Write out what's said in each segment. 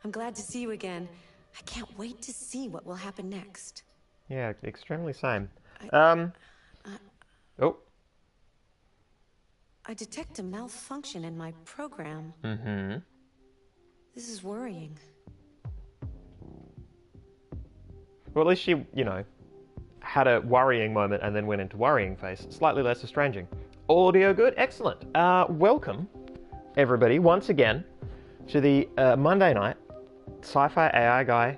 I'm glad to see you again. I can't wait to see what will happen next. Yeah, extremely same. I, Um, I, oh. I detect a malfunction in my program. Mm-hmm. This is worrying. Well, at least she, had a worrying moment and then went into worrying face. Slightly less estranging. Audio good? Excellent. Welcome, everybody, once again, to the Monday night SciFiAIguy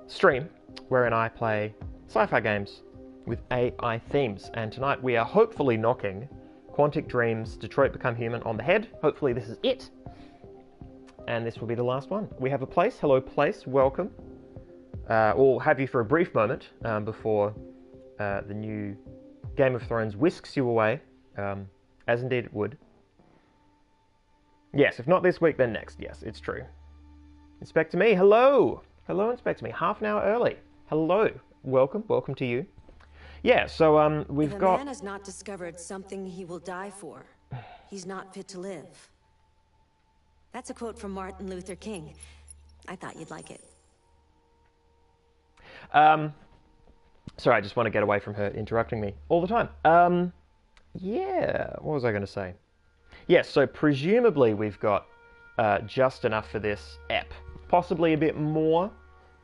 stream, wherein I play sci-fi games with AI themes. And tonight we are hopefully knocking Quantic Dream's Detroit Become Human on the head. Hopefully this is it. And this will be the last one. We have a place. Hello, place. Welcome. We'll have you for a brief moment before the new Game of Thrones whisks you away, as indeed it would. Yes, if not this week, then next. Yes, it's true. Inspector Me, hello! Hello, Inspector Me. Half an hour early. Hello. Welcome. Welcome to you. Yeah, so we've got... If a man has not discovered something he will die for, he's not fit to live. That's a quote from Martin Luther King. I thought you'd like it. Sorry, I just want to get away from her interrupting me all the time. Yeah, what was I going to say? Yes, so presumably we've got just enough for this ep. Possibly a bit more.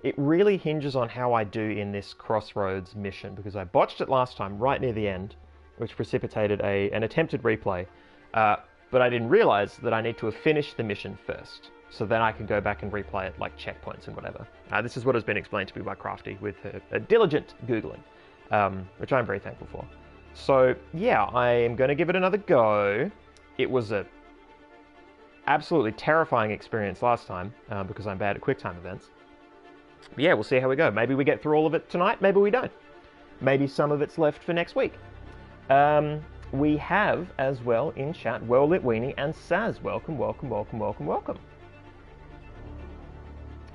It really hinges on how I do in this Crossroads mission, because I botched it last time right near the end, which precipitated an attempted replay. But I didn't realize that I need to have finished the mission first. So then I can go back and replay it like checkpoints and whatever. This is what has been explained to me by Crafty with her diligent Googling, which I'm very thankful for. So yeah, I am going to give it another go. It was a absolutely terrifying experience last time because I'm bad at QuickTime events. But yeah, we'll see how we go. Maybe we get through all of it tonight, maybe we don't. Maybe some of it's left for next week. We have as well in chat Well Lit Weenie and Saz. Welcome, welcome, welcome, welcome, welcome.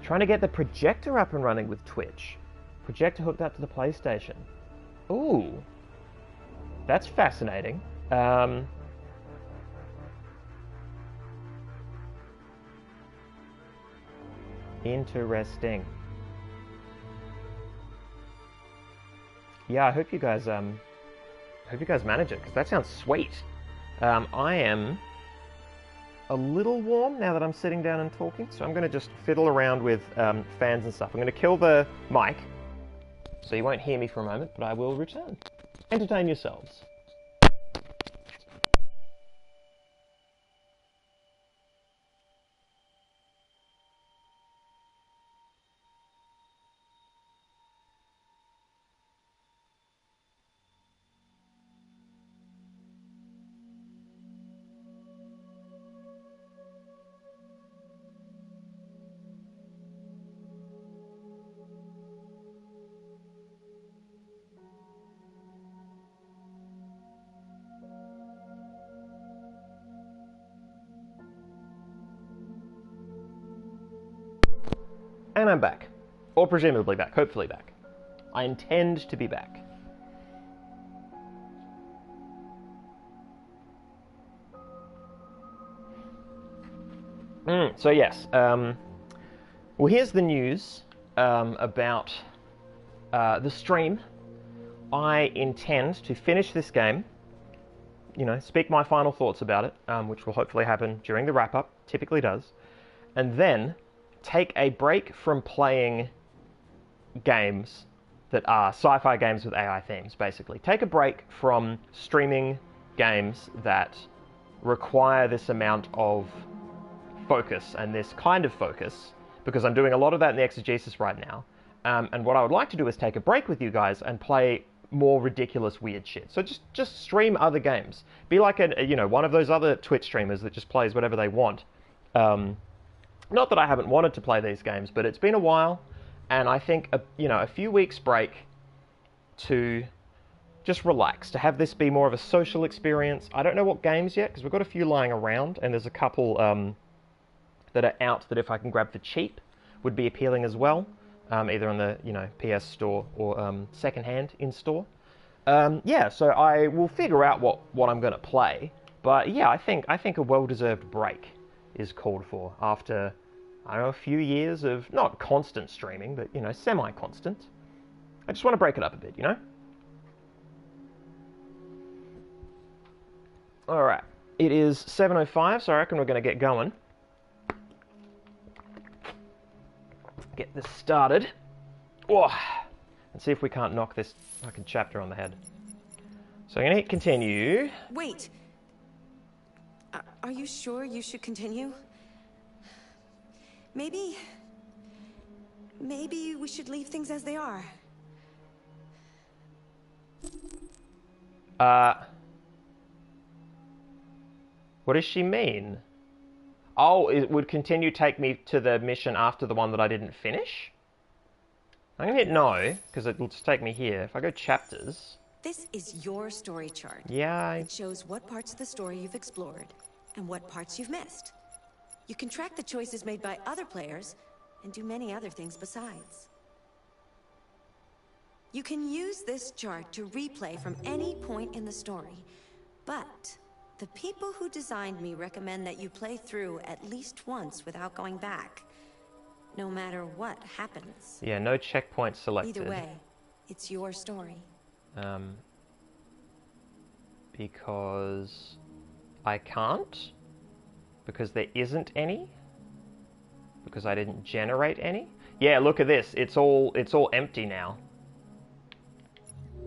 Trying to get the projector up and running with Twitch. Projector hooked up to the PlayStation. Ooh. That's fascinating. Interesting. Yeah, I hope you guys manage it, because that sounds sweet. I am a little warm now that I'm sitting down and talking, so I'm going to just fiddle around with fans and stuff. I'm going to kill the mic, so you won't hear me for a moment, but I will return. Entertain yourselves. And I'm back. Or presumably back, hopefully back. I intend to be back. So yes, well here's the news about the stream. I intend to finish this game, speak my final thoughts about it, which will hopefully happen during the wrap-up, typically does, and then take a break from playing games that are sci-fi games with AI themes, basically. Take a break from streaming games that require this amount of focus and this kind of focus, because I'm doing a lot of that in the exegesis right now. And what I would like to do is take a break with you guys and play more ridiculous, weird shit. So just stream other games. Be like one of those other Twitch streamers that just plays whatever they want. Not that I haven't wanted to play these games, but it's been a while, and I think a few weeks break to just relax, to have this be more of a social experience. I don't know what games yet, because we've got a few lying around, and there's a couple that are out that if I can grab for cheap would be appealing as well, either on the PS Store or secondhand in store. Yeah, so I will figure out what I'm going to play, but yeah, I think a well-deserved break is called for after I don't know, a few years of, not constant streaming, but, you know, semi-constant. I just want to break it up a bit, you know? Alright, it is 7:05, so I reckon we're going to get going. Get this started. Oh, and see if we can't knock this fucking chapter on the head. So I'm going to hit continue. Wait. Are you sure you should continue? Maybe we should leave things as they are. What does she mean? Oh, it would continue take me to the mission after the one that I didn't finish? I'm going to hit no, because it'll just take me here. If I go chapters... This is your story chart. Yeah, It shows what parts of the story you've explored, and what parts you've missed. You can track the choices made by other players, and do many other things besides. You can use this chart to replay from any point in the story, but the people who designed me recommend that you play through at least once without going back, no matter what happens. Yeah, no checkpoint selected. Either way, it's your story. Because I can't? Because there isn't any? Because I didn't generate any? Yeah, look at this. It's all empty now.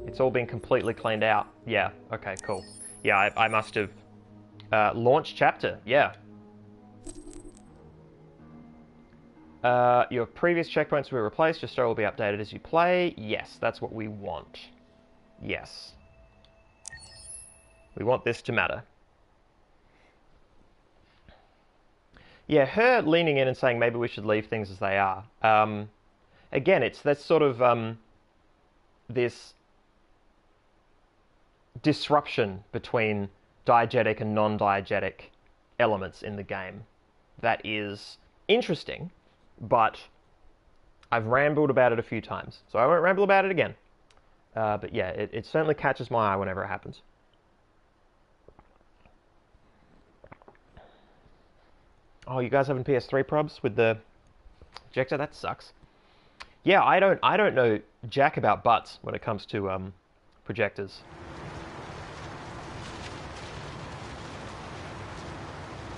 It's all been completely cleaned out. Yeah, okay, cool. Yeah, I must have launched chapter. Yeah. Your previous checkpoints will be replaced. Your story will be updated as you play. Yes, that's what we want. Yes. We want this to matter. Yeah, her leaning in and saying maybe we should leave things as they are. Again, it's that sort of this disruption between diegetic and non-diegetic elements in the game that is interesting, but I've rambled about it a few times, so I won't ramble about it again. But yeah, it certainly catches my eye whenever it happens. Oh, you guys having PS3 probs with the projector? That sucks. Yeah, I don't know jack about butts when it comes to projectors.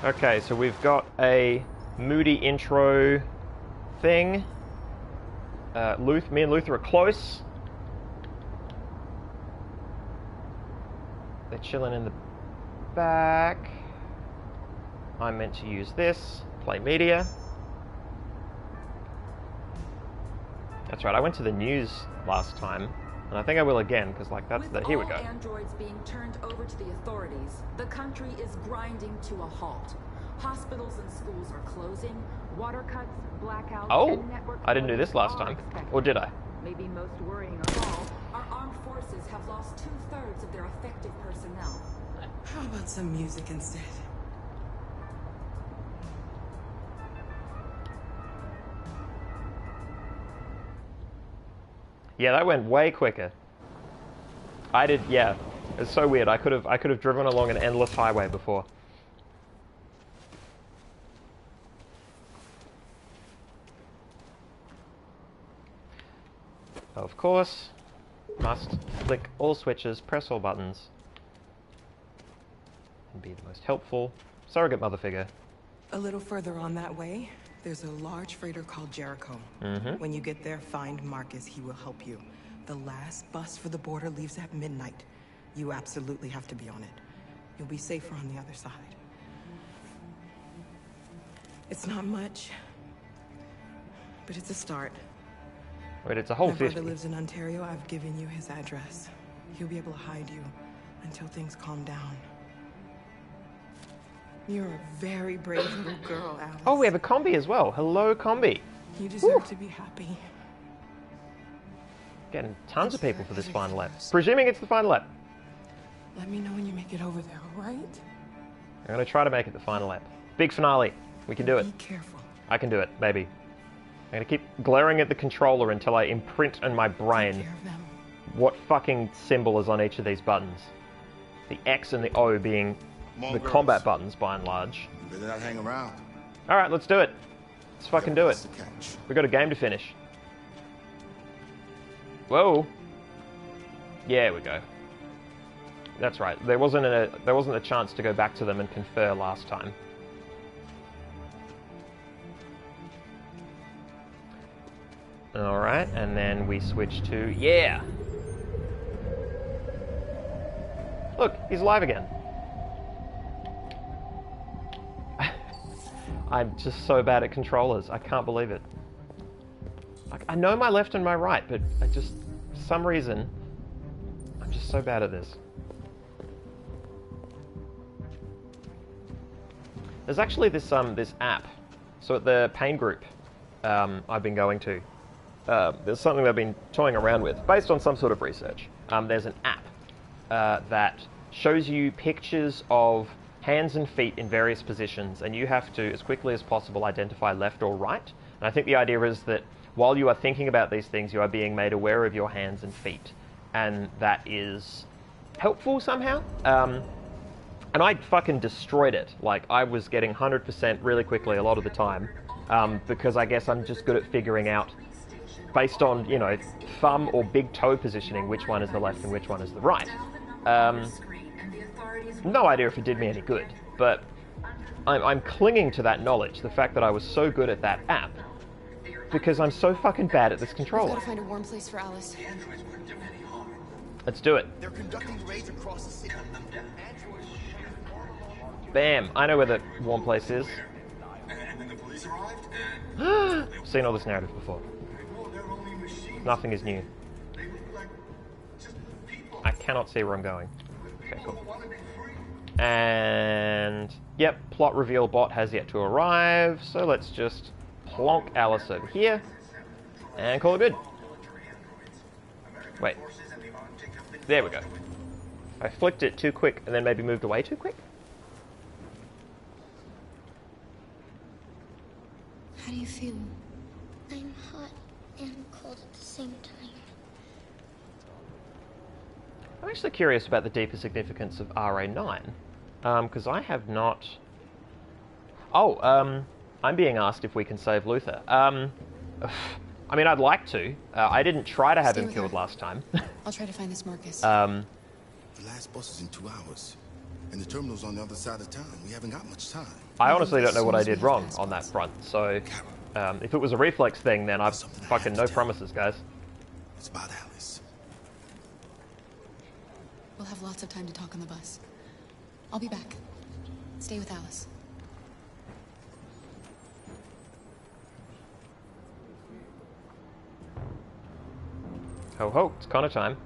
Okay, so we've got a moody intro thing. Me and Luther are close. They're chilling in the back. I'm meant to use this, play media. That's right, I went to the news last time, and I think I will again, because like that's the, here we go. With all androids being turned over to the authorities, the country is grinding to a halt. Hospitals and schools are closing, water cuts, blackouts, and network I didn't do this last time, or did I? Maybe most worrying of all, our armed forces have lost 2/3 of their effective personnel. How about some music instead? Yeah, that went way quicker. I did, yeah. It's so weird. I could have driven along an endless highway before. Of course, must flick all switches, press all buttons, and be the most helpful surrogate mother figure. A little further on that way, there's a large freighter called Jericho. When you get there, find Marcus. He will help you. The last bus for the border leaves at midnight. You absolutely have to be on it. You'll be safer on the other side. It's not much, but it's a start. Wait, it's a whole 50. My brother lives in Ontario. I've given you his address. He'll be able to hide you until things calm down. You're a very brave little girl, Alice. Oh, we have a combi as well. Hello, combi. You deserve to be happy. Getting tons of people for this final lap. Presuming it's the final lap. Let me know when you make it over there, all right? I'm going to try to make it the final lap. Big finale. We can do it. Be careful. I can do it, baby. I'm going to keep glaring at the controller until I imprint in my brain Take care of them. what fucking symbol is on each of these buttons. The X and the O being the combat buttons, by and large. You better not hang around. Alright, let's do it. Let's fucking do it. We got a game to finish. Whoa. Yeah, we go. That's right. There wasn't a chance to go back to them and confer last time. Alright, and then we switch to... Yeah! Look, he's alive again. I'm just so bad at controllers. I can't believe it. Like, I know my left and my right, but I just... For some reason, I'm just so bad at this. There's actually this this app. So at the pain group I've been going to, there's something they've been toying around with, based on some sort of research. There's an app that shows you pictures of hands and feet in various positions, and you have to, as quickly as possible, identify left or right. And I think the idea is that while you are thinking about these things, you are being made aware of your hands and feet. And that is helpful somehow. And I fucking destroyed it. Like, I was getting 100% really quickly a lot of the time, because I guess I'm just good at figuring out, based on, you know, thumb or big toe positioning, which one is the left and which one is the right. No idea if it did me any good, but I'm clinging to that knowledge, the fact that I was so good at that app, because I'm so fucking bad at this controller. We've got to find a warm place for Alice. Let's do it. They're conducting raids across the city. Bam! I know where the warm place is. Seen all this narrative before. Nothing is new. I cannot see where I'm going. Okay, cool. And... Yep, plot reveal bot has yet to arrive, so let's just plonk Alice over here and call it good. Wait. There we go. I flicked it too quick and then maybe moved away too quick? How do you feel? I'm hot and cold at the same time. I'm actually curious about the deeper significance of RA9, because I have not... Oh, I'm being asked if we can save Luther. I mean, I'd like to. I didn't try to have him killed last time. I'll try to find this Marcus. The last bus is in 2 hours, and the terminal's on the other side of town. We haven't got much time. I honestly don't know what I did wrong on that front, so if it was a reflex thing, then I've fucking no promises, guys. It's about Alice. We'll have lots of time to talk on the bus. I'll be back. Stay with Alice. Ho ho, it's Connor time.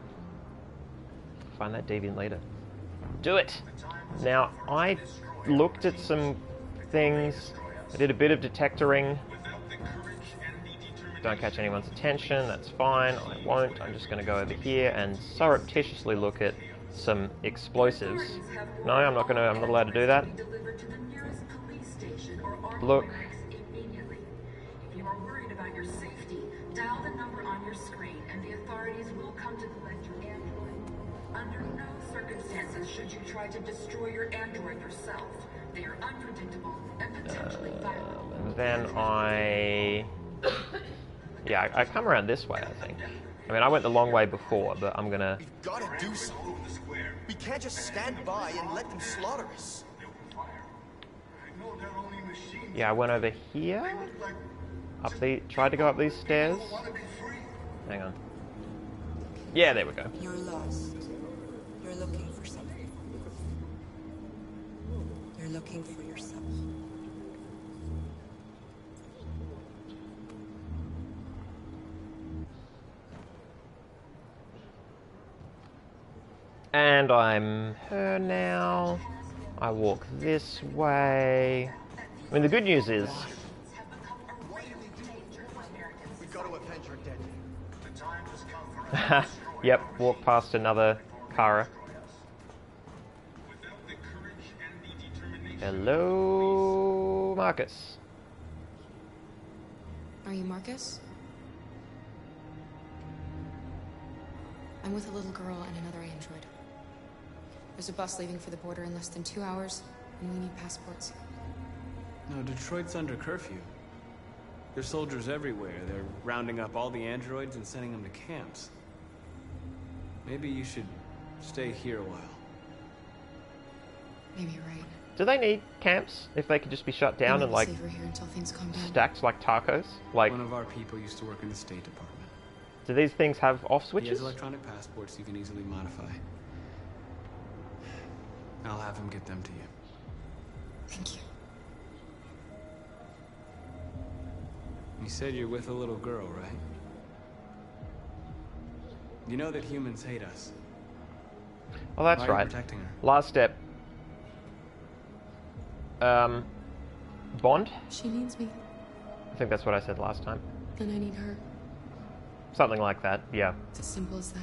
Find that deviant leader. Do it! Now, I looked at some things. I did a bit of detectoring. Don't catch anyone's attention, that's fine. I won't. I'm just going to go over here and surreptitiously look at some explosives. No, I'm not allowed to do that. Look. If you are worried about your safety, dial the number on your screen and the authorities will come to collect your android. Under no circumstances should you try to destroy your android yourself. They are unpredictable and potentially violent. And then yeah, I come around this way, I think. I mean, I went the long way before, but I'm gonna... We've got to do something. We can't just stand by and let them slaughter us. Yeah, I went over here. Tried to go up these stairs. Hang on. Yeah, there we go. You're lost. You're looking for something. You're looking for yourself. And I'm her now. I walk this way. I mean, the good news is... We've got to avenge her dead. Yep, walk past another Kara. Hello, Marcus. Are you Marcus? I'm with a little girl and another android. There's a bus leaving for the border in less than 2 hours, and we need passports. No, Detroit's under curfew. There's soldiers everywhere. They're rounding up all the androids and sending them to camps. Maybe you should stay here a while. Maybe you're right. Do they need camps if they could just be shut down and like Safer here until things calm down. stacked like tacos? Like, One of our people used to work in the State Department. do these things have off He has switches? electronic passports you can easily modify. I'll have him get them to you. Thank you. You said you're with a little girl, right? You know that humans hate us. Oh, that's Why are you right. protecting her? Last step. Bond? She needs me, I think that's what I said last time. and I need her. Something like that, yeah. It's as simple as that.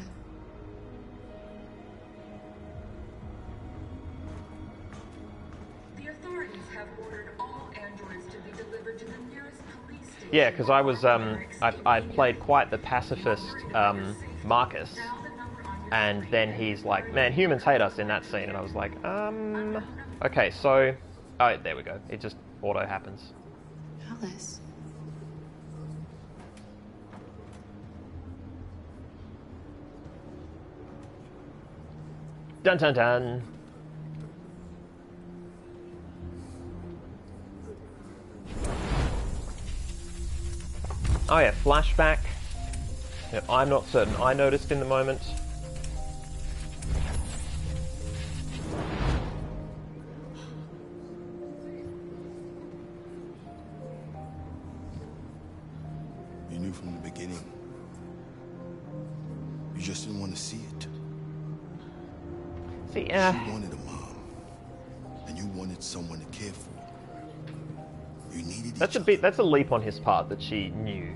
The authorities have ordered all androids to be delivered to the nearest police station. Yeah, because I was, I played quite the pacifist, Marcus. And then he's like, man, humans hate us in that scene. And I was like, okay, so, oh, there we go. It just auto happens. Alice. Dun dun dun. Oh yeah, flashback. That I'm not certain I noticed in the moment. You knew from the beginning. You just didn't want to see it. See, She wanted a mom, and you wanted someone to care for. You needed that's each a bit. other. That's a leap on his part that she knew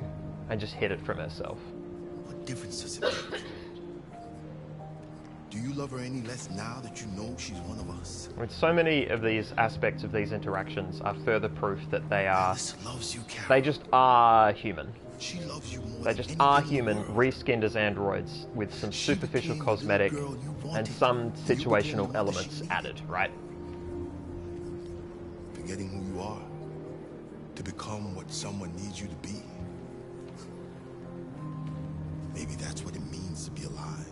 and just hid it from herself. What difference does it make? Do you love her any less now that you know she's one of us? I mean, so many of these aspects of these interactions are further proof that they are. Alice loves you, Carol. They just are human. She loves you more They than just anything are in the human, world. reskinned as androids with some She superficial became the little cosmetic girl you and wanted. some You became situational the mother elements she needed. added, right? Forgetting who you are to become what someone needs you to be. Maybe that's what it means to be alive.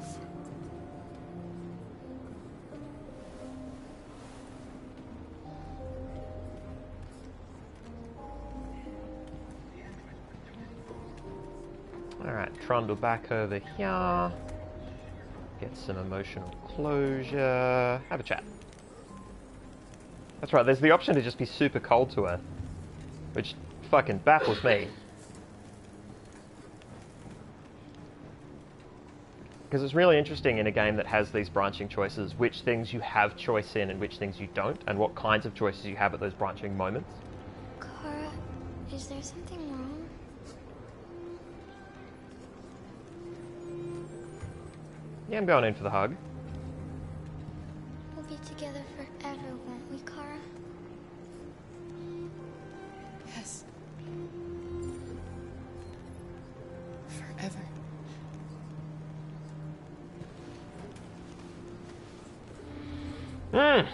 Alright, trundle back over here. Get some emotional closure. Have a chat. That's right, there's the option to just be super cold to her. Which fucking baffles me. Because it's really interesting in a game that has these branching choices, which things you have choice in and which things you don't, and what kinds of choices you have at those branching moments. Kara, is there something wrong? Yeah, I'm going in for the hug. We'll be together forever, won't we, Kara? Yes. Forever. Mm.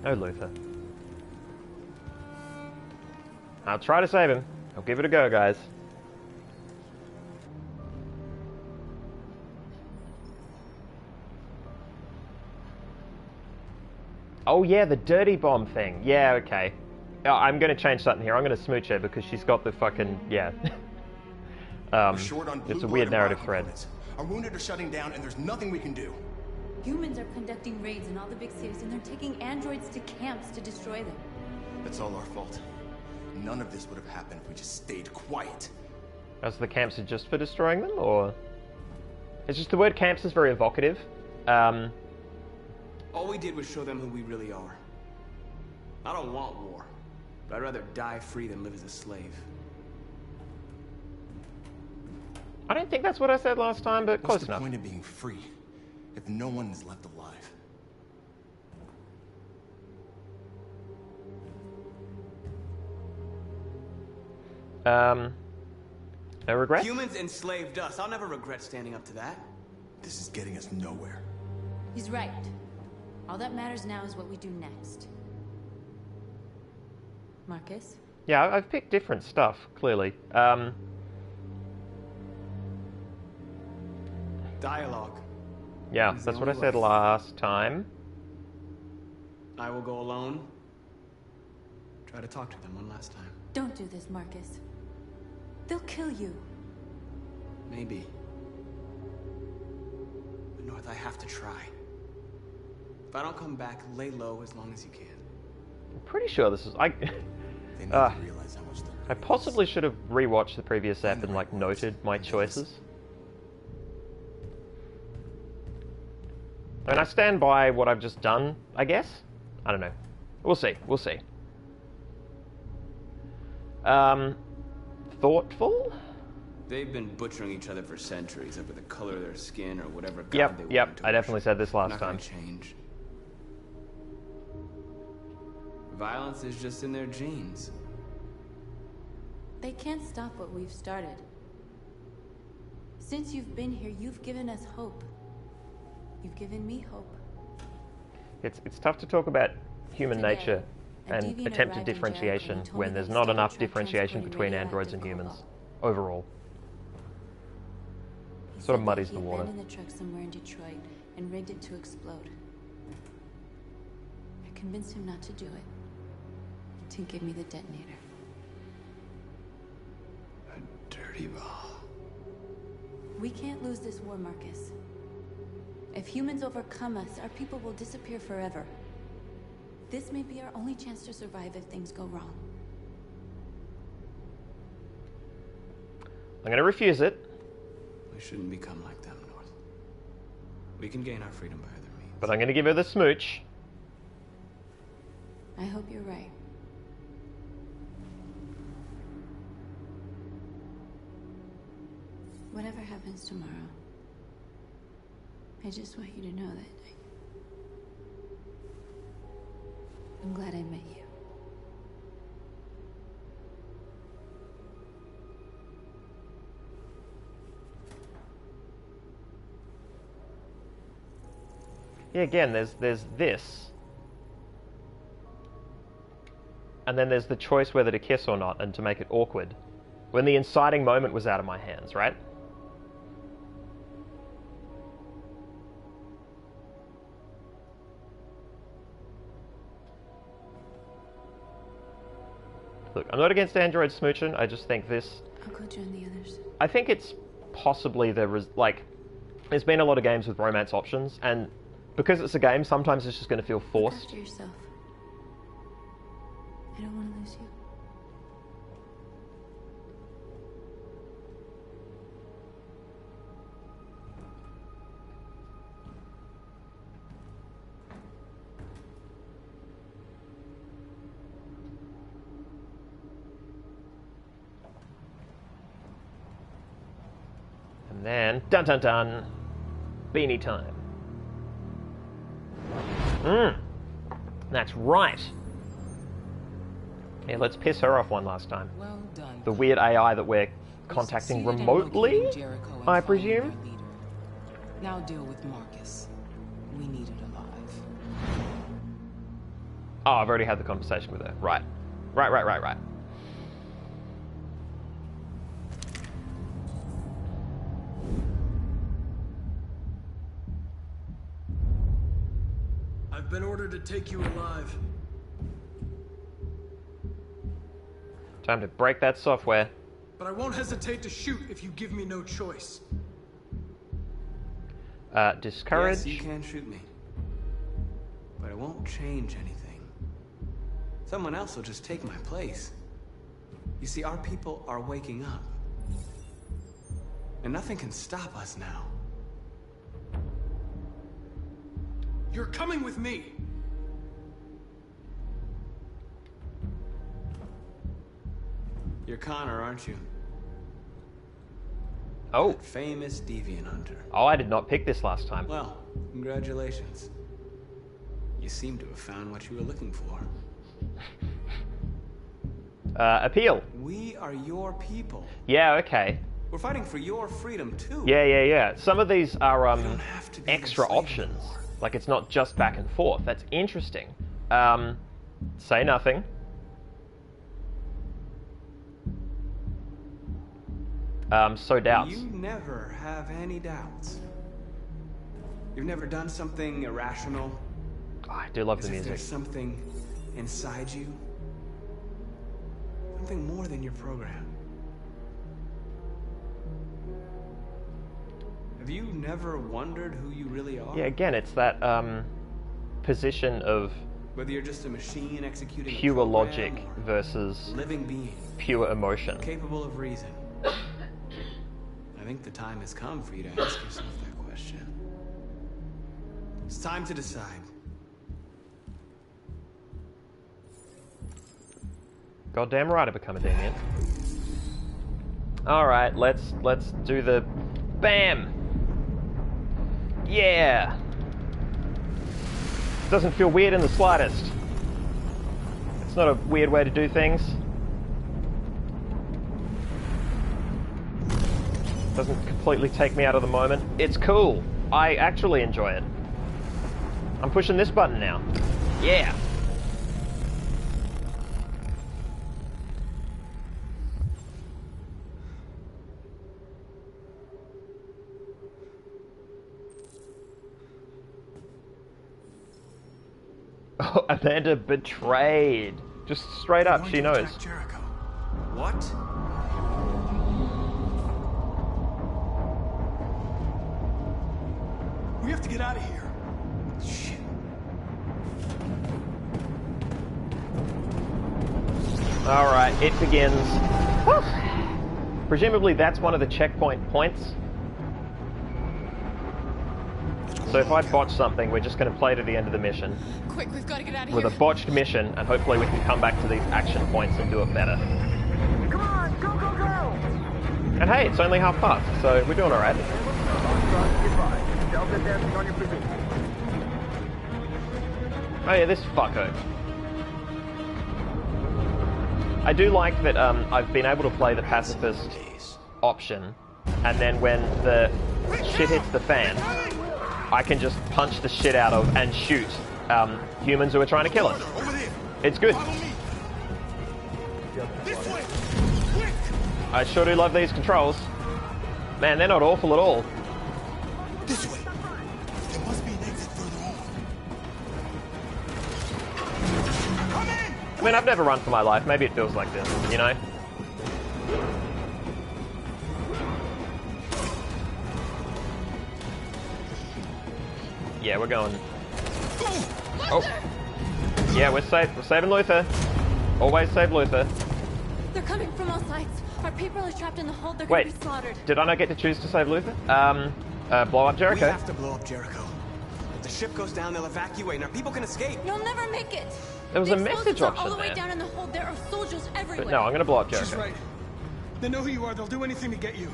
Oh, Luther. I'll try to save him. I'll give it a go, guys. Oh yeah, the dirty bomb thing. Yeah, okay. I'm gonna change something here. I'm gonna smooch her because she's got the fucking, yeah. We're short on It's a blue weird blood and narrative bio thread. components. Our wounded are shutting down, and there's nothing we can do. Humans are conducting raids in all the big cities, and they're taking androids to camps to destroy them. That's all our fault. None of this would have happened if we just stayed quiet. As the camps are just for destroying them, or? It's just the word camps is very evocative. All we did was show them who we really are. I don't want war, but I'd rather die free than live as a slave. I don't think that's what I said last time, but What's close the enough. point of being free if no one is left alive? No regrets? Humans enslaved us. I'll never regret standing up to that. This is getting us nowhere. He's right. All that matters now is what we do next. Marcus? Yeah, I've picked different stuff, clearly. Dialogue. Yeah, Is the that's what I only said way. last time. I will go alone. Try to talk to them one last time. Don't do this, Marcus. They'll kill you. Maybe. But North, I have to try. If I don't come back, lay low as long as you can. I'm pretty sure this is... I realize how much I possibly should have rewatched the previous app and, like, noted my choices. I mean, I stand by what I've just done, I guess? I don't know. We'll see. We'll see. Thoughtful? They've been butchering each other for centuries over the color of their skin or whatever god they want Yep, to I definitely said this last Not time. gonna change. Violence is just in their genes. They can't stop what we've started. Since you've been here, you've given us hope. You've given me hope. It's tough to talk about human Today, nature a and deviant attempted arrived in differentiation Jericho and told when me there's they not started enough truck differentiation transporting between androids and radioactive humans cobalt. overall. He Sort of said muddies that the he water. abandoned the truck somewhere in Detroit and rigged it to explode. I convinced him not to do it. To give me the detonator. A dirty ball. We can't lose this war, Marcus. If humans overcome us, our people will disappear forever. This may be our only chance to survive if things go wrong. I'm going to refuse it, We shouldn't become like them, North. We can gain our freedom by other means. but I'm going to give her the smooch. I hope you're right. Whatever happens tomorrow, I just want you to know that I'm glad I met you. Yeah, again, there's this. And then there's the choice whether to kiss or not and to make it awkward. When the inciting moment was out of my hands, right? Look, I'm not against Android smooching, I just think this... I'll go join the others. I think it's possibly like... There's been a lot of games with romance options, and because it's a game, sometimes it's just going to feel Look forced. after yourself. I don't want to lose you. And then, dun dun dun, beanie time. That's right. Yeah, let's piss her off one last time. Well done. The weird AI that we're We've contacting succeeded in remotely, locating Jericho and I following presume? their leader. Now deal with Marcus. We need it alive. Oh, I've already had the conversation with her. Right. Right. I've been ordered to take you alive. Time to break that software. But I won't hesitate to shoot if you give me no choice. Discourage. Yes, you can shoot me. But it won't change anything. Someone else will just take my place. You see, our people are waking up. And nothing can stop us now. You're coming with me. You're Connor, aren't you? Oh. That famous deviant hunter. Oh, I did not pick this last time. Well, congratulations. You seem to have found what you were looking for. Appeal. We are your people. Yeah, okay. We're fighting for your freedom, too. Yeah. Some of these are We don't have to be extra enslaved options. anymore. Like, it's not just back and forth. That's interesting. Say nothing. So doubts. You never have any doubts. You've never done something irrational. Oh, I do love the music. There's something inside you. Something more than your program. Have you never wondered who you really are? Yeah, again, it's that position of whether you're just a machine executing pure logic versus living being, pure emotion. Capable of reason. I think the time has come for you to ask yourself that question. It's time to decide. Goddamn right I become a deviant. Alright, let's do the BAM! Yeah! Doesn't feel weird in the slightest. It's not a weird way to do things. Doesn't completely take me out of the moment. It's cool. I actually enjoy it. I'm pushing this button now. Yeah! Oh, Amanda betrayed. Just straight up, she knows. What? We have to get out of here. Shit. Alright, it begins. Woo. Presumably that's one of the checkpoint points. So if I botch something, we're just going to play to the end of the mission. Quick, we've got to get out of with here. A botched mission, and hopefully we can come back to these action points and do it better. Come on, go, go, go! And hey, it's only half past, so we're doing alright. Oh yeah, this fucko. I do like that I've been able to play the pacifist option, and then when the shit hits the fan, I can just punch the shit out of and shoot humans who are trying to kill us. It's good. I sure do love these controls. Man, they're not awful at all. This way. There must be an exit further on. I mean, I've never run for my life. Maybe it feels like this, you know? Yeah, we're going. Oh. Yeah, we're safe. We're saving Luther. Always save Luther. They're coming from all sides. Our people are trapped in the hold. They're Wait, gonna be slaughtered. Did I not get to choose to save Luther? Blow up Jericho. We have to blow up Jericho. If the ship goes down, they'll evacuate, and our people can escape. You'll never make it. There was a message option all the way there. down in the hold. There are soldiers everywhere. But no, I'm gonna blow up Jericho. She's right. They know who you are. They'll do anything to get you.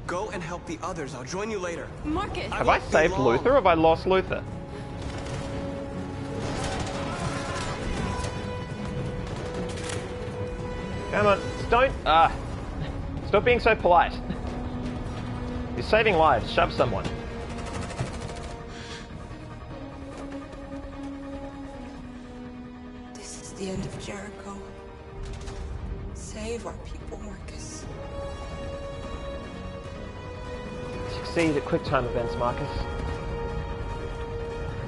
Go and help the others. I'll join you later. Marcus. Have I saved Luther or have I lost Luther? Come on, don't, stop being so polite. You're saving lives, shove someone. This is the end of Jericho. Save our people, Marcus. Succeed at quick time events, Marcus.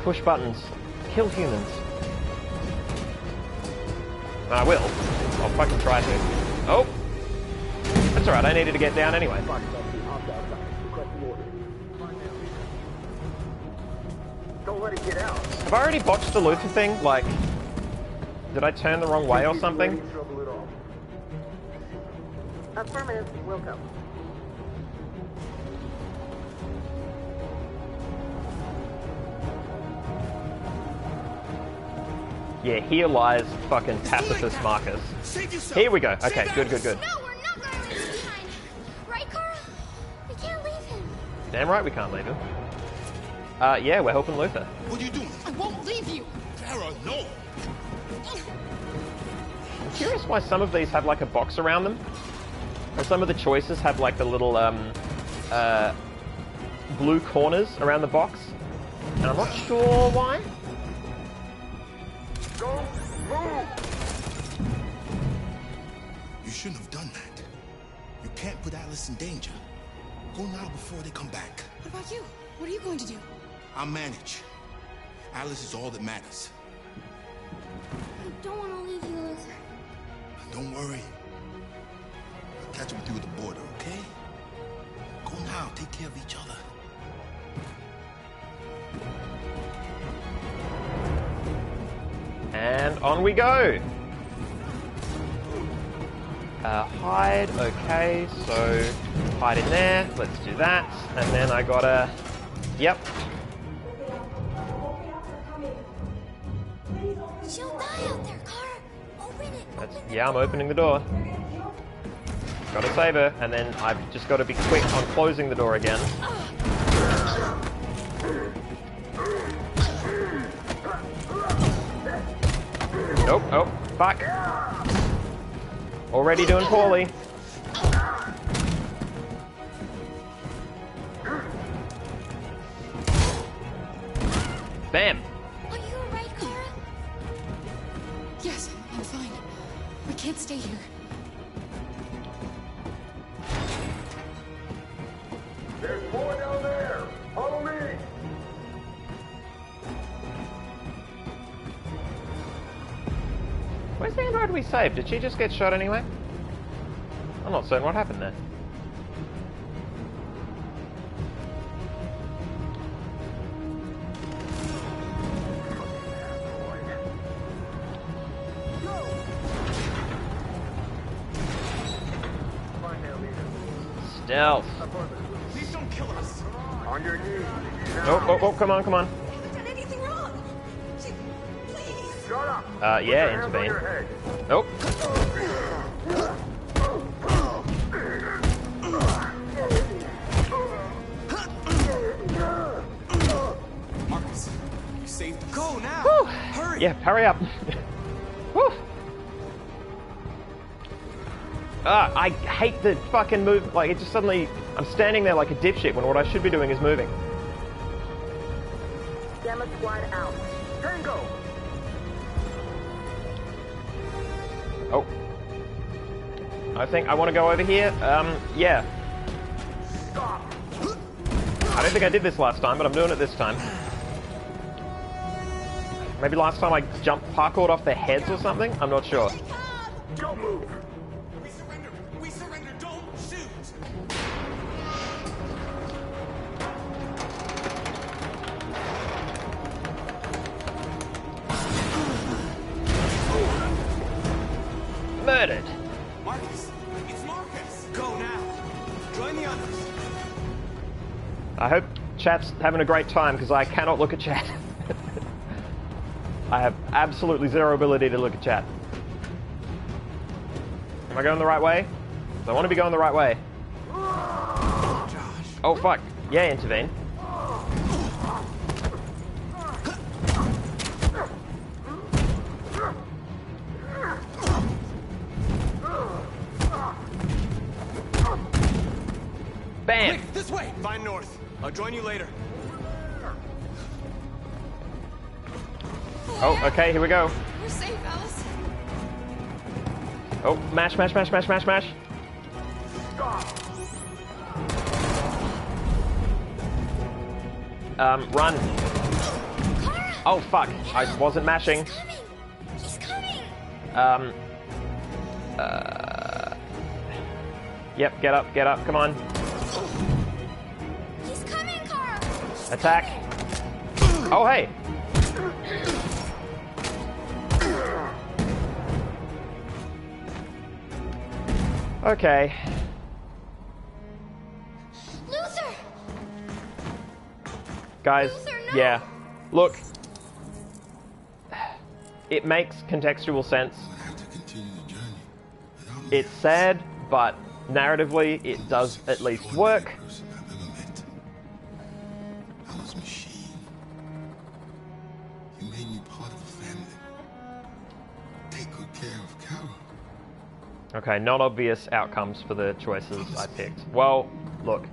Push buttons. Kill humans. I will. I'll fucking try to. Oh! That's alright, I needed to get down anyway. Don't let it get out. Have I already botched the Luther thing? Like, did I turn the wrong way or something? Affirmative, welcome. Yeah, here lies fucking pacifist Marcus. Here we go. Okay, good, good, good. No, we're not gonna leave him behind. Right, Carl? We can't leave him. Damn right we can't leave him. Yeah, we're helping Luther. What are you doing? I won't leave you. Tara, no! I'm curious why some of these have like a box around them. Or some of the choices have like the little blue corners around the box. And I'm not sure why. Don't move! You shouldn't have done that. You can't put Alice in danger. Go now before they come back. What about you? What are you going to do? I'll manage. Alice is all that matters. I don't want to leave you, Luther. Don't worry. I'll catch up with you at the border, okay? Go now. Take care of each other. And on we go. Hide, okay, so hide in there, let's do that, and then I gotta, yep. She'll die out there, Kara. Open it. Yeah, I'm opening the door. Gotta save her, and then I've just gotta be quick on closing the door again. Nope, oh, fuck. Already doing poorly. Bam! Are you alright, Kara? Yes, I'm fine. We can't stay here. There's more down there! Follow me! Where's the android we saved? Did she just get shot anyway? I'm not certain what happened there. Stealth. Please don't kill us! On your knees. Oh, come on, come on. Done anything wrong? Please. Shut up! Yeah, intervene. Nope. Marcus, you saved us. Go now! Whew. Hurry! Yeah, hurry up. Whew. I hate the fucking move. Like, it just suddenly... I'm standing there like a dipshit when what I should be doing is moving. Gamma squad out. Tango! Oh. I think I want to go over here. Yeah. Stop! I don't think I did this last time, but I'm doing it this time. Maybe last time I parkoured off their heads or something? I'm not sure. Don't move! We surrender! We surrender! Don't shoot! Murdered. Marcus! It's Marcus! Go now! Join the others! I hope chat's having a great time, because I cannot look at chat. I have absolutely zero ability to look at chat. Am I going the right way? I want to be going the right way. Oh, fuck. Yeah, intervene. Bam! Quick, this way! Find north. I'll join you later. Oh, okay, here we go. We're safe, Alice. Oh, mash, mash, mash, mash, mash, mash. Run. Kara! Oh, fuck. I wasn't mashing. He's coming! Yep, get up, come on. He's coming, Kara! Attack. Oh, hey. Okay. Luther! Guys, Luther, no! yeah. Look. It makes contextual sense. It's sad, but narratively, it does at least work. Okay, not obvious outcomes for the choices I picked. Well, look,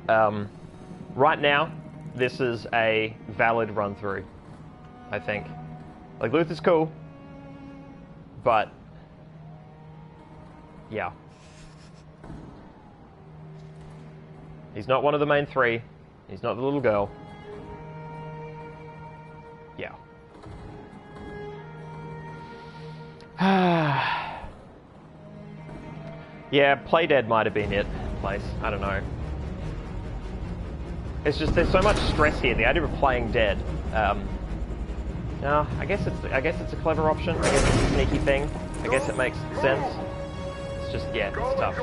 right now, this is a valid run-through, I think. Like, Luther's cool, but... yeah. He's not one of the main three. He's not the little girl. Yeah. Yeah, Play Dead might have been it, place. I don't know. It's just, there's so much stress here. The idea of playing dead. No, I guess it's a clever option. I guess it's a sneaky thing. I guess it makes sense. It's just, yeah, it's tough.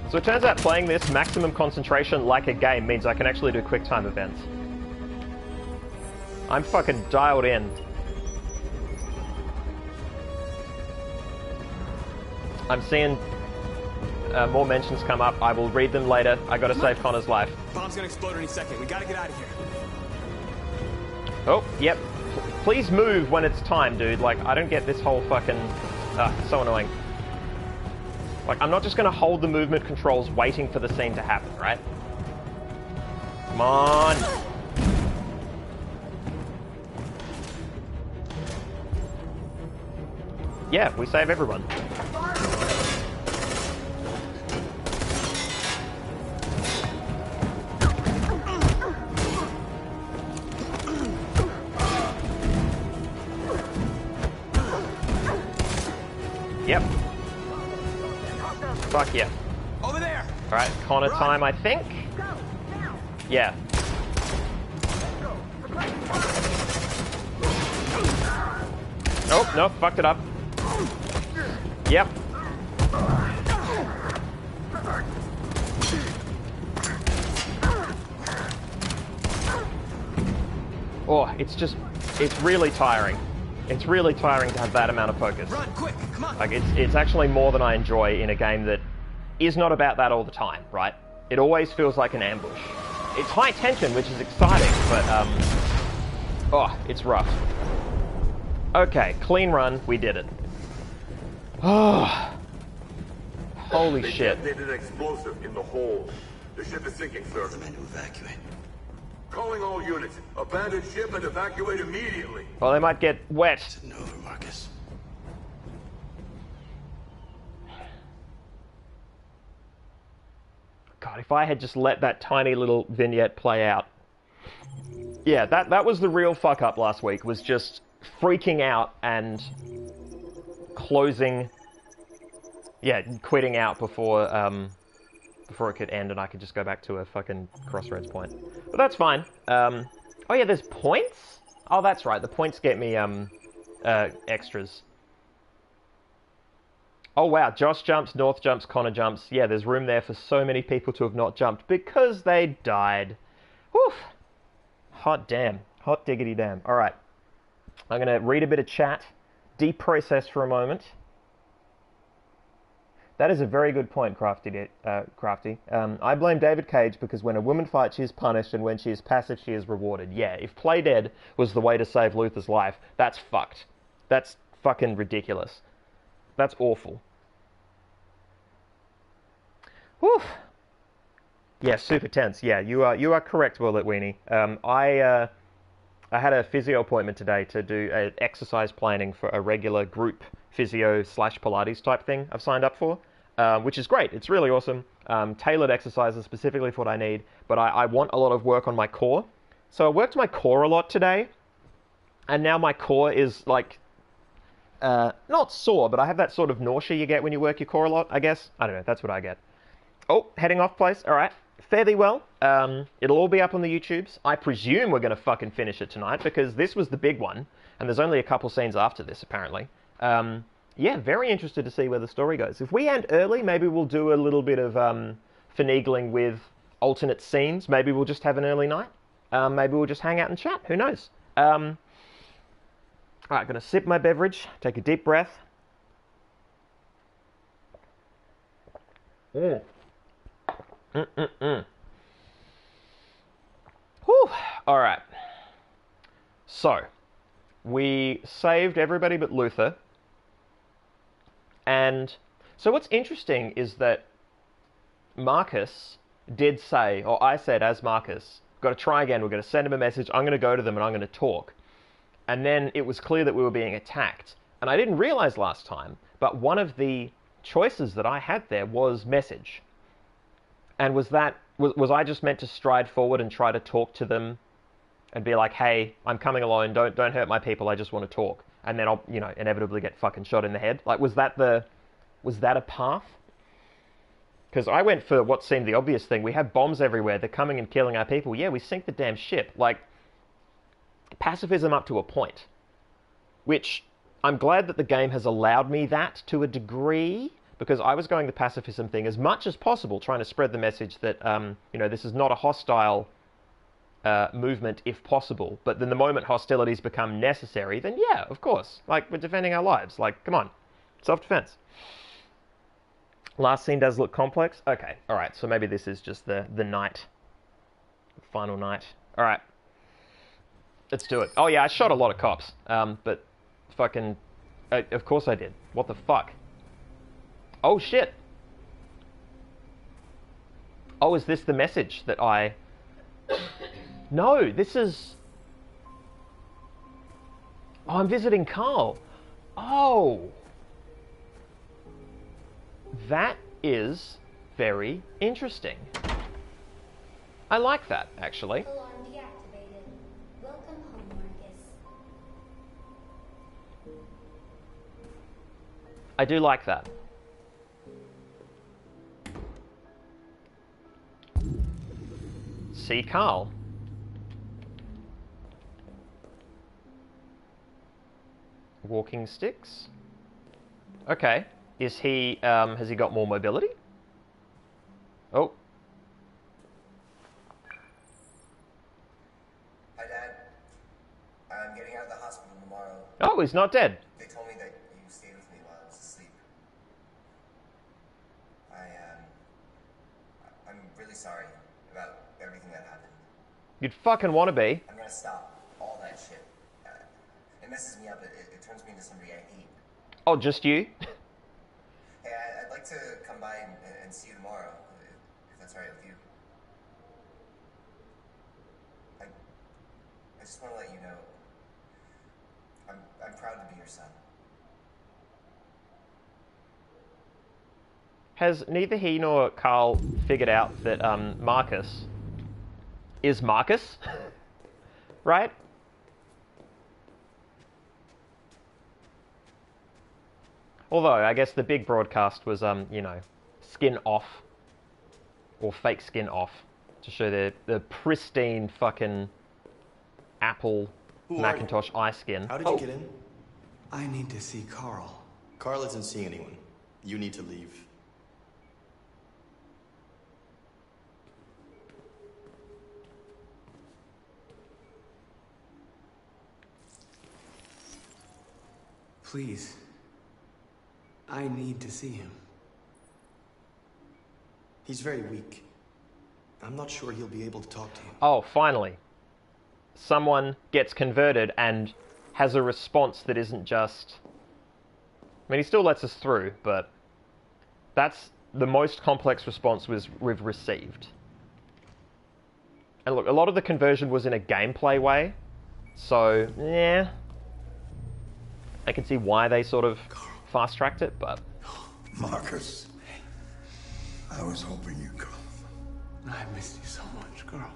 So it turns out playing this maximum concentration like a game means I can actually do quick time events. I'm fucking dialed in. I'm seeing more mentions come up. I will read them later. I gotta save Connor's life. Bomb's gonna explode any second. We gotta get out of here. Oh, yep. Please move when it's time, dude. Like, I don't get this whole fucking... it's so annoying. Like, I'm not just gonna hold the movement controls waiting for the scene to happen, right? Come on! Yeah, we save everyone. Yep. Fuck yeah. Over there. All right, Connor time, I think. Yeah. Oh no, fucked it up. Yep. Oh, it's really tiring. It's really tiring to have that amount of focus. Run, quick, come on. Like, it's actually more than I enjoy in a game that is not about that all the time, right? It always feels like an ambush. It's high tension, which is exciting, but, oh, it's rough. Okay, clean run, we did it. Oh, holy shit. They detonated an explosive in the hold. The ship is sinking, sir. The men to evacuate. Calling all units. Abandon ship and evacuate immediately. Well, they might get wet. It's over, Marcus. God, if I had just let that tiny little vignette play out. Yeah, that was the real fuck up last week, was just freaking out and closing... yeah, quitting out before it could end and I could just go back to a fucking crossroads point. But that's fine. Oh yeah, there's points? Oh, that's right, the points get me extras. Oh wow, Josh jumps, North jumps, Connor jumps. Yeah, there's room there for so many people to have not jumped because they died. Woof! Hot damn. Hot diggity damn. Alright. I'm going to read a bit of chat, deprocess for a moment. That is a very good point, Crafty. I blame David Cage because when a woman fights, she is punished, and when she is passive, she is rewarded. Yeah, if Play Dead was the way to save Luther's life, that's fucked. That's fucking ridiculous. That's awful. Whew. Yeah, super tense. Yeah, you are correct, Willet Weenie. I had a physio appointment today to do an exercise planning for a regular group physio / Pilates type thing I've signed up for, which is great. It's really awesome. Tailored exercises specifically for what I need, but I want a lot of work on my core. So I worked my core a lot today, and now my core is like, not sore, but I have that sort of nausea you get when you work your core a lot, I guess. I don't know, that's what I get. Oh, heading off place. All right. Fare thee well. It'll all be up on the YouTubes. I presume we're going to fucking finish it tonight because this was the big one, and there's only a couple scenes after this, apparently. Yeah, very interested to see where the story goes. If we end early, maybe we'll do a little bit of finagling with alternate scenes. Maybe we'll just have an early night. Maybe we'll just hang out and chat. Who knows? All right, going to sip my beverage, take a deep breath. Mm. Mm-mm-mm. Whew. All right. So, we saved everybody but Luther. And so what's interesting is that Marcus did say, or I said as Marcus, got to try again, we're going to send him a message, I'm going to go to them and I'm going to talk. And then it was clear that we were being attacked. And I didn't realize last time, but one of the choices that I had there was message. And was I just meant to stride forward and try to talk to them and be like, hey, I'm coming alone, don't hurt my people, I just want to talk. And then I'll, inevitably get fucking shot in the head. Like, was that a path? Because I went for what seemed the obvious thing. We have bombs everywhere, they're coming and killing our people. Yeah, we sink the damn ship. Like, pacifism up to a point. Which, I'm glad that the game has allowed me that to a degree, because I was going the pacifism thing as much as possible, trying to spread the message that, this is not a hostile movement if possible. But then the moment hostilities become necessary, then yeah, of course. Like, we're defending our lives. Like, come on. Self-defense. Last scene does look complex. Okay, alright, so maybe this is just the night. The final night. Alright. Let's do it. Oh yeah, I shot a lot of cops. But fucking... of course I did. What the fuck? Oh shit! Oh, is this the message that I... No, this is... Oh, I'm visiting Carl. Oh! That is very interesting. I like that, actually. Alarm deactivated. Welcome home, Marcus. I do like that. See Carl. Walking sticks. Okay. Is he, has he got more mobility? Oh. Hi, Dad. I'm getting out of the hospital tomorrow. Oh, he's not dead. They told me that you stayed with me while I was asleep. I'm really sorry about everything that happened. You'd fucking want to be. I'm gonna stop all that shit. It messes me up. It turns me into somebody I hate. Oh, just you? Hey, I'd like to come by and see you tomorrow, if that's all right with you. I just want to let you know, I'm proud to be your son. Has neither he nor Carl figured out that Marcus is Marcus? Right? Although, I guess the big broadcast was, skin off. Or fake skin off. To show the pristine fucking Apple Macintosh eye skin. How did you get in? I need to see Carl. Carl isn't seeing anyone. You need to leave. Please. I need to see him. He's very weak. I'm not sure he'll be able to talk to you. Oh, finally. Someone gets converted and has a response that isn't just... I mean, he still lets us through, but that's the most complex response we've received. And look, a lot of the conversion was in a gameplay way, so, yeah. I can see why they sort of fast-tracked it, but... Marcus, I was hoping you'd come. I missed you so much, girl.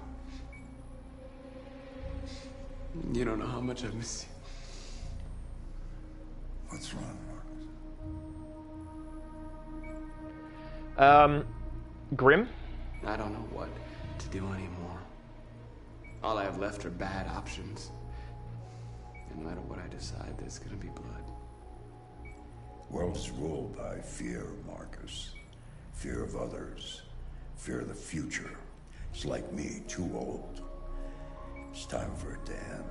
You don't know how much I've missed you. What's wrong, Marcus? Grim? I don't know what to do anymore. All I have left are bad options. And no matter what I decide, there's gonna be blood. World's ruled by fear, Marcus. Fear of others. Fear of the future. It's like me, too old. It's time for it to end.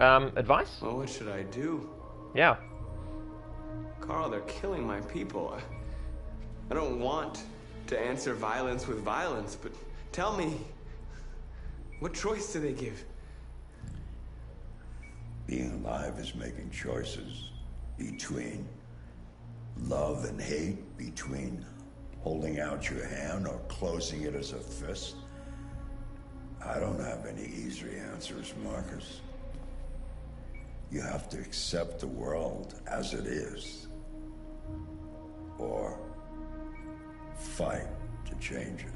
Advice? Well, what should I do? Yeah. Carl, they're killing my people. I don't want to answer violence with violence, but tell me, what choice do they give? Being alive is making choices between love and hate, between holding out your hand or closing it as a fist. I don't have any easy answers, Marcus. You have to accept the world as it is, or fight to change it.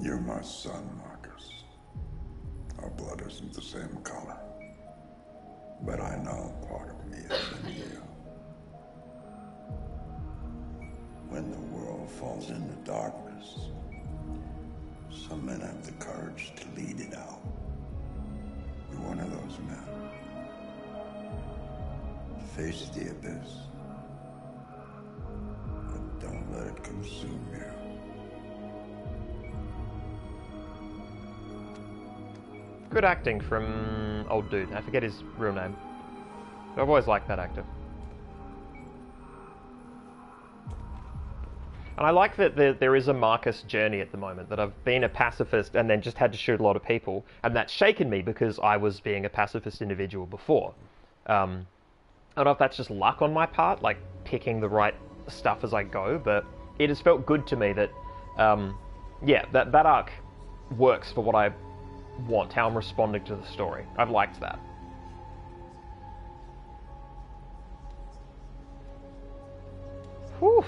You're my son, Marcus. Our blood isn't the same color, but I know part of me is in you. When the world falls into darkness, some men have the courage to lead it out. You're one of those men. Face the abyss, but don't let it consume you. Good acting from old dude. I forget his real name. I've always liked that actor. And I like that there is a Marcus journey at the moment, that I've been a pacifist and then just had to shoot a lot of people, and that's shaken me because I was being a pacifist individual before. I don't know if that's just luck on my part, like picking the right stuff as I go, but it has felt good to me that, yeah, that arc works for what I want, how I'm responding to the story. I've liked that. Whew.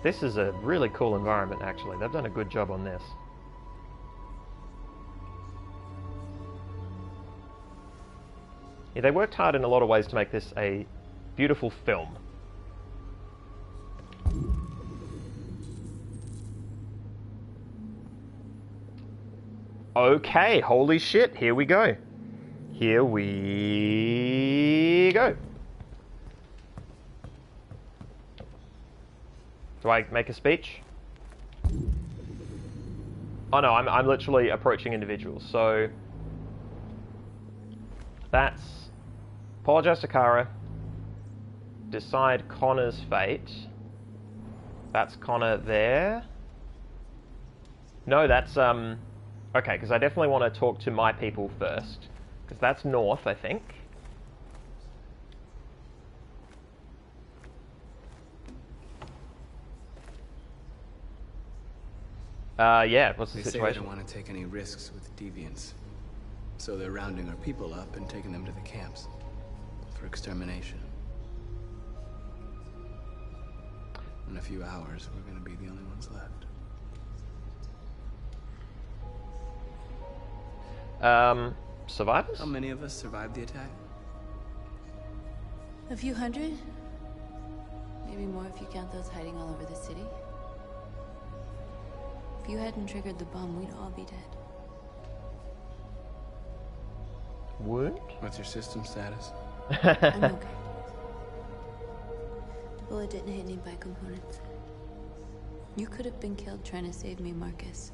This is a really cool environment, actually. They've done a good job on this. Yeah, they worked hard in a lot of ways to make this a beautiful film. Okay, holy shit, here we go. Here we go. Do I make a speech? Oh no, I'm literally approaching individuals. So that's apologize to Kara. Decide Connor's fate. That's Connor there. No, that's okay, because I definitely want to talk to my people first, because that's north, I think. Yeah, what's the situation? They say they don't want to take any risks with deviants, so they're rounding our people up and taking them to the camps for extermination. In a few hours, we're going to be the only ones left. Survivors? How many of us survived the attack? A few hundred? Maybe more if you count those hiding all over the city. If you hadn't triggered the bomb, we'd all be dead. Would? What's your system status? I'm okay. The bullet didn't hit any bicomponents. You could have been killed trying to save me, Marcus.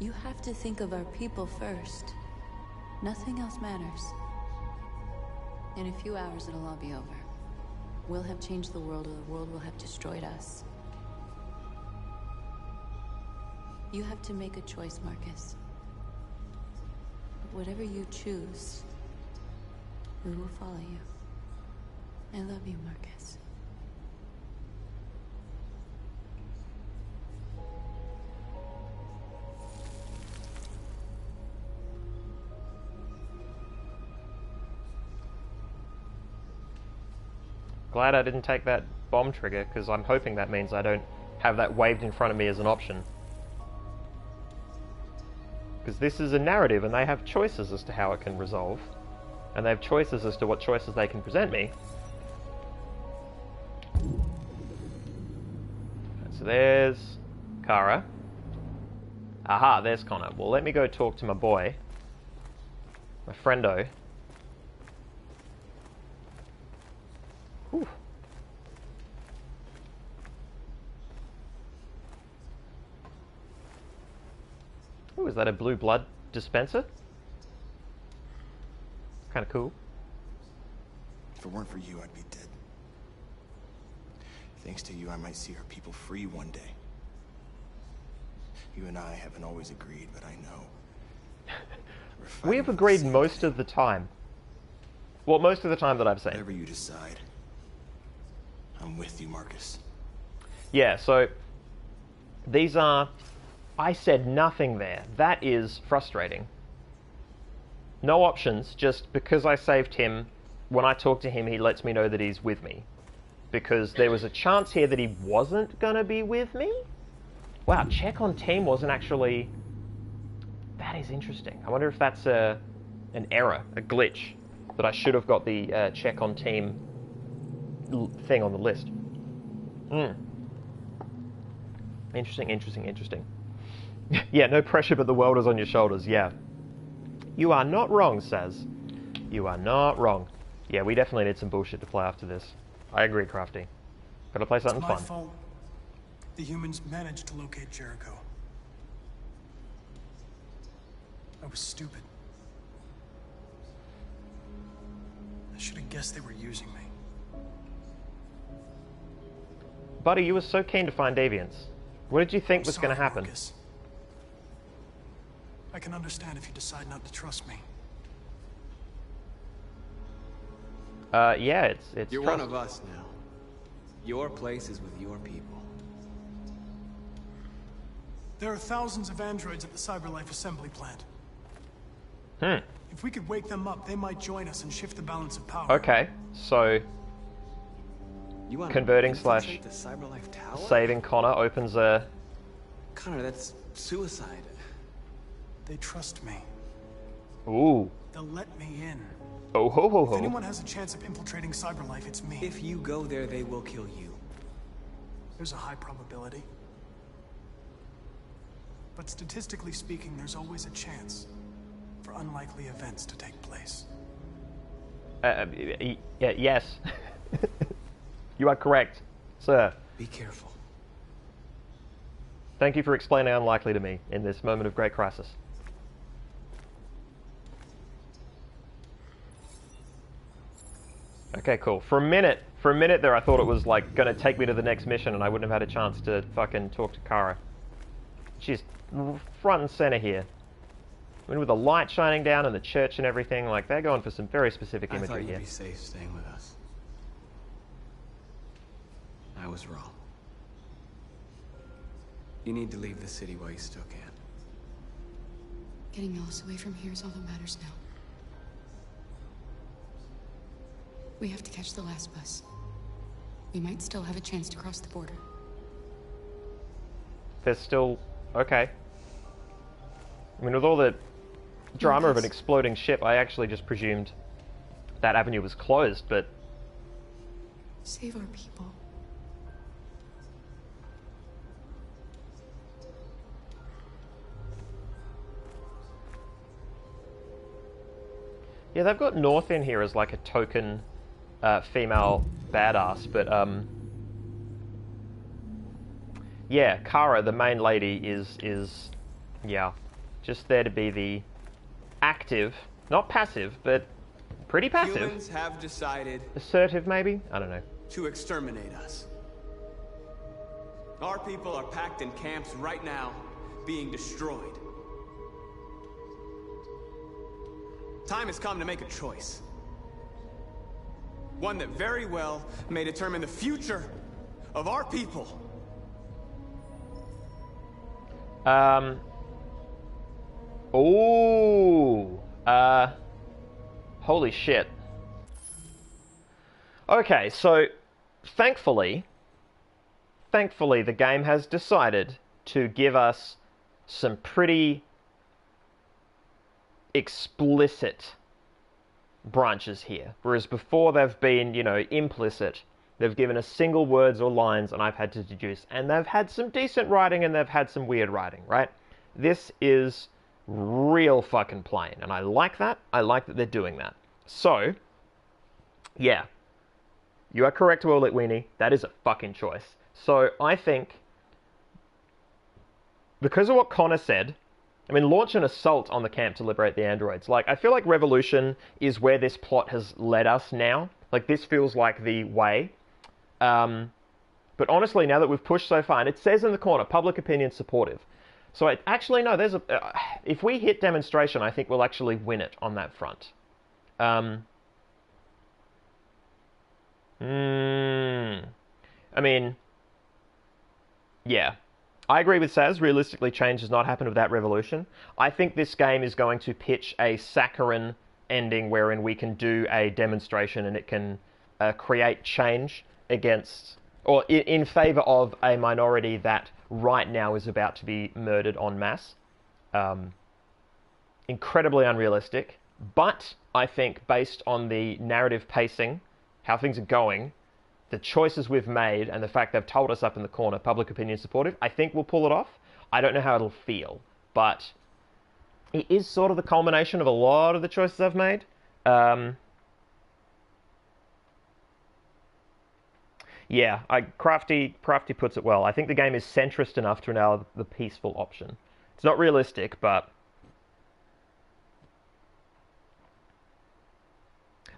You have to think of our people first. Nothing else matters. In a few hours, it'll all be over. We'll have changed the world, or the world will have destroyed us. You have to make a choice, Marcus. Whatever you choose, we will follow you. I love you, Marcus. Glad I didn't take that bomb trigger, because I'm hoping that means I don't have that waved in front of me as an option. Because this is a narrative, and they have choices as to how it can resolve. And they have choices as to what choices they can present me. So there's Kara. Aha, there's Connor. Well, let me go talk to my boy. My friendo. Whew. Oh, is that a blue blood dispenser? Kind of cool. If it weren't for you, I'd be dead. Thanks to you, I might see our people free one day. You and I haven't always agreed, but I know. We have agreed most of the time. Well, most of the time that I've seen. Whatever you decide, I'm with you, Marcus. Yeah, so these are... I said nothing there. That is frustrating. No options, just because I saved him, when I talk to him, he lets me know that he's with me. Because there was a chance here that he wasn't going to be with me? Wow, check on team wasn't actually... That is interesting. I wonder if that's an error, a glitch, that I should have got the check on team thing on the list. Interesting, interesting, interesting. Yeah, no pressure, but the world is on your shoulders, yeah. You are not wrong, Saz. You are not wrong. Yeah, we definitely need some bullshit to play after this. I agree, Crafty. Gotta play something fun. It's my fault. The humans managed to locate Jericho. I was stupid. I should have guessed they were using me. Buddy, you were so keen to find deviants. What did you think was going to happen? Marcus. I can understand if you decide not to trust me. Yeah, it's You're one of us now. Your place is with your people. There are thousands of androids at the CyberLife assembly plant. If we could wake them up, they might join us and shift the balance of power. Okay, so converting slash saving Connor opens a... Connor, that's suicide. They trust me. Ooh. They'll let me in. Oh ho ho ho. If anyone has a chance of infiltrating CyberLife, it's me. If you go there, they will kill you. There's a high probability. But statistically speaking, there's always a chance for unlikely events to take place. Yes. You are correct, sir. Be careful. Thank you for explaining unlikely to me in this moment of great crisis. Okay, cool. For a minute there, I thought it was like gonna take me to the next mission, and I wouldn't have had a chance to fucking talk to Kara. She's front and center here. I mean, with the light shining down and the church and everything, like they're going for some very specific imagery I thought here. you'd be safe staying with us. I was wrong. You need to leave the city while you still can. Getting Alice away from here is all that matters now. We have to catch the last bus. We might still have a chance to cross the border. There's still... okay. I mean, with all the drama of an exploding ship, I actually just presumed that avenue was closed, but... Save our people. Yeah, they've got North in here as like a token female badass, but yeah, Kara, the main lady, is yeah, just there to be the active, not passive, but pretty passive. Humans have decided... assertive, maybe? I don't know. ...to exterminate us. Our people are packed in camps right now, being destroyed. Time has come to make a choice. One that very well may determine the future of our people. Ooh. Holy shit. Okay, so thankfully the game has decided to give us some pretty explicit branches here, whereas before they've been, you know, implicit. They've given us single words or lines and I've had to deduce, and they've had some decent writing and they've had some weird writing, right? This is real fucking plain, and I like that. I like that they're doing that. So, yeah, you are correct, Willit Weenie. That is a fucking choice. So I think, because of what Connor said, I mean, launch an assault on the camp to liberate the androids. Like, I feel like Revolution is where this plot has led us now. Like, this feels like the way. But honestly, now that we've pushed so far, and it says in the corner, public opinion supportive. So actually, no, there's a... if we hit demonstration, I think we'll actually win it on that front. I mean, yeah. I agree with Saz. Realistically, change does not happen without revolution. I think this game is going to pitch a saccharine ending wherein we can do a demonstration and it can create change against, or in favor of a minority that right now is about to be murdered en masse. Incredibly unrealistic, but I think based on the narrative pacing, how things are going, the choices we've made, and the fact they've told us up in the corner, public opinion supportive, I think we'll pull it off. I don't know how it'll feel, but it is sort of the culmination of a lot of the choices I've made. Yeah, Crafty puts it well. I think the game is centrist enough to allow the peaceful option. It's not realistic, but...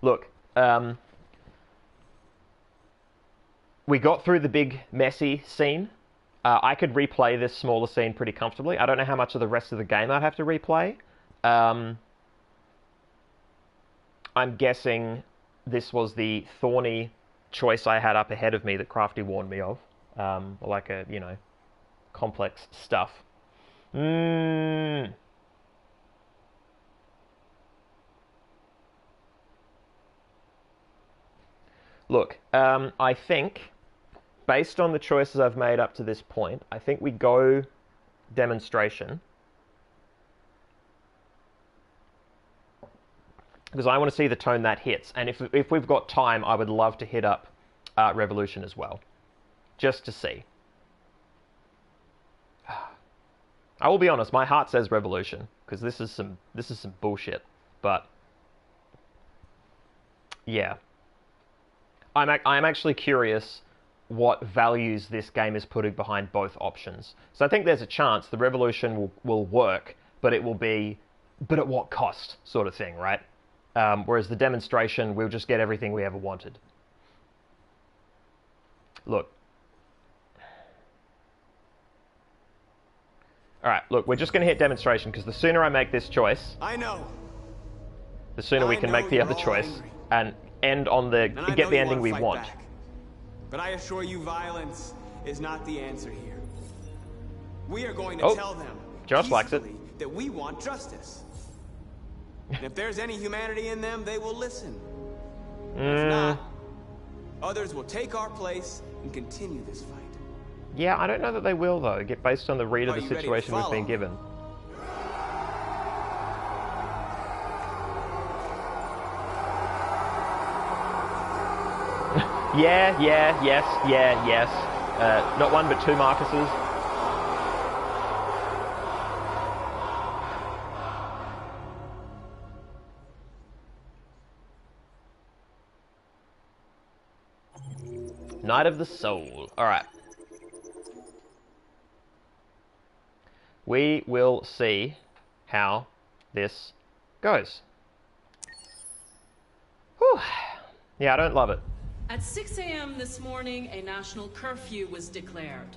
Look, we got through the big, messy scene. I could replay this smaller scene pretty comfortably. I don't know how much of the rest of the game I'd have to replay. I'm guessing this was the thorny choice I had up ahead of me that Crafty warned me of. Like a, you know, complex stuff. Look, I think, based on the choices I've made up to this point, I think we go demonstration. Because I want to see the tone that hits. And if we've got time, I would love to hit up Revolution as well. Just to see. I will be honest, my heart says Revolution. Because this is some bullshit. But, yeah. I'm actually curious what values this game is putting behind both options. So I think there's a chance the Revolution will work, but it will be, but at what cost, sort of thing, right? Whereas the demonstration, we'll just get everything we ever wanted. Look. Alright, look, we're just going to hit demonstration, because the sooner I make this choice... I know. The sooner we can make the other choice, and end on the... get the ending we want. Back. But I assure you, violence is not the answer here. We are going to tell them Josh likes it. That we want justice. And if there's any humanity in them, they will listen. If not, others will take our place and continue this fight. Yeah, I don't know that they will, though, based on the read of the situation we've been given. Yeah, yes. Not one, but two Marcuses. Night of the Soul. Alright. We will see how this goes. Whew. Yeah, I don't love it. At 6 a.m. this morning, a national curfew was declared.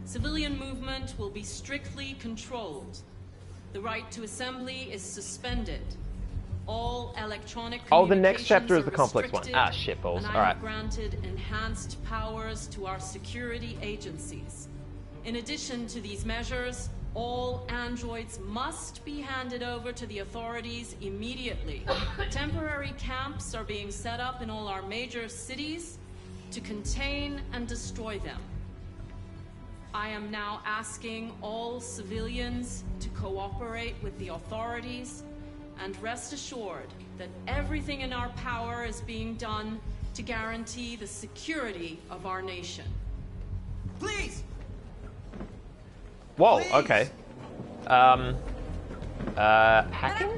Civilian movement will be strictly controlled. The right to assembly is suspended. All electronic the next chapter is the complex one. Ah, shitballs. And I have granted enhanced powers to our security agencies. In addition to these measures, all androids must be handed over to the authorities immediately. Temporary camps are being set up in all our major cities to contain and destroy them. I am now asking all civilians to cooperate with the authorities and rest assured that everything in our power is being done to guarantee the security of our nation. Please! Whoa, okay. Hacking?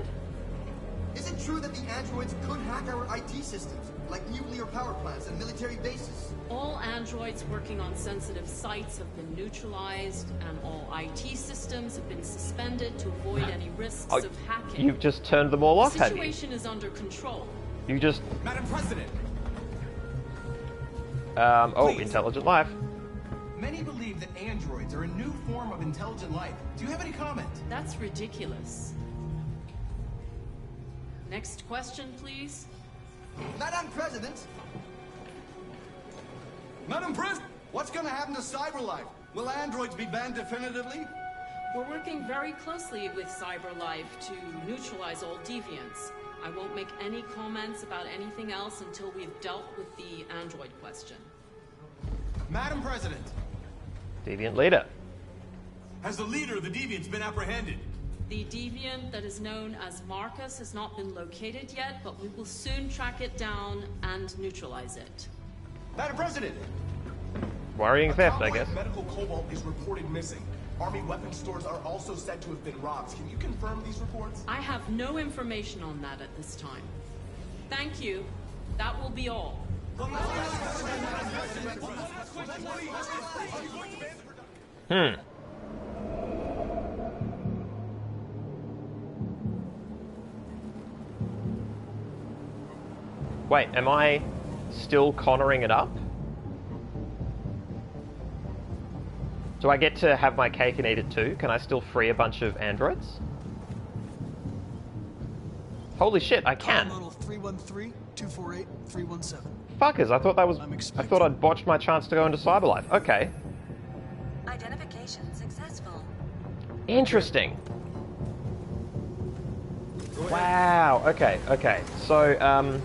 Is it true that the androids could hack our IT systems? like nuclear power plants and military bases. All androids working on sensitive sites have been neutralized, and all IT systems have been suspended to avoid any risks of hacking. You've just turned them all off, The have you? situation is under control. You just... Madam President! oh, intelligent life. Many believe that androids are a new form of intelligent life. Do you have any comment? That's ridiculous. Next question, please. Madam President! Madam President! What's gonna happen to CyberLife? Will androids be banned definitively? We're working very closely with CyberLife to neutralize all deviants. I won't make any comments about anything else until we've dealt with the android question. Madam President! Deviant leader. Has the leader of the deviants been apprehended? The deviant that is known as Marcus has not been located yet, but we will soon track it down and neutralize it. Madam President! Worrying theft, I convoy guess. of medical cobalt is reported missing. Army weapons stores are also said to have been robbed. Can you confirm these reports? I have no information on that at this time. Thank you. That will be all. Wait, am I still Connoring it up? Do I get to have my cake and eat it too? Can I still free a bunch of androids? Holy shit, I can. Model 313-248-317. Fuckers, I thought that was... I thought I'd botched my chance to go into CyberLife. Okay. Identification successful. Interesting. Wow, okay, okay. So,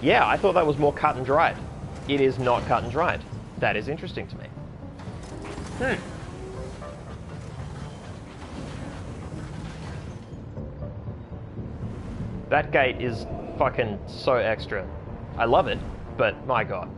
yeah, I thought that was more cut and dried. It is not cut and dried. That is interesting to me. That gate is fucking so extra. I love it, but my god.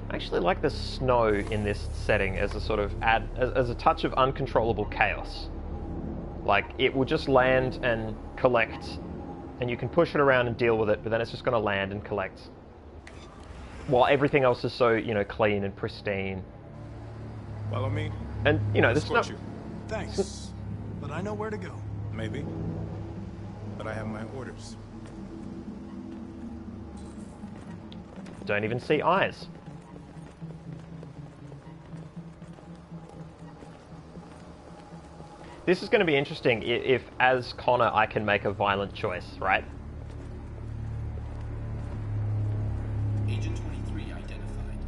I actually like the snow in this setting as a sort of as a touch of uncontrollable chaos. Like, it will just land and collect, and you can push it around and deal with it, but then it's just going to land and collect. While everything else is so, you know, clean and pristine. Follow me. And, you know, there's no... Thanks, but I know where to go. Maybe. But I have my orders. Don't even see eyes. This is going to be interesting if, as Connor, I can make a violent choice, right? Agent 23 identified.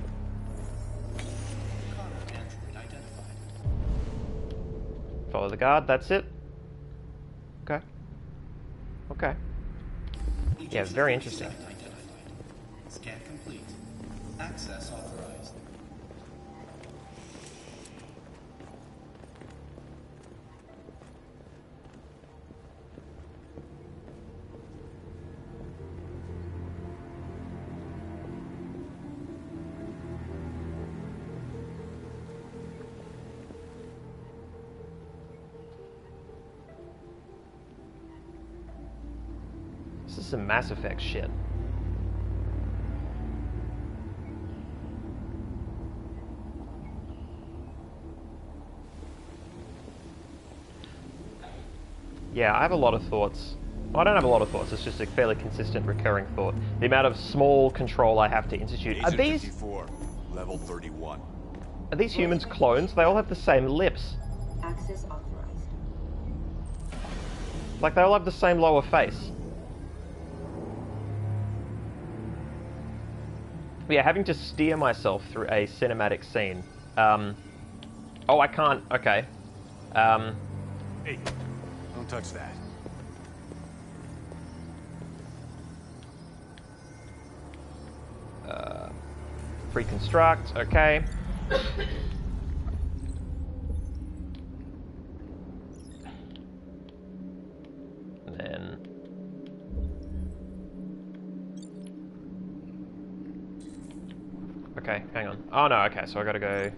Connor android identified. Follow the guard, that's it. Okay. Okay. Yeah, very interesting. Identified. Scan complete. Access authorized. This is some Mass Effect shit. Yeah, I have a lot of thoughts. Well, I don't have a lot of thoughts, it's just a fairly consistent recurring thought. The amount of small control I have to institute. Agent 54, level 31. Are these humans clones? They all have the same lips. Access authorized. Like, they all have the same lower face. But yeah, having to steer myself through a cinematic scene. Oh, I can't. Okay. Hey, don't touch that. Reconstruct. Okay. And then Okay, hang on. Oh no, okay, so I gotta go...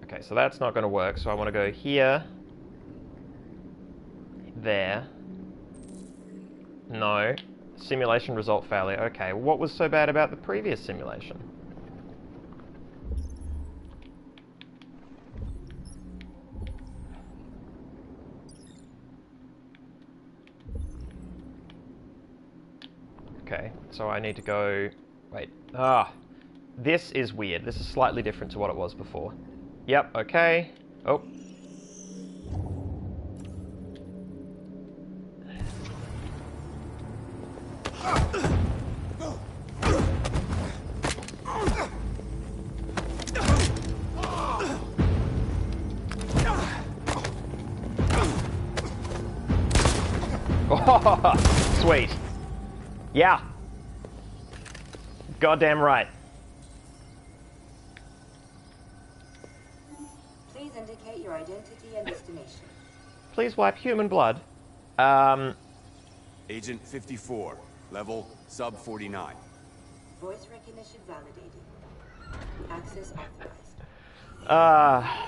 Okay, so that's not gonna work, so I want to go here. There. No. Simulation result failure. Okay, what was so bad about the previous simulation? Okay, so I need to go... Wait. This is weird. This is slightly different to what it was before. Yep, okay. Oh. Oh, sweet. Yeah. Goddamn right. Please indicate your identity and destination. Please wipe human blood. Agent 54, level sub 49. Voice recognition validated. Access authorized.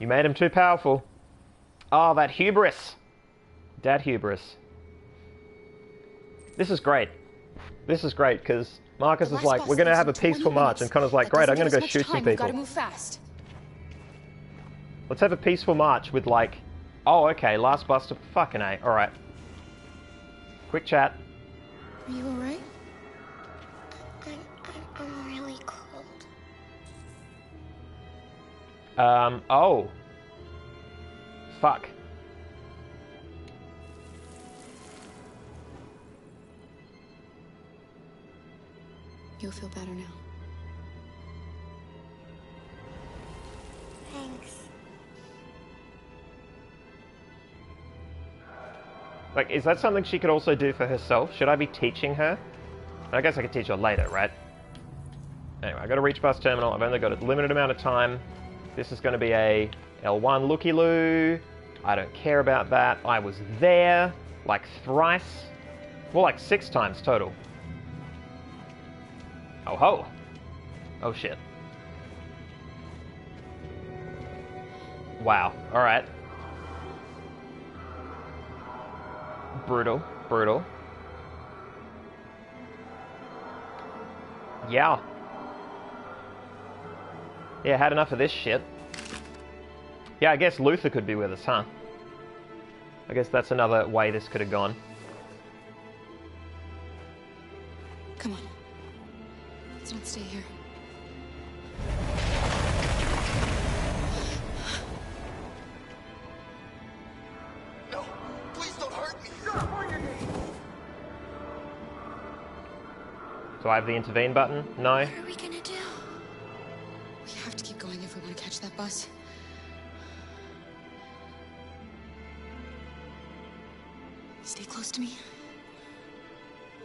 You made him too powerful. Oh, that hubris. Dad hubris. This is great. This is great, because Marcus is like, we're going to have a peaceful march, and Connor's like, great, I'm going to go shoot some people. Gotta move fast. Let's have a peaceful march with like, oh, okay, last bus to fucking A. Alright. Quick chat. Are you alright? I'm really cold. Oh. Fuck. You'll feel better now. Thanks. Like, is that something she could also do for herself? Should I be teaching her? I guess I could teach her later, right? Anyway, I got to reach bus terminal. I've only got a limited amount of time. This is going to be a L1 looky-loo. I don't care about that. I was there like thrice. Well, like 6 times total. Oh ho! Oh shit. Wow. Alright. Brutal. Brutal. Yeah. Yeah, had enough of this shit. Yeah, I guess Luther could be with us, huh? I guess that's another way this could have gone. Come on. Let's not stay here. No, please don't hurt me. Shut up on your knees. So I have the intervene button? No? What are we gonna do? We have to keep going if we want to catch that bus. Stay close to me.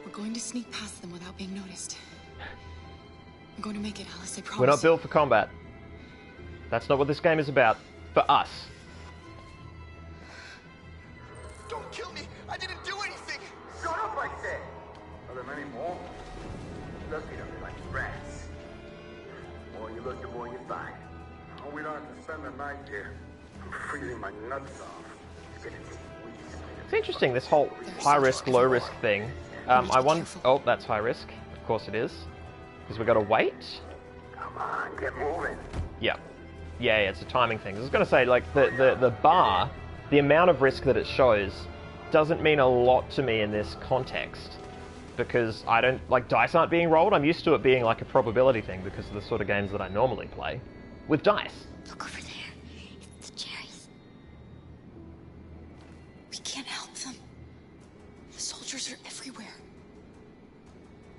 We're going to sneak past them without being noticed. I'm going to make it, Alice, I promise. We're not built for combat. That's not what this game is about. For us. Don't kill me. I didn't do anything. Shut up, I said. Are there many more? Looking at me like rats. The more you look, the more you find. Oh, we don't have to spend the night here. I'm freezing my nuts off. It's interesting, this whole high risk, low risk thing. I wonder... Oh, that's high risk. Of course it is. Because we got to wait. Come on, get moving. Yeah. Yeah, it's a timing thing. I was going to say, like, the bar, the amount of risk that it shows, doesn't mean a lot to me in this context. Because I don't... Like, dice aren't being rolled. I'm used to it being, like, a probability thing because of the sort of games that I normally play. With dice. Look over there. It's the cherries. We can't help them. The soldiers are everywhere.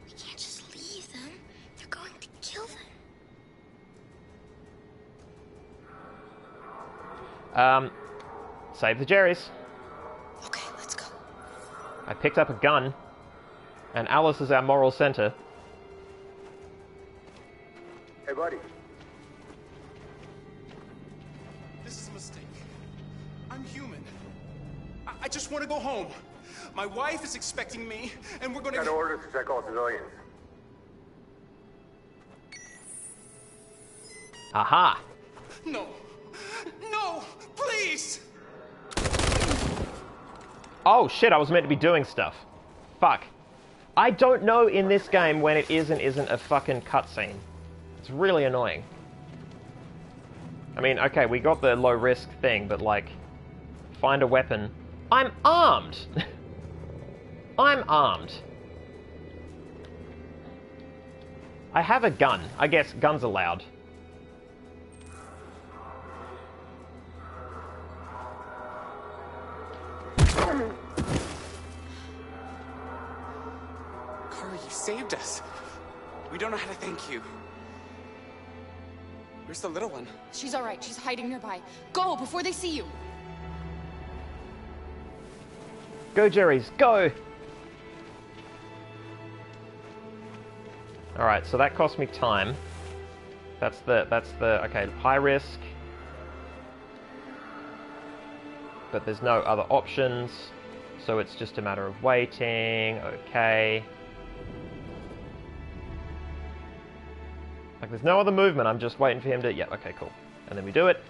We can't just leave them. They're going to kill them. Save the Jerrys. Okay, let's go. I picked up a gun. And Alice is our moral center. Hey, buddy. This is a mistake. I'm human. I just want to go home. My wife is expecting me, and we're gonna... Got orders to check all civilians. Aha! No! No! Please! Oh shit, I was meant to be doing stuff. Fuck. I don't know in this game when it is and isn't a fucking cutscene. It's really annoying. I mean, okay, we got the low risk thing, but like, find a weapon. I'm armed! I'm armed. I have a gun. I guess guns are loud. Kara, you saved us. We don't know how to thank you. Where's the little one? She's all right. She's hiding nearby. Go before they see you. Go, Jerry's, go! Alright, so that cost me time. That's the, okay, high risk. But there's no other options, so it's just a matter of waiting, okay. Like, there's no other movement, I'm just waiting for him to, yeah, okay, cool. And then we do it.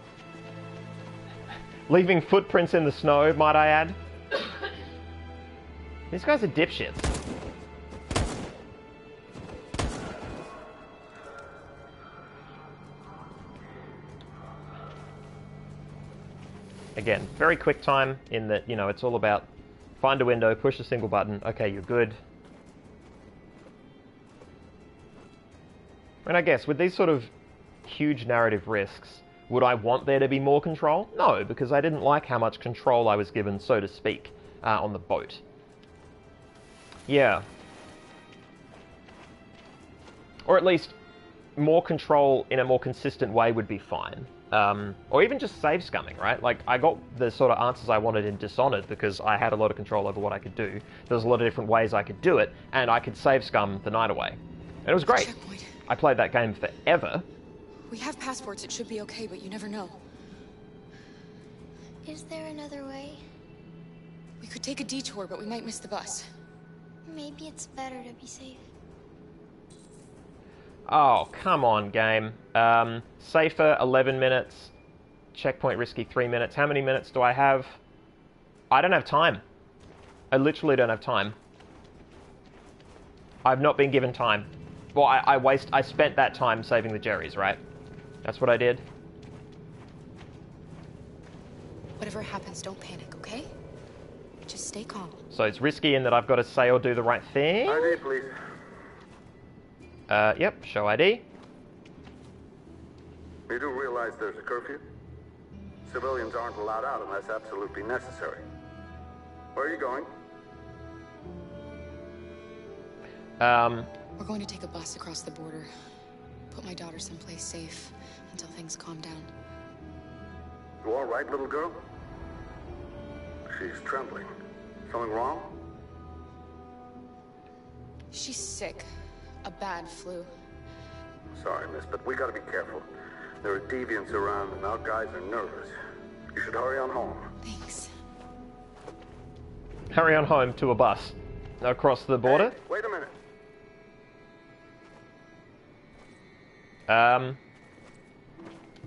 Leaving footprints in the snow, might I add. These guys are dipshits. Again, very quick time in that, you know, it's all about find a window, push a single button, okay, you're good. And I guess with these sort of huge narrative risks, would I want there to be more control? No, because I didn't like how much control I was given, so to speak, on the boat. Yeah. Or at least more control in a more consistent way would be fine. Or even just save scumming, right? Like, I got the sort of answers I wanted in Dishonored because I had a lot of control over what I could do. There was a lot of different ways I could do it, and I could save scum the night away. And it was great. Checkpoint. I played that game forever. We have passports. It should be okay, but you never know. Is there another way? We could take a detour, but we might miss the bus. Maybe it's better to be safe. Oh, come on, game. Safer, 11 minutes. Checkpoint risky, 3 minutes. How many minutes do I have? I don't have time. I literally don't have time. I've not been given time. Well, I spent that time saving the Jerrys, right? That's what I did. Whatever happens, don't panic, okay? Just stay calm. So it's risky in that I've got to say or do the right thing? ID, please. Yep, show ID. You do realize there's a curfew? Civilians aren't allowed out unless absolutely necessary. Where are you going? We're going to take a bus across the border. Put my daughter someplace safe until things calm down. You all right, little girl? She's trembling. Something wrong? She's sick. A bad flu. Sorry, miss, but we gotta be careful. There are deviants around and our guys are nervous. You should hurry on home. Thanks. Hurry on home to a bus. Across the border? Hey, wait a minute.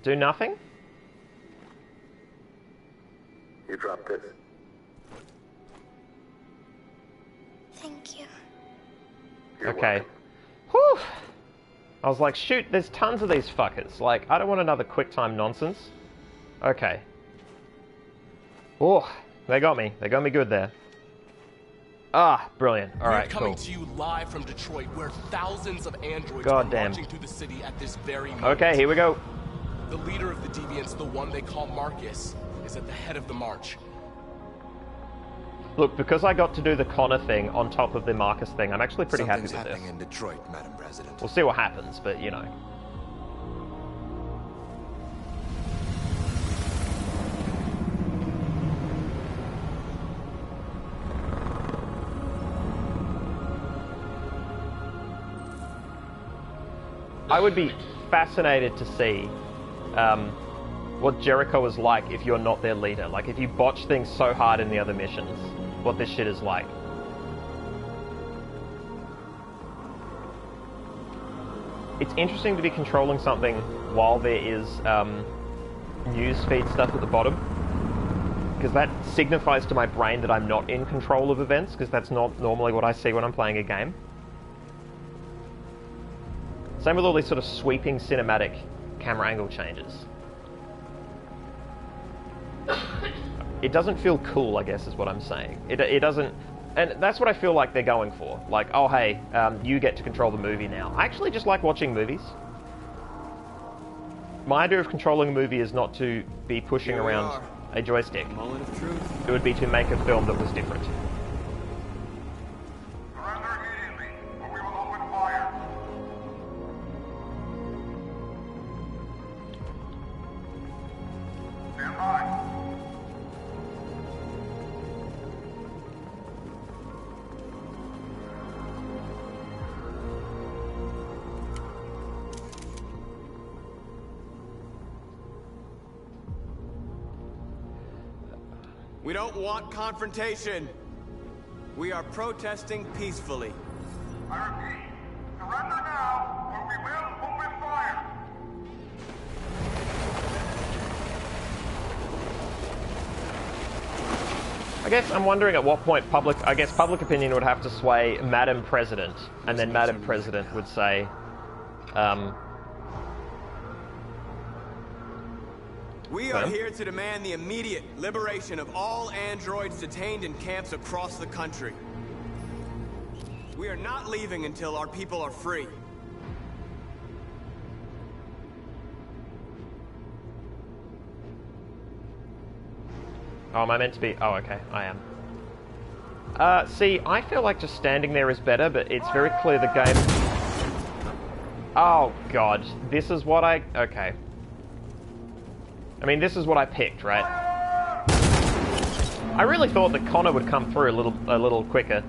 Do nothing? You drop this. Thank you. Okay. Whew! I was like, shoot, there's tons of these fuckers. Like, I don't want another QuickTime nonsense. Okay. Oh, they got me. They got me good there. Ah, brilliant. All right, We're coming cool. to you live from Detroit, where thousands of androids God are damn. marching through the city at this very moment. Okay, here we go. The leader of the deviants, the one they call Marcus, is at the head of the march. Look, because I got to do the Connor thing on top of the Marcus thing, I'm actually pretty happy with Something's this. happening in Detroit, Madam President. We'll see what happens, but you know. I would be fascinated to see what Jericho is like if you're not their leader. Like, if you botch things so hard in the other missions, what this shit is like. it's interesting to be controlling something while there is newsfeed stuff at the bottom, because that signifies to my brain that I'm not in control of events, because that's not normally what I see when I'm playing a game. Same with all these sort of sweeping cinematic camera angle changes. It doesn't feel cool, I guess, is what I'm saying. It doesn't... And that's what I feel like they're going for. Like, oh hey, you get to control the movie now. I actually just like watching movies. My idea of controlling a movie is not to be pushing around a joystick. Moment of truth. It would be to make a film that was different. We don't want confrontation. We are protesting peacefully. I repeat, surrender now, or we will open fire. I guess I'm wondering at what point public opinion would have to sway Madam President, and then Madam President would say, We are here to demand the immediate liberation of all androids detained in camps across the country. We are not leaving until our people are free. oh, am I meant to be? Oh, okay, I am. See, I feel like just standing there is better, but it's very clear the game... Oh, God. This is what I... Okay. I mean, this is what I picked, right? I really thought that Connor would come through a little quicker.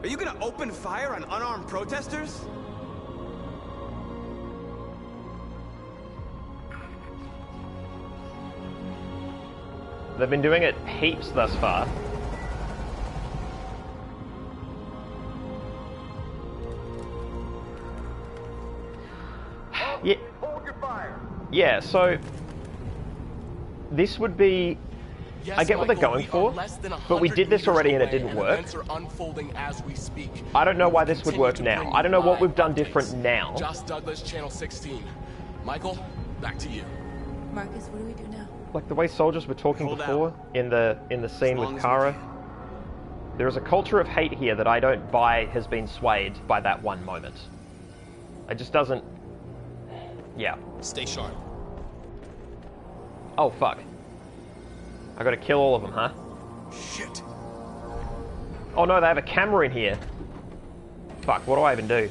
Are you gonna open fire on unarmed protesters? They've been doing it heaps thus far. Yeah. Hold your fire. Yeah, so this would be... Yes, I get what they're Michael, going for, less than but we did this already and it didn't work. Events are unfolding as we speak. I don't know why this would work now. I don't know what we've done different now. Josh Douglas, Channel 16. Michael, back to you. Marcus, what do we do now? Like the way soldiers were talking before in the scene with Kara. There is a culture of hate here that I don't buy has been swayed by that one moment. It just doesn't... Yeah. Stay sharp. Oh, fuck. I gotta kill all of them, huh? Shit. Oh no, they have a camera in here. Fuck, what do I even do?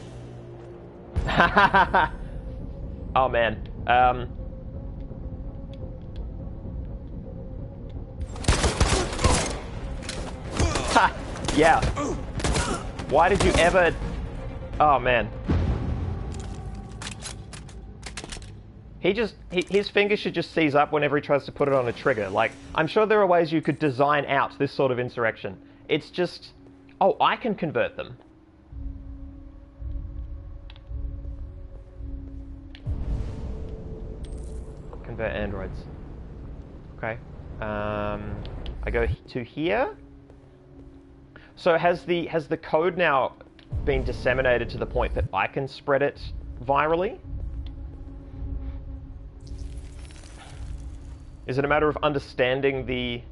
Oh man. Yeah. Why did you ever... Oh man. His finger should just seize up whenever he tries to put it on a trigger. Like, I'm sure there are ways you could design out this sort of insurrection. It's just... Oh, I can convert them. Convert androids. Okay. I go to here. So has the code now been disseminated to the point that I can spread it virally? Is it a matter of understanding the...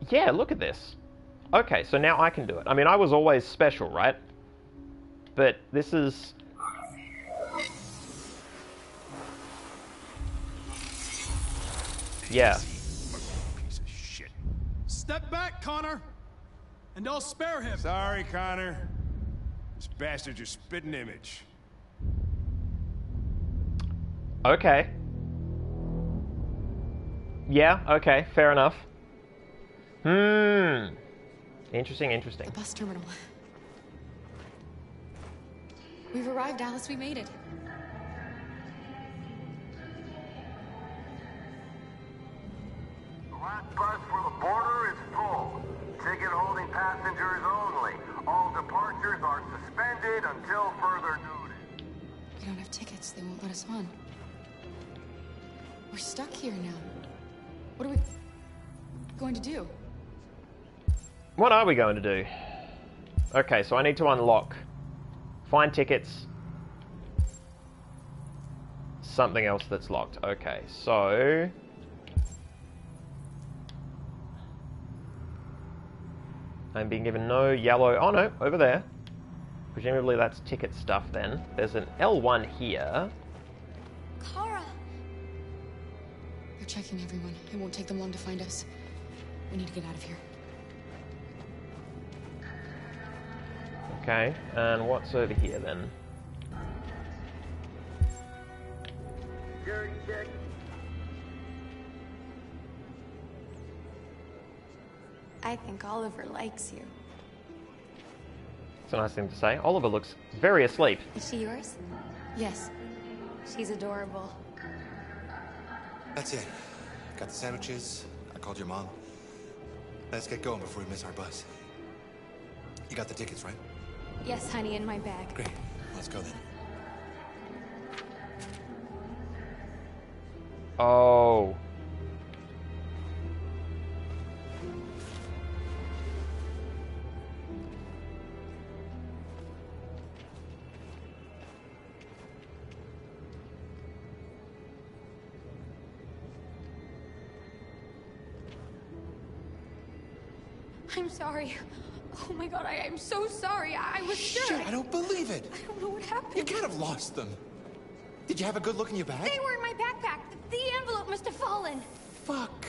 Yeah, look at this. Okay, so now I can do it. I mean, I was always special, right? But this is... Yeah. Piece of shit. Step back, Connor, and I'll spare him. Sorry, Connor. This bastard's your spitting image. Okay. Yeah, okay, fair enough. Interesting, interesting. The bus terminal. We've arrived, Alice. We made it. The last bus for the border is full. Ticket-holding passengers only. All departures are suspended until further notice. We don't have tickets. They won't let us on. We're stuck here now. What are we going to do? What are we going to do? Okay, so I need to unlock. Find tickets. Something else that's locked. Okay, so... I'm being given no yellow... Oh no, over there. Presumably that's ticket stuff then. There's an L1 here. Kara! They're checking everyone. It won't take them long to find us. We need to get out of here. Okay, and what's over here then? Security check. I think Oliver likes you. It's a nice thing to say. Oliver looks very asleep. Is she yours? Yes. She's adorable. That's it. Got the sandwiches. I called your mom. Let's get going before we miss our bus. You got the tickets, right? Yes, honey, in my bag. Great. Let's go then. Oh. I'm sorry. Oh my god, I'm so sorry. I was sure. Shit, I don't believe it. I don't know what happened. You can't have lost them. Did you have a good look in your bag? They were in my backpack. The envelope must have fallen. Fuck.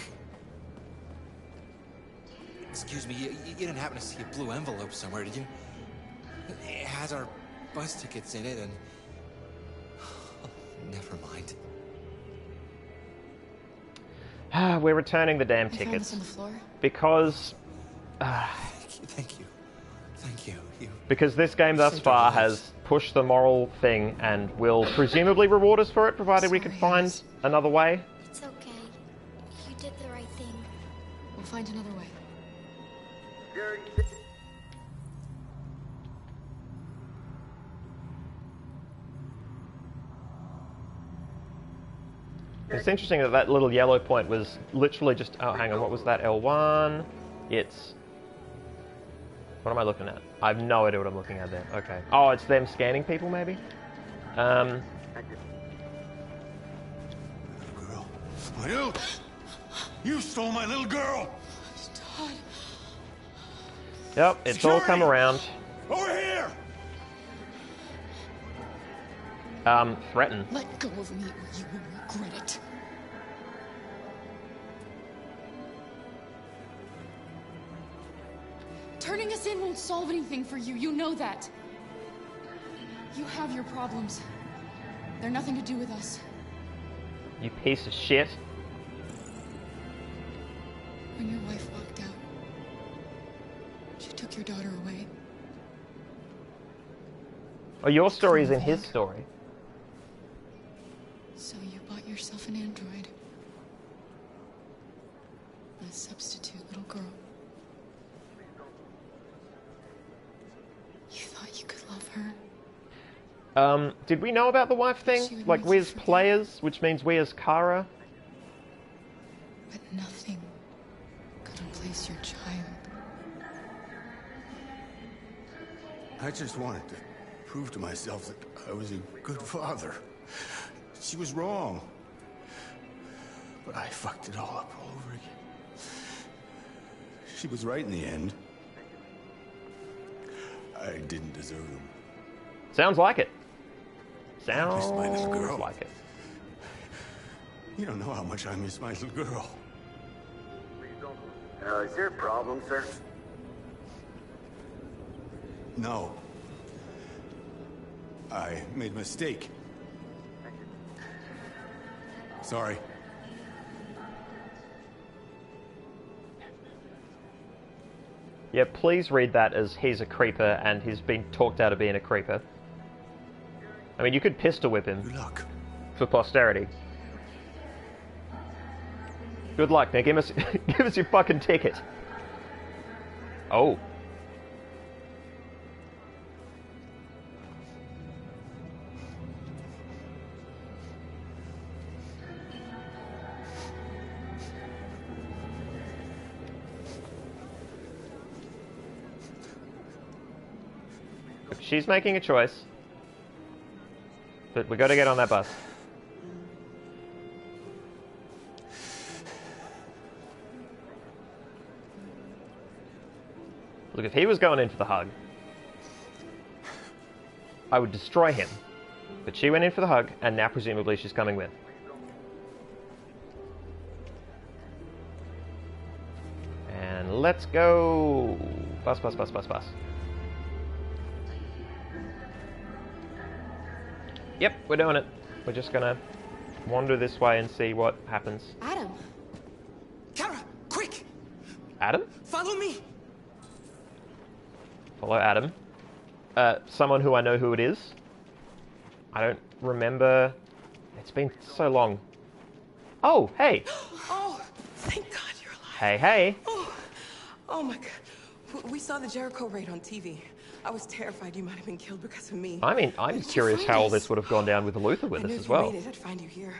Excuse me, you didn't happen to see a blue envelope somewhere, did you? It has our bus tickets in it and... Never mind. We're returning the damn I found tickets. this on the floor. Because... Thank you. Thank you. Because this game thus far has pushed the moral thing and will presumably reward us for it, provided we can find another way. It's okay. You did the right thing. We'll find another way. It's interesting that that little yellow point was literally just... Oh, hang on, what was that? L1? It's... What am I looking at? I have no idea what I'm looking at there. Okay. Oh, it's them scanning people, maybe? Girl. You stole my little girl! Todd. Yep, it's all come around. Over here! Threaten. Let go of me or you will regret it. Turning us in won't solve anything for you. You know that. You have your problems. They're nothing to do with us. You piece of shit. When your wife walked out, she took your daughter away. Oh, your story is in his story. So you bought yourself an android. A substitute little girl. You thought you could love her? Did we know about the wife thing? Like, we as players, which means we as Kara? But nothing could replace your child. I just wanted to prove to myself that I was a good father. She was wrong. But I fucked it all up all over again. She was right in the end. I didn't deserve them. Sounds like it. I miss my little Sounds girl. like it. You don't know how much I miss my little girl. Is there a problem, sir? No. I made a mistake. Sorry. Yeah, please read that as he's a creeper and he's been talked out of being a creeper. I mean, you could pistol whip him. Good luck. For posterity. Good luck. Now give us give us your fucking ticket. Oh. She's making a choice. But we got to get on that bus. Look, if he was going in for the hug, I would destroy him. But she went in for the hug, and now presumably she's coming with. And let's go. Bus, bus, bus, bus, bus. Yep, we're doing it. We're just gonna wander this way and see what happens. Adam! Kara, quick! Adam? Follow me! Follow Adam. Someone who I know who it is. I don't remember. It's been so long. Oh, hey! Oh, thank God you're alive. Hey, hey! Oh my God. We saw the Jericho raid on TV. I was terrified you might have been killed because of me. I mean, I'm curious how all this would have gone down with Luther with us as well. I knew if you made it, I'd find you here.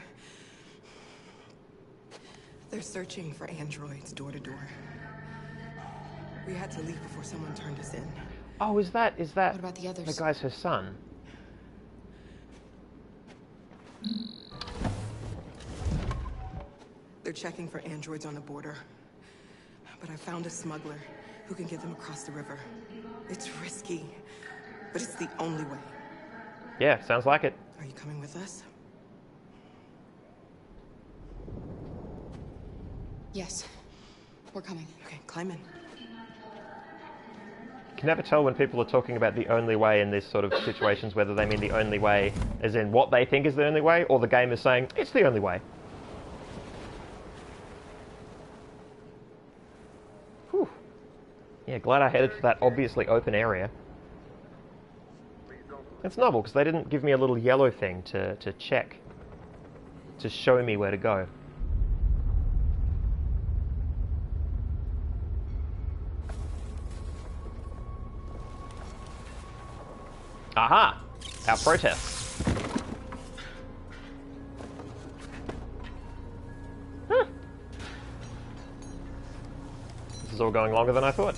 They're searching for androids door to door. We had to leave before someone turned us in. Oh, is that What about the others? the guy's her son? They're checking for androids on the border. But I found a smuggler who can get them across the river. It's risky, but it's the only way. Yeah, sounds like it. Are you coming with us? Yes. We're coming. Okay, climb in. You can never tell when people are talking about the only way in these sort of situations, whether they mean the only way as in what they think is the only way, or the game is saying, it's the only way. Whew. Yeah, glad I headed for that obviously open area. It's novel, because they didn't give me a little yellow thing to check, to show me where to go. Aha! Our protest. Huh. This is all going longer than I thought.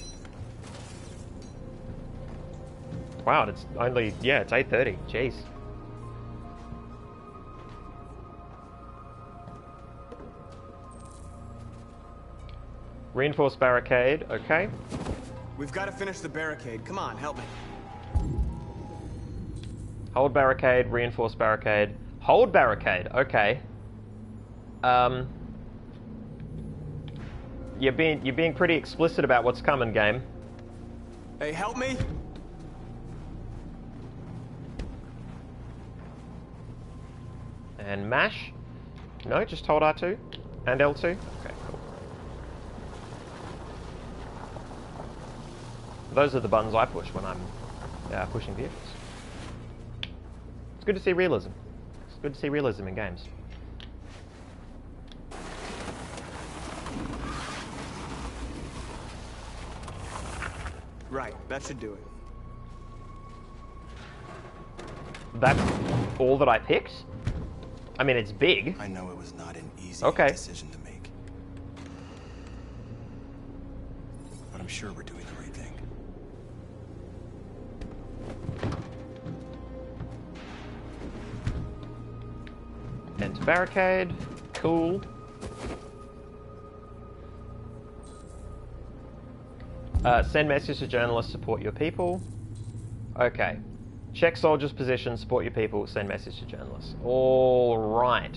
Wow, it's only, yeah, it's 8:30. Jeez. Reinforced barricade, okay. We've got to finish the barricade. Come on, help me. Hold barricade, reinforce barricade. Hold barricade, okay. You're being pretty explicit about what's coming, game. Hey, help me! And mash? No, just hold R2 and L2. Okay, cool. Those are the buttons I push when I'm pushing vehicles. It's good to see realism. It's good to see realism in games. Right, that should do it. That's all that I picked? I mean, it's big. I know it was not an easy decision to make. But I'm sure we're doing the right thing. Enter barricade. Cool. Send message to journalists, support your people. Okay. Check soldiers' positions, support your people, send message to journalists. All right.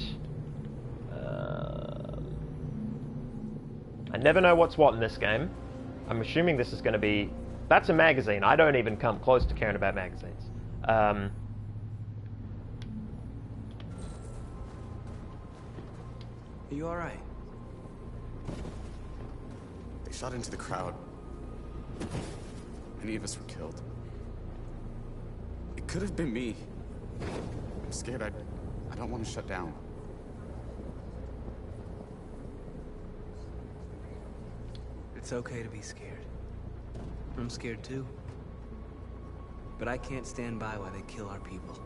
I never know what's what in this game. I'm assuming this is going to be... That's a magazine. I don't even come close to caring about magazines. Are you alright? They shot into the crowd. Many of us were killed. It could have been me. I'm scared. I don't want to shut down. It's okay to be scared. I'm scared too. But I can't stand by while they kill our people.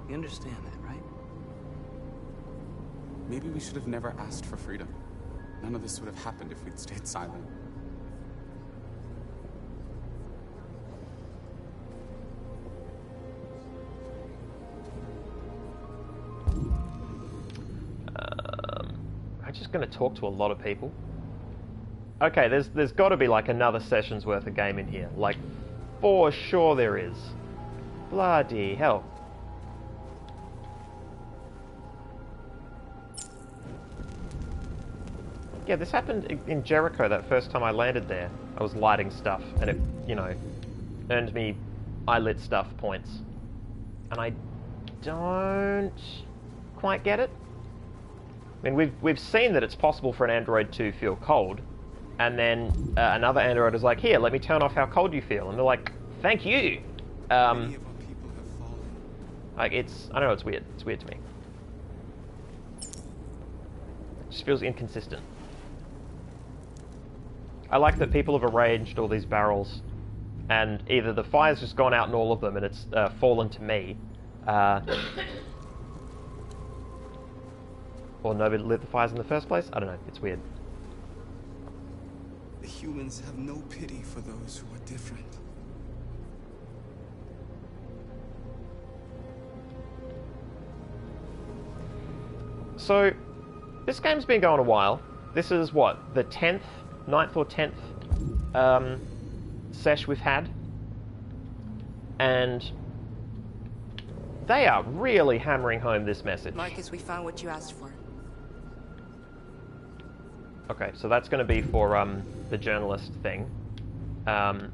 You understand that, right? Maybe we should have never asked for freedom. None of this would have happened if we'd stayed silent. I'm just going to talk to a lot of people. Okay, there's got to be like another session's worth of game in here. Like, for sure there is. Bloody hell. Yeah, this happened in Jericho that first time I landed there. I was lighting stuff, and it, you know, earned me eyelid stuff points. And I don't quite get it. I mean, we've seen that it's possible for an android to feel cold, and then another android is like, here, let me turn off how cold you feel. And they're like, thank you. Like, it's, I don't know, it's weird. It's weird to me. It just feels inconsistent. I like that people have arranged all these barrels, and either the fire's just gone out in all of them and it's fallen to me, or nobody lit the fires in the first place. I don't know, it's weird. The humans have no pity for those who are different. So, this game's been going a while. This is what, the 9th or 10th sesh we've had. And they are really hammering home this message. Marcus, we found what you asked for. Okay, so that's going to be for the journalist thing. So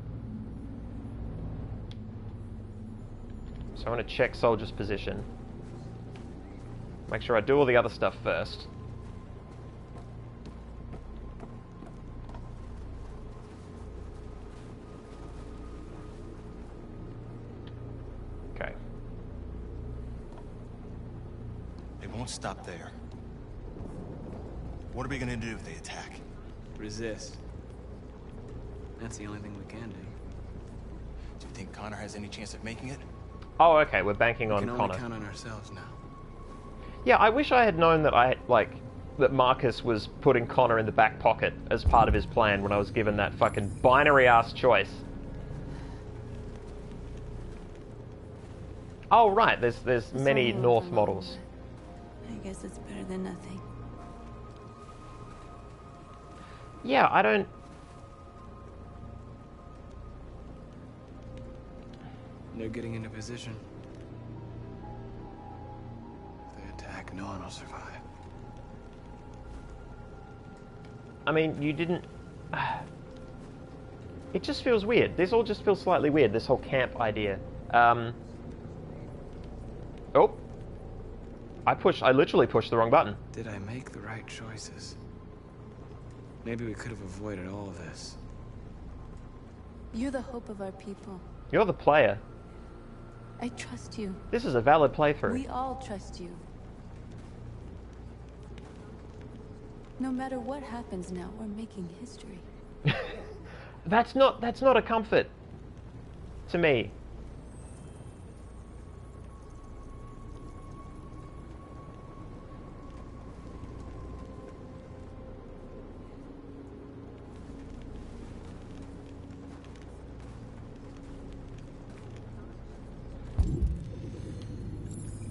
I want to check Soldier's position. Make sure I do all the other stuff first. Okay. They won't stop there. What are we gonna do if they attack? Resist. That's the only thing we can do. Do you think Connor has any chance of making it? Oh, okay, we're banking on We can Connor. only count on ourselves now. Yeah, I wish I had known that that Marcus was putting Connor in the back pocket as part of his plan when I was given that fucking binary-ass choice. Oh, right, there's many North models. I guess it's better than nothing. Yeah, I don't... They're getting into position. If they attack, no one will survive. I mean, you didn't... It just feels weird. This all just feels slightly weird, this whole camp idea. Oh. I literally pushed the wrong button. Did I make the right choices? Maybe we could have avoided all of this. You're the hope of our people. You're the player. I trust you. This is a valid playthrough. We all trust you. No matter what happens now, we're making history. That's not a comfort to me.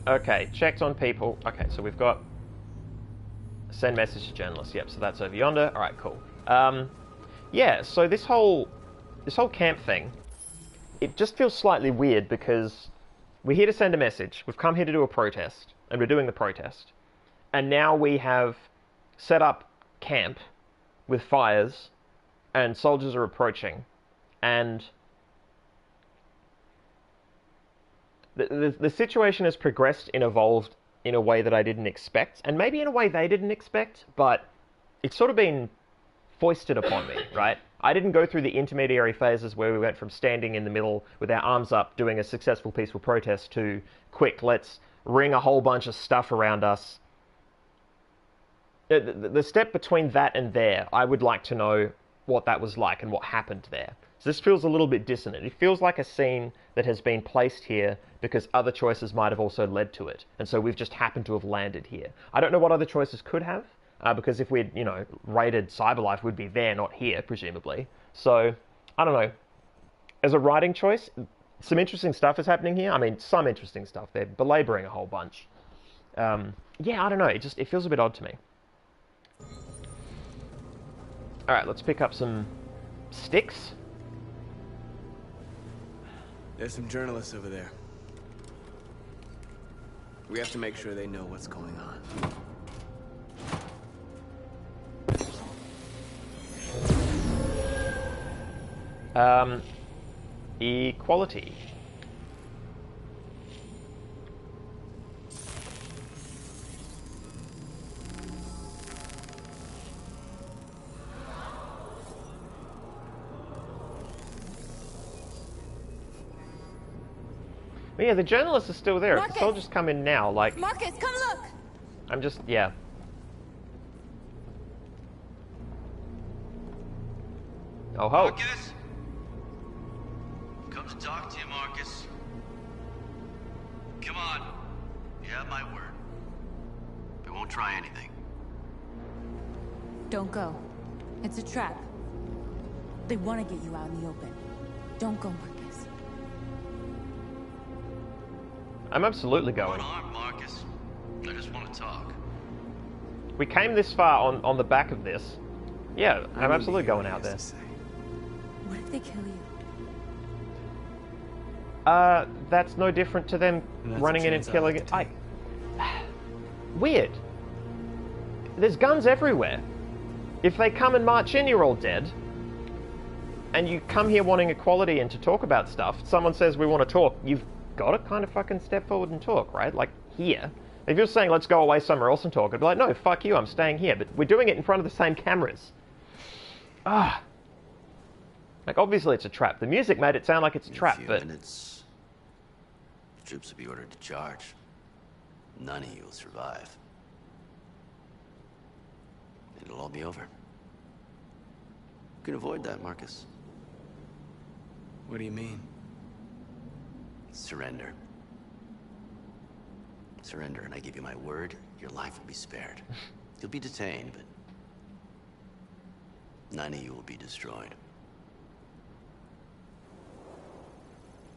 Okay, checked on people. Okay, so we've got send message to journalists. Yep, so that's over yonder. All right, cool. Yeah, so this whole camp thing, it just feels slightly weird because we're here to send a message. We've come here to do a protest, and we're doing the protest. And now we have set up camp with fires, and soldiers are approaching, and the situation has progressed and evolved in a way that I didn't expect, and maybe in a way they didn't expect, but it's sort of been foisted upon me, right? I didn't go through the intermediary phases where we went from standing in the middle with our arms up doing a successful peaceful protest to, quick, let's ring a whole bunch of stuff around us. The step between that and there, I would like to know what that was like and what happened there. So this feels a little bit dissonant. It feels like a scene that has been placed here because other choices might have also led to it. And so we've just happened to have landed here. I don't know what other choices could have, because if we'd, raided Cyberlife, we'd be there, not here, presumably. So, I don't know. As a writing choice, some interesting stuff is happening here. I mean, some interesting stuff. They're belaboring a whole bunch. Yeah, I don't know. It feels a bit odd to me. Alright, let's pick up some sticks. There's some journalists over there. We have to make sure they know what's going on. Equality. But yeah, the journalists are still there. Marcus! If they'll just come in now, like... Marcus, come look! I'm just... yeah. Oh ho! Marcus? Come to talk to you, Marcus. Come on. You have my word. We won't try anything. Don't go. It's a trap. They want to get you out in the open. Don't go, Marcus. I'm absolutely going. Unarmed, Marcus. I just want to talk. We came this far on the back of this. Yeah, I'm absolutely going out there. What if they kill you? That's no different to them running in and killing it. Weird. There's guns everywhere. If they come and march in, you're all dead. And you come here wanting equality and to talk about stuff. Someone says we want to talk. You've got to kind of fucking step forward and talk, right? Like, here. If you're saying, let's go away somewhere else and talk, I'd be like, no, fuck you, I'm staying here. But we're doing it in front of the same cameras. Ah. Like, obviously it's a trap. The music made it sound like it's a trap, but... minutes, the troops will be ordered to charge. None of you will survive. It'll all be over. You can avoid that, Marcus. What do you mean? Surrender. Surrender, and I give you my word, your life will be spared. You'll be detained, but none of you will be destroyed.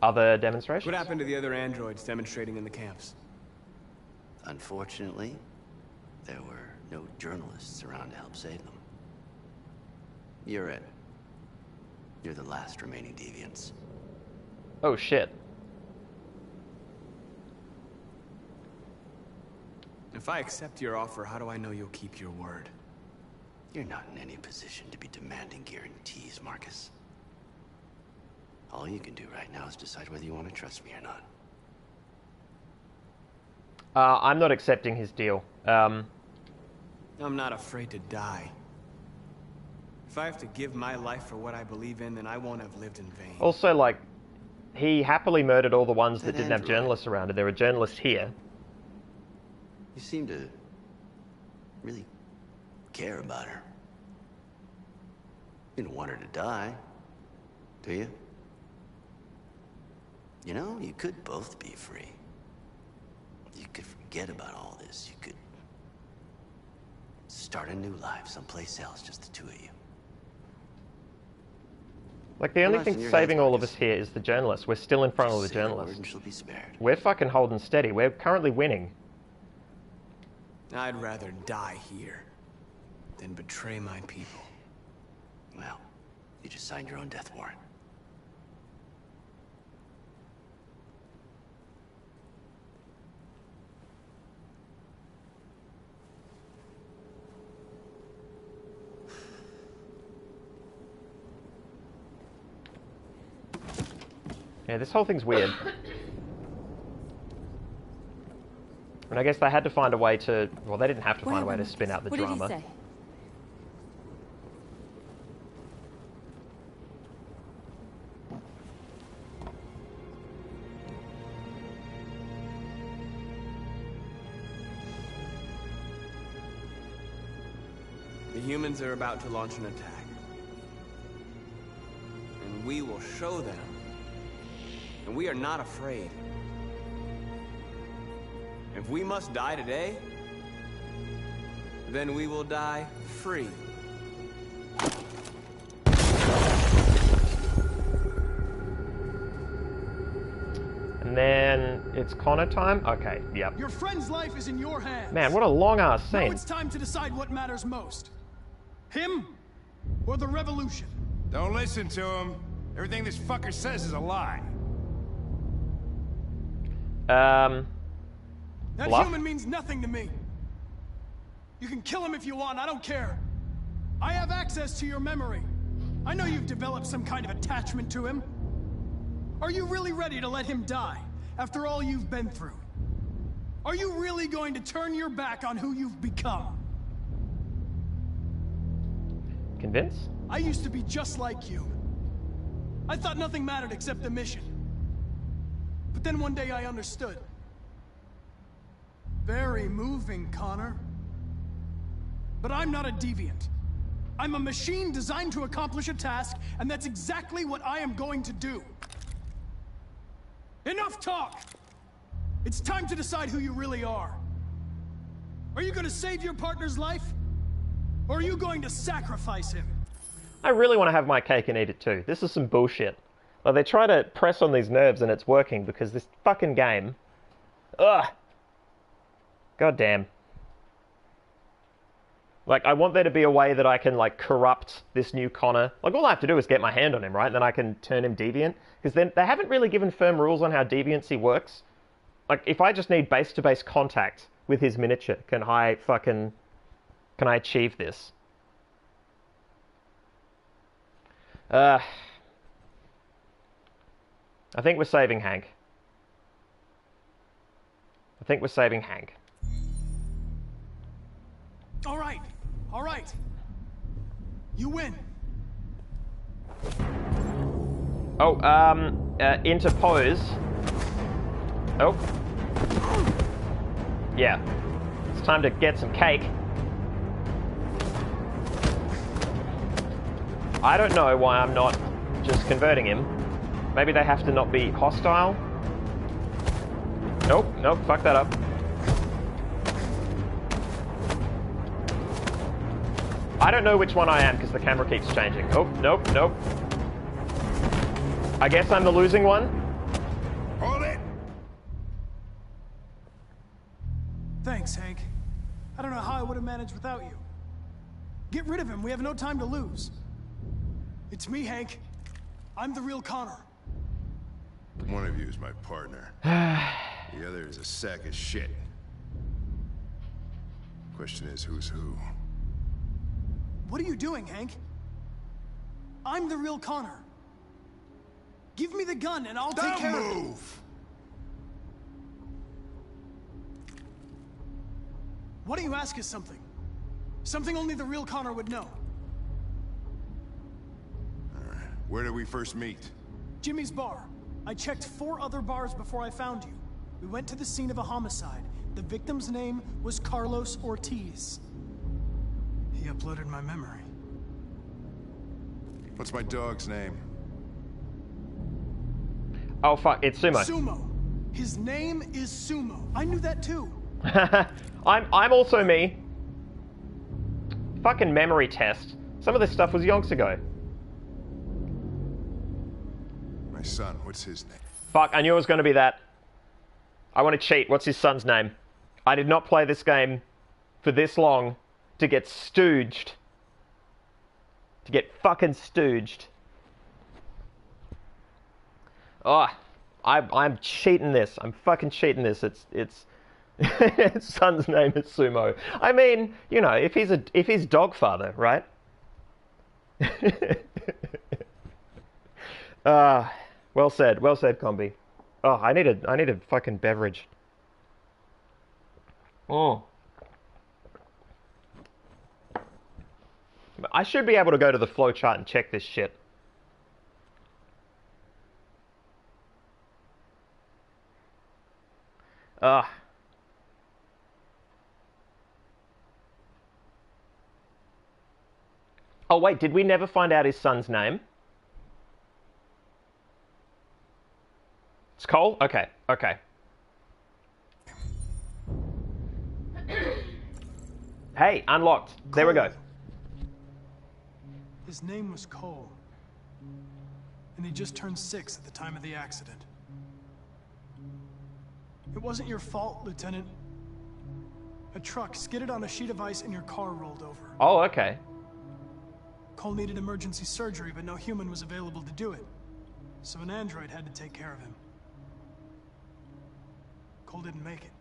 Other demonstrations? What happened to the other androids demonstrating in the camps? Unfortunately, there were no journalists around to help save them. You're it. You're the last remaining deviants. Oh, shit. If I accept your offer, how do I know you'll keep your word? You're not in any position to be demanding guarantees, Marcus. All you can do right now is decide whether you want to trust me or not. I'm not accepting his deal. I'm not afraid to die. If I have to give my life for what I believe in, then I won't have lived in vain. Also, like, he happily murdered all the ones that didn't have journalists around it. There were journalists here. You seem to really care about her. You don't want her to die, do you? You know, you could both be free. You could forget about all this. You could start a new life someplace else, just the two of you. Like, the only thing saving all of us here is the journalists. We're still in front of the journalists. She'll be spared. We're fucking holding steady. We're currently winning. I'd rather die here than betray my people. Well, you just signed your own death warrant. Yeah, this whole thing's weird. And I guess they had to find a way to... Well, they didn't have to find a way to spin out the drama. What did he say? humans are about to launch an attack. And we will show them. And we are not afraid. If we must die today, then we will die free. And then it's Connor time? Okay, yep. Your friend's life is in your hands. Man, what a long-ass Now scene. it's time to decide what matters most. Him or the revolution? Don't listen to him. Everything this fucker says is a lie. That Bluff? human means nothing to me. You can kill him if you want, I don't care. I have access to your memory. I know you've developed some kind of attachment to him. Are you really ready to let him die after all you've been through? Are you really going to turn your back on who you've become? Convinced? I used to be just like you. I thought nothing mattered except the mission. But then one day I understood. Very moving, Connor. But I'm not a deviant. I'm a machine designed to accomplish a task, and that's exactly what I am going to do. Enough talk! It's time to decide who you really are. Are you going to save your partner's life? Or are you going to sacrifice him? I really want to have my cake and eat it too. This is some bullshit. Like, they try to press on these nerves and it's working because this fucking game... Ugh! God damn. Like, I want there to be a way that I can, like, corrupt this new Connor. Like, all I have to do is get my hand on him, right? Then I can turn him deviant. Because then they haven't really given firm rules on how deviancy works. Like, if I just need base-to-base contact with his miniature, can I achieve this? I think we're saving Hank. All right. You win. Oh, interpose. Oh. Yeah. It's time to get some cake. I don't know why I'm not just converting him. Maybe they have to not be hostile. Nope, fuck that up. I don't know which one I am because the camera keeps changing. Oh, nope. I guess I'm the losing one. Hold it! Thanks, Hank. I don't know how I would have managed without you. Get rid of him, we have no time to lose. It's me, Hank. I'm the real Connor. One of you is my partner. The other is a sack of shit. Question is, who's who? What are you doing, Hank? I'm the real Connor. Give me the gun and I'll take care of it. Move! Why don't you ask us something? Something only the real Connor would know. Alright, where did we first meet? Jimmy's bar. I checked 4 other bars before I found you. We went to the scene of a homicide. The victim's name was Carlos Ortiz. He uploaded my memory. What's my dog's name? Oh fuck, it's Sumo. Sumo. His name is Sumo. I knew that too. I'm also me. Fucking memory test. Some of this stuff was yonks ago. My son, what's his name? Fuck, I knew it was going to be that. I want to cheat. What's his son's name? I did not play this game for this long to get stooged. To get fucking stooged. Oh, I'm cheating this. I'm fucking cheating this. It's his son's name is Sumo. I mean, you know, if he's dog father, right? Well said, Combi. Oh, I need a fucking beverage. Oh. I should be able to go to the flowchart and check this shit. Oh, wait, did we never find out his son's name? It's Cole? Okay, okay. Hey, unlocked. Cole. There we go. His name was Cole. And he just turned 6 at the time of the accident. It wasn't your fault, Lieutenant. A truck skidded on a sheet of ice and your car rolled over. Oh, okay. Cole needed emergency surgery, but no human was available to do it. So an android had to take care of him. Cole didn't make it.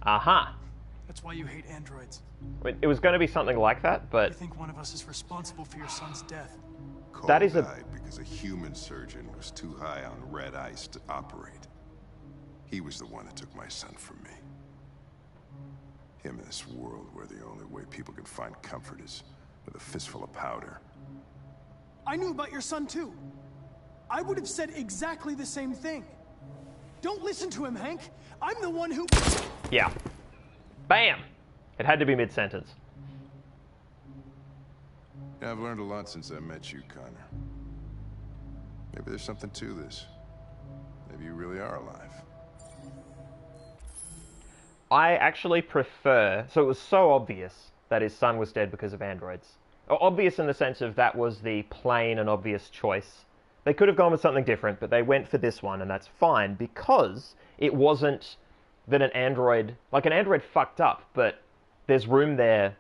Aha. That's why you hate androids. It was going to be something like that, but... You think one of us is responsible for your son's death? Cole that is died because a human surgeon was too high on red ice to operate. He was the one that took my son from me. Him in this world where the only way people can find comfort is with a fistful of powder. I knew about your son too. I would have said exactly the same thing. Don't listen to him, Hank. I'm the one who... Yeah. Bam! It had to be mid-sentence. Yeah, I've learned a lot since I met you, Connor. Maybe there's something to this. Maybe you really are alive. I actually prefer... So it was so obvious that his son was dead because of androids. Obvious in the sense of that was the plain and obvious choice. They could have gone with something different, but they went for this one, and that's fine, because it wasn't that an android... Like, an android fucked up, but there's room there.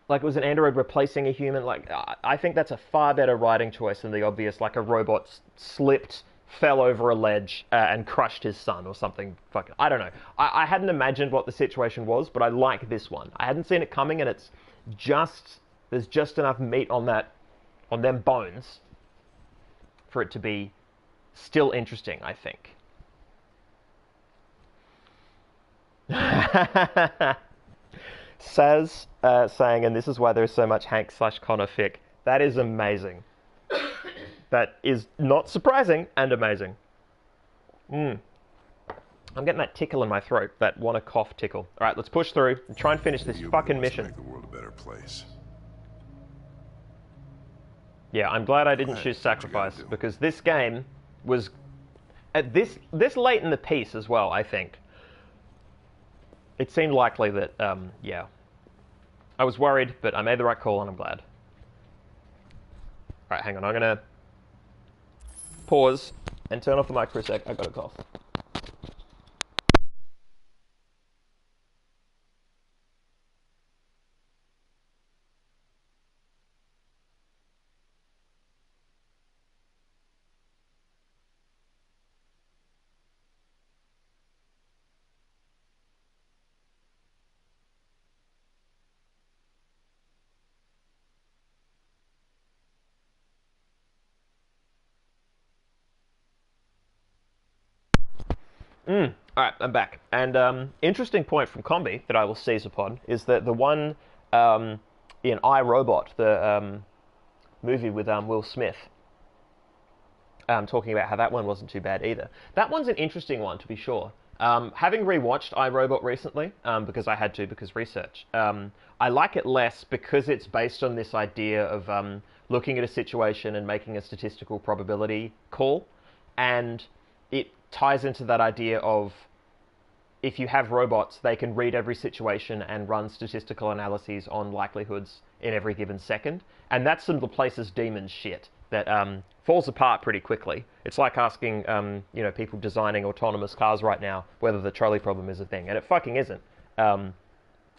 Like, it was an android replacing a human. Like, I think that's a far better writing choice than the obvious, like a robot slipped, fell over a ledge, and crushed his son or something. Fucking, I don't know. I hadn't imagined what the situation was, but I like this one. I hadn't seen it coming, and it's just... There's just enough meat on that... on them bones for it to be still interesting, I think. Saz saying, and this is why there's so much Hank/Connor fic. That is amazing. That is not surprising and amazing. I'm getting that tickle in my throat, that wanna cough tickle. All right, let's push through and try and finish this fucking mission. Make the world a better place. Yeah, I'm glad I didn't choose sacrifice, because this game was at this late in the piece as well. I think it seemed likely that yeah, I was worried, but I made the right call and I'm glad. All right, hang on, I'm gonna pause and turn off the mic for a sec. I got a cough. Alright, I'm back. And interesting point from Combi that I will seize upon is that the one in I, Robot, the movie with Will Smith, talking about how that one wasn't too bad either. That one's an interesting one, to be sure. Having rewatched I, Robot recently, because I had to, because research, I like it less because it's based on this idea of looking at a situation and making a statistical probability call, and it ties into that idea of if you have robots, they can read every situation and run statistical analyses on likelihoods in every given second. And that's some of the places demons shit that falls apart pretty quickly. It's like asking you know, people designing autonomous cars right now whether the trolley problem is a thing, and it fucking isn't.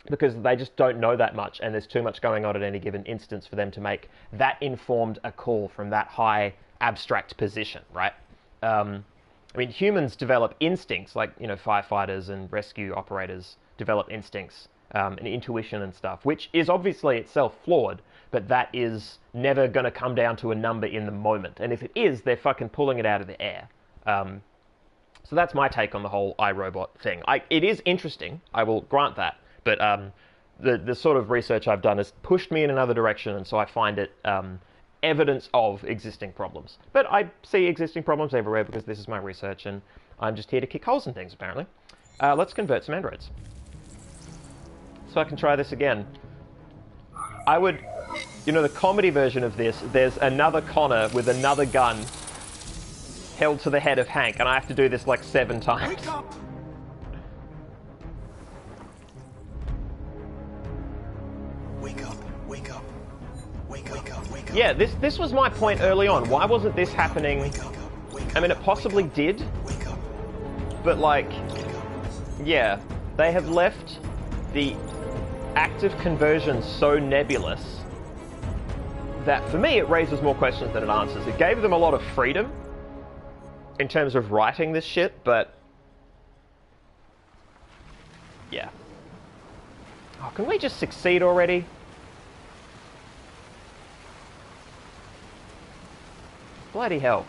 Because they just don't know that much, and there's too much going on at any given instance for them to make that informed a call from that high abstract position, right? I mean, humans develop instincts, like, you know, firefighters and rescue operators develop instincts and intuition and stuff, which is obviously itself flawed, but that is never going to come down to a number in the moment. And if it is, they're fucking pulling it out of the air. So that's my take on the whole iRobot thing. It is interesting, I will grant that, but the sort of research I've done has pushed me in another direction, and so I find it evidence of existing problems. But I see existing problems everywhere because this is my research, and I'm just here to kick holes in things, apparently. Let's convert some androids. So I can try this again. I would You know, the comedy version of this, there's another Connor with another gun held to the head of Hank, and I have to do this like 7 times. Wake up! Wake up, wake up, wake up, wake up. Yeah, this was my point early on. Why wasn't this happening? I mean, it possibly did, but like, yeah, they have left the active conversion so nebulous that for me it raises more questions than it answers. It gave them a lot of freedom in terms of writing this shit, but yeah. Oh, can we just succeed already? Bloody hell.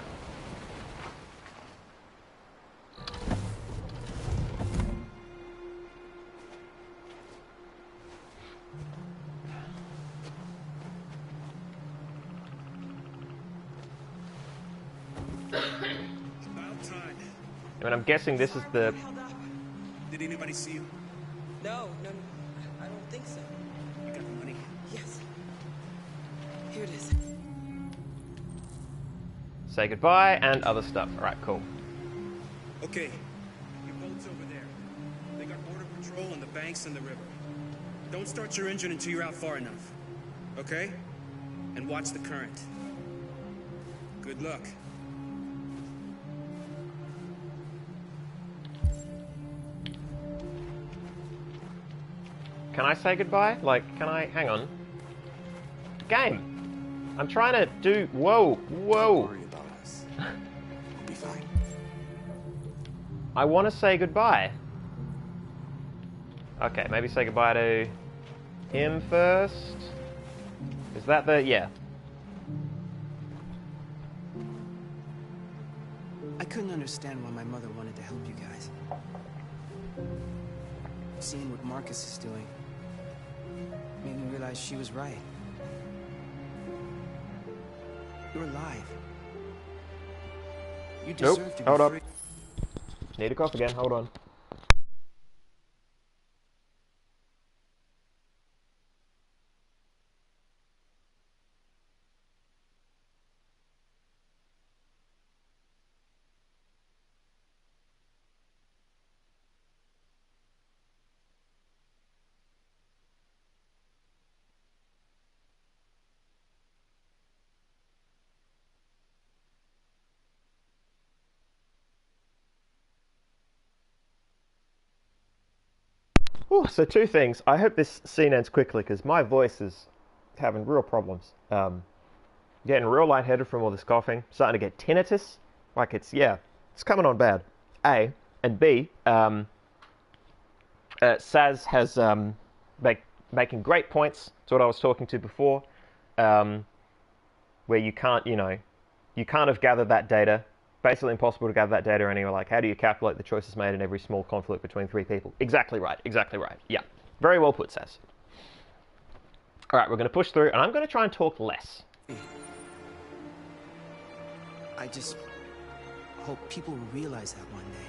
I mean, I'm guessing this is the... Did anybody see you? No, I don't think so. You got the money? Yes. Here it is. Say goodbye and other stuff. Alright, cool. Okay, your boat's over there. They got border patrol on the banks and the river. Don't start your engine until you're out far enough. Okay? And watch the current. Good luck. Can I say goodbye? Like, can I... Hang on. Game! I'm trying to do... Whoa! Whoa! Don't worry about us. We'll be fine. I want to say goodbye. Okay, maybe say goodbye to him first. Is that the... Yeah. I couldn't understand why my mother wanted to help you guys. Seeing what Marcus is doing made me realize she was right. You're alive. You deserve Nope, to be hold up. free. Need a cough again, hold on. Ooh, so 2 things. I hope this scene ends quickly because my voice is having real problems. Getting real lightheaded from all this coughing. Starting to get tinnitus. Like it's coming on bad. A. And B, Saz has making great points to what I was talking to before. Where you can't, you can't have gathered that data. Basically impossible to gather that data anyway. Like, how do you calculate the choices made in every small conflict between 3 people? Exactly right. Exactly right. Yeah. Very well put, Saz. All right, we're going to push through, and I'm going to try and talk less. I just hope people will realize that one day.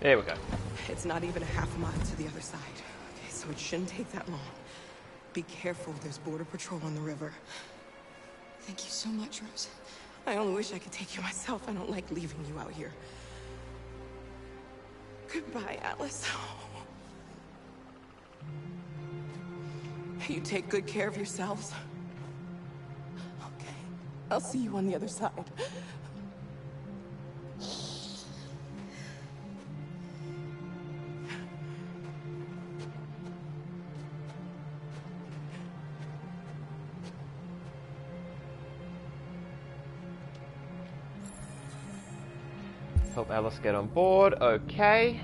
There we go. It's not even a half mile to the other side. Okay, so it shouldn't take that long. Be careful, there's border patrol on the river. Thank you so much, Rose. I only wish I could take you myself. I don't like leaving you out here. Goodbye, Alice. You take good care of yourselves. Okay, I'll see you on the other side. Help Alice get on board. Okay.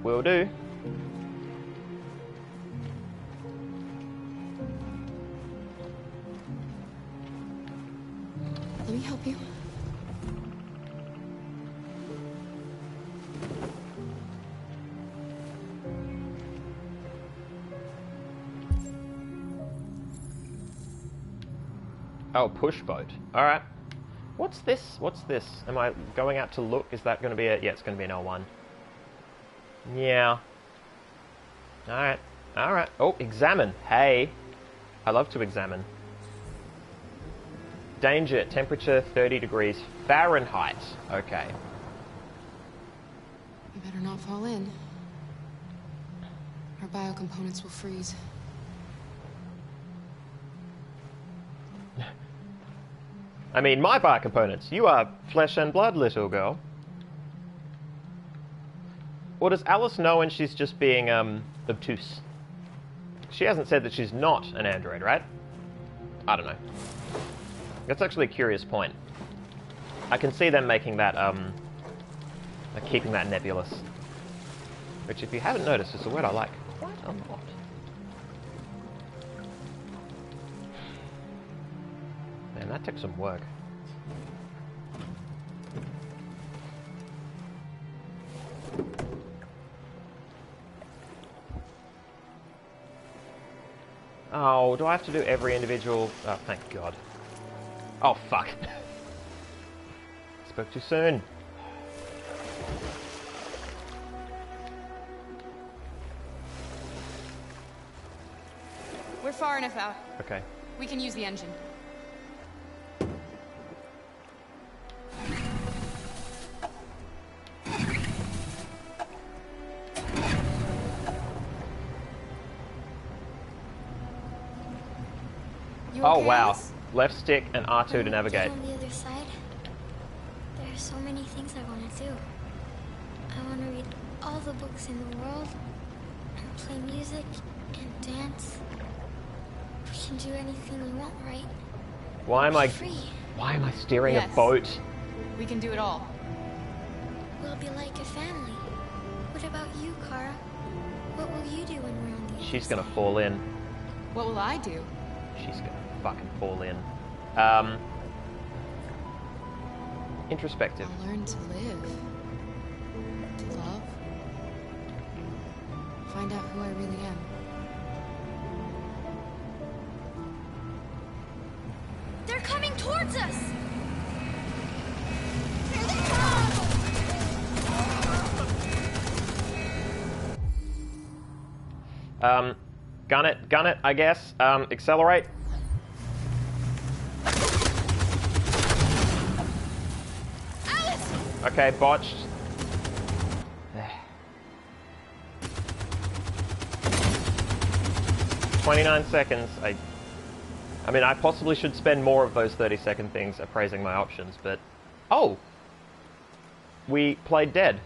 Will do. Let me help you. Oh, push boat. Alright. What's this? What's this? Am I going out to look? Is that going to be it? Yeah, it's going to be an L1. Yeah. Alright. Alright. Oh, examine. Hey. I love to examine. Danger. Temperature 30 degrees Fahrenheit. Okay. You better not fall in. Our biocomponents will freeze. I mean, my biocomponents. You are flesh and blood, little girl. Or does Alice know and she's just being, obtuse? She hasn't said that she's not an android, right? I don't know. That's actually a curious point. I can see them making that, keeping that nebulous. Which, if you haven't noticed, is a word I like quite a lot. Man, that took some work. Oh, do I have to do every individual? Oh, thank God. Oh, fuck. Spoke too soon. We're far enough out. Okay. We can use the engine. Oh, wow. Left stick and R2 to navigate. On the other side, there are so many things I want to do. I want to read all the books in the world, and play music, and dance. We can do anything we want, right? Why am I... Free. Why am I steering Yes. a boat? We can do it all. We'll be like a family. What about you, Kara? What will you do when we're on the She's gonna fall in. What will I do? She's gonna fucking fall in. Introspective. I'll learn to live. To love. Find out who I really am. They're coming towards us! Gun it, I guess. Accelerate. Alice! Okay, botched. 29 seconds. I mean, I possibly should spend more of those 30-second things appraising my options, but... Oh! We played dead.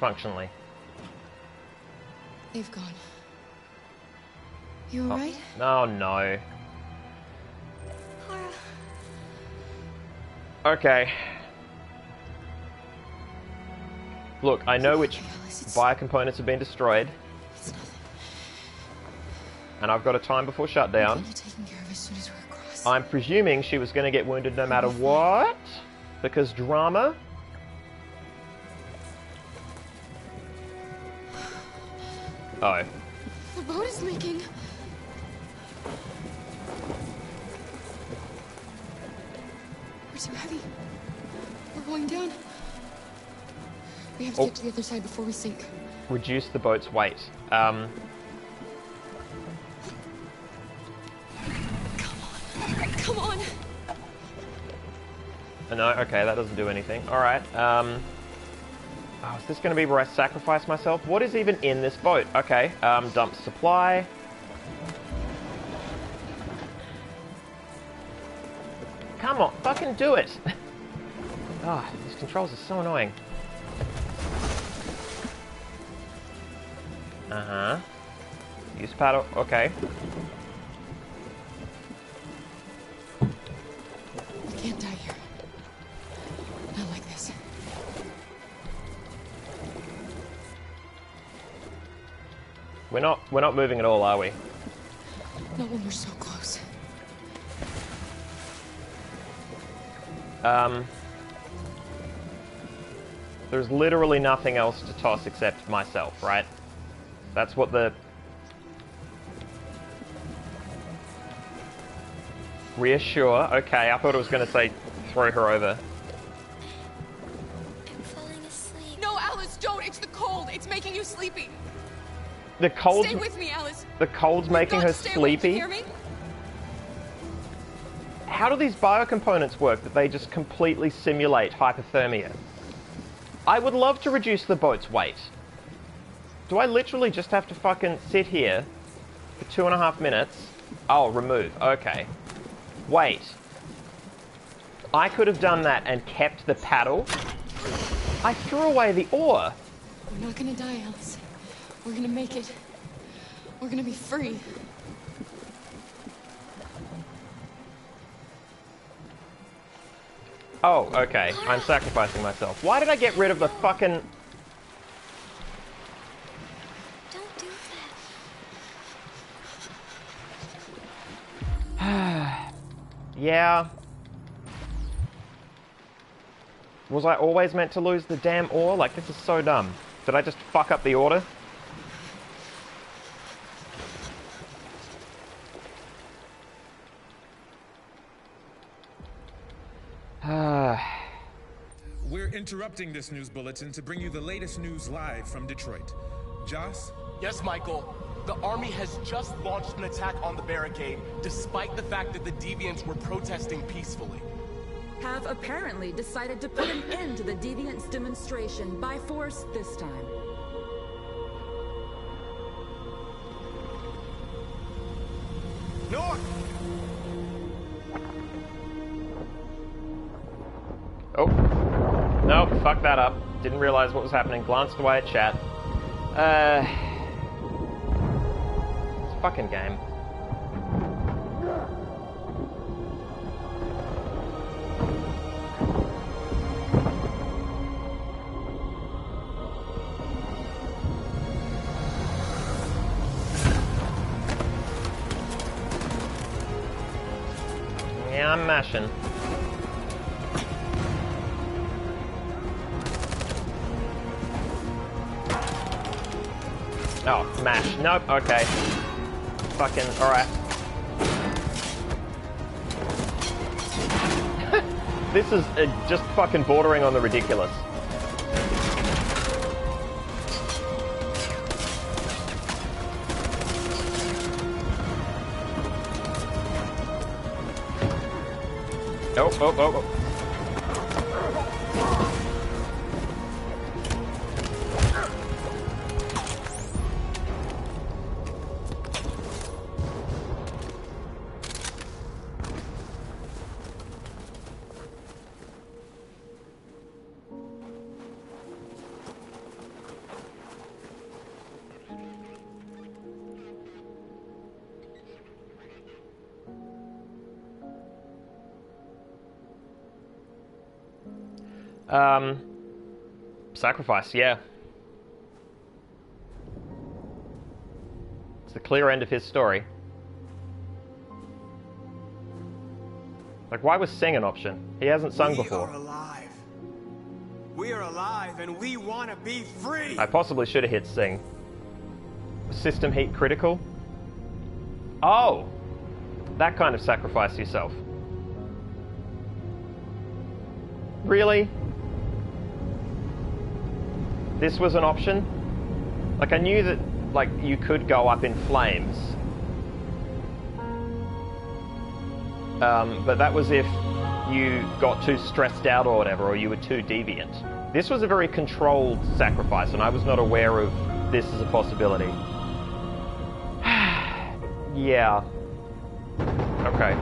Functionally. They've gone. You alright? Oh, no. Kara. Okay. Look, I know which biocomponents have been destroyed. And I've got a time before shutdown. I'm presuming she was going to get wounded no matter what. Because drama. Oh. The boat is leaking. We're too heavy. We're going down. We have to get to the other side before we sink. Reduce the boat's weight. Come on. No, okay, that doesn't do anything. Alright, oh, is this going to be where I sacrifice myself? What is even in this boat? Okay, dump supply. Come on, fucking do it! Ah, these controls are so annoying. Uh-huh. Use paddle, okay. We can't die here. Not like this. We're not moving at all, are we? Not when we're so close. There's literally nothing else to toss except myself, right? That's what the... Reassure. Okay, I thought it was going to say throw her over. I'm falling asleep. No, Alice, don't! It's the cold! It's making you sleepy! The cold's... Stay with me, Alice! The cold's making her sleepy? You hear me? How do these biocomponents work that they just completely simulate hypothermia? I would love to reduce the boat's weight. Do I literally just have to fucking sit here for 2.5 minutes? Oh, remove. Okay. Wait. I could have done that and kept the paddle. I threw away the oar. We're not gonna die, Alice. We're gonna make it. We're gonna be free. Oh, okay. I'm sacrificing myself. Why did I get rid of the fucking... Don't do that. Yeah. Was I always meant to lose the damn oar? Like, this is so dumb. Did I just fuck up the order? We're interrupting this news bulletin to bring you the latest news live from Detroit. Joss? Yes, Michael. The army has just launched an attack on the barricade, despite the fact that the deviants were protesting peacefully. Have apparently decided to put an end to the deviants' demonstration by force this time. North! Oh. No, fuck that up. Didn't realize what was happening. Glanced away at chat. It's a fucking game. Yeah, I'm mashing. Oh, mash. Nope, okay. Fucking, alright. This is just fucking bordering on the ridiculous. Oh, oh, oh, oh. Sacrifice, yeah. It's the clear end of his story. Like, why was sing an option? He hasn't sung before. We are alive. We are alive, and we want to be free! I possibly should have hit sing. System heat critical? Oh! That kind of sacrifice yourself. Really? This was an option? Like, I knew that, like, you could go up in flames. But that was if you got too stressed out or whatever, or you were too deviant. This was a very controlled sacrifice, and I was not aware of this as a possibility. Yeah. Okay.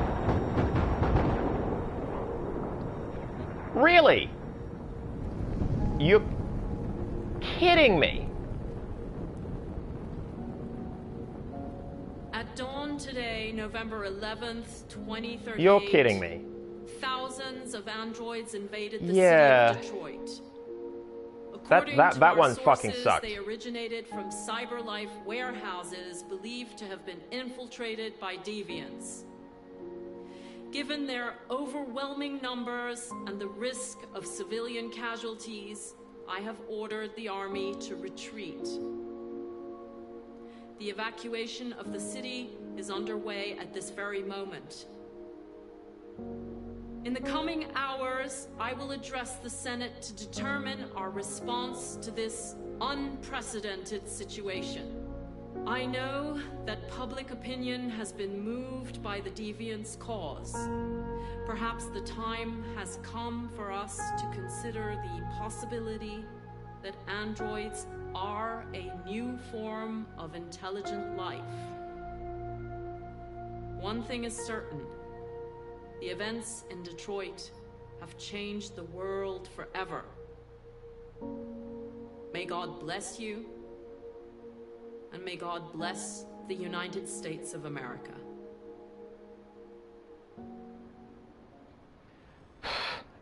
Really? You're kidding me. At dawn today, November 11th, 2038. You're kidding me. Thousands of androids invaded the city of Detroit. That one fucking sucked. They originated from CyberLife warehouses believed to have been infiltrated by deviants. Given their overwhelming numbers and the risk of civilian casualties, I have ordered the army to retreat. The evacuation of the city is underway at this very moment. In the coming hours, I will address the Senate to determine our response to this unprecedented situation. I know that public opinion has been moved by the Deviants' cause. Perhaps the time has come for us to consider the possibility that androids are a new form of intelligent life. One thing is certain. The events in Detroit have changed the world forever. May God bless you, and may God bless the United States of America.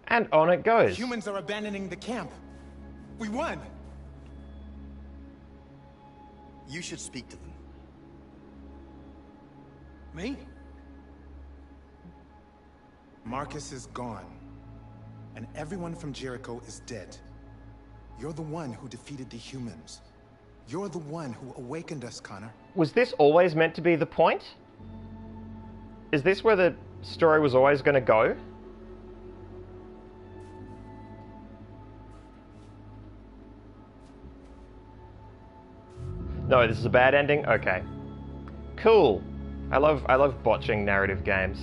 And on it goes. Humans are abandoning the camp. We won. You should speak to them. Me? Marcus is gone. And everyone from Jericho is dead. You're the one who defeated the humans. You're the one who awakened us, Connor. Was this always meant to be the point? Is this where the story was always going to go? No, this is a bad ending? Okay. Cool. I love botching narrative games.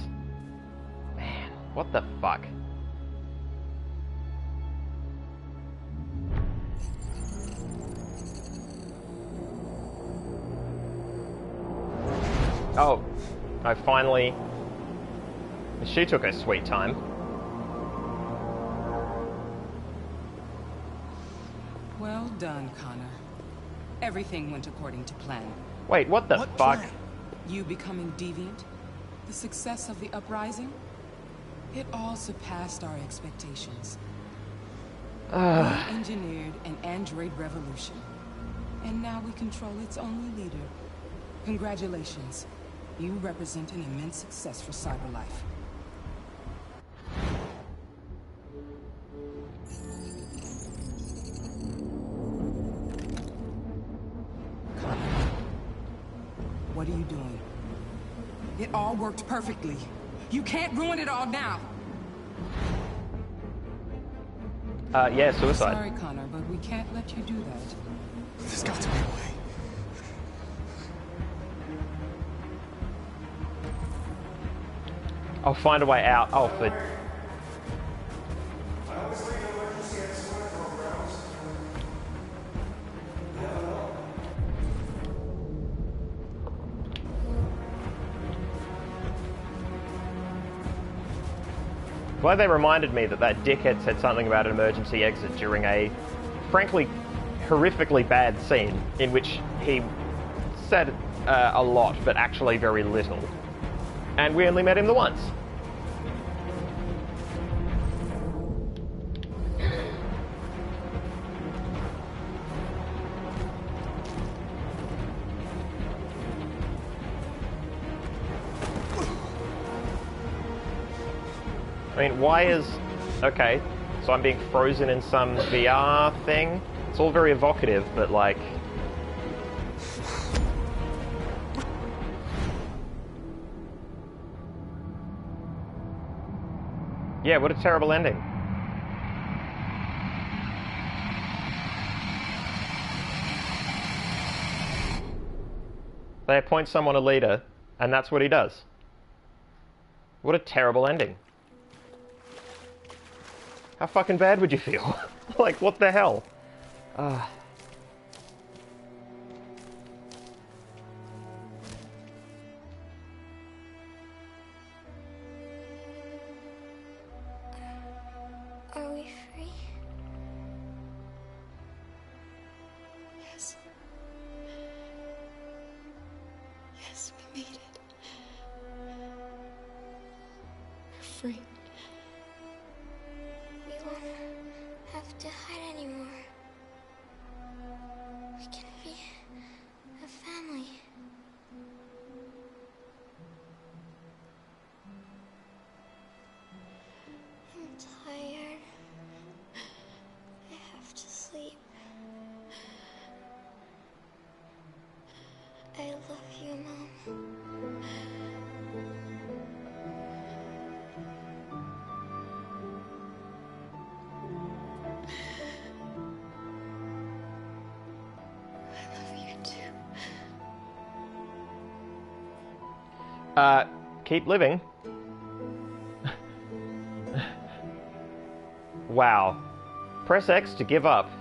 Man, what the fuck? Oh, I finally... She took her sweet time. Well done, Connor. Everything went according to plan. Wait, what the fuck? You becoming deviant? The success of the uprising? It all surpassed our expectations. We engineered an android revolution. And now we control its only leader. Congratulations. You represent an immense success for cyberlife. What are you doing? It all worked perfectly. You can't ruin it all now. Yeah, suicide. Sorry, Connor, but we can't let you do that. There's got to be a way. I'll find a way out. Oh, for... Glad they reminded me that that dickhead said something about an emergency exit during a, frankly, horrifically bad scene in which he said a lot, but actually very little. And we only met him the once. I mean, why is... Okay, so I'm being frozen in some VR thing? It's all very evocative, but like... Yeah, what a terrible ending. They appoint someone a leader, and that's what he does. What a terrible ending. How fucking bad would you feel? Like, what the hell? Are we free? Yes. Yes, we made it. We're free. We won't have to hide anymore. We can be a family. I'm tired. I have to sleep. I love you, Mom. Keep living. Wow. Press X to give up.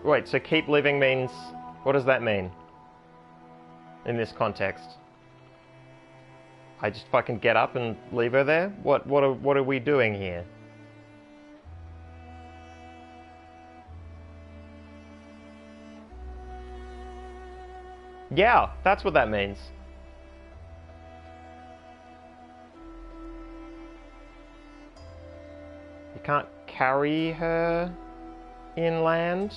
Wait, so keep living means... What does that mean? In this context? I just fucking get up and leave her there? What are we doing here? Yeah, that's what that means. You can't carry her inland?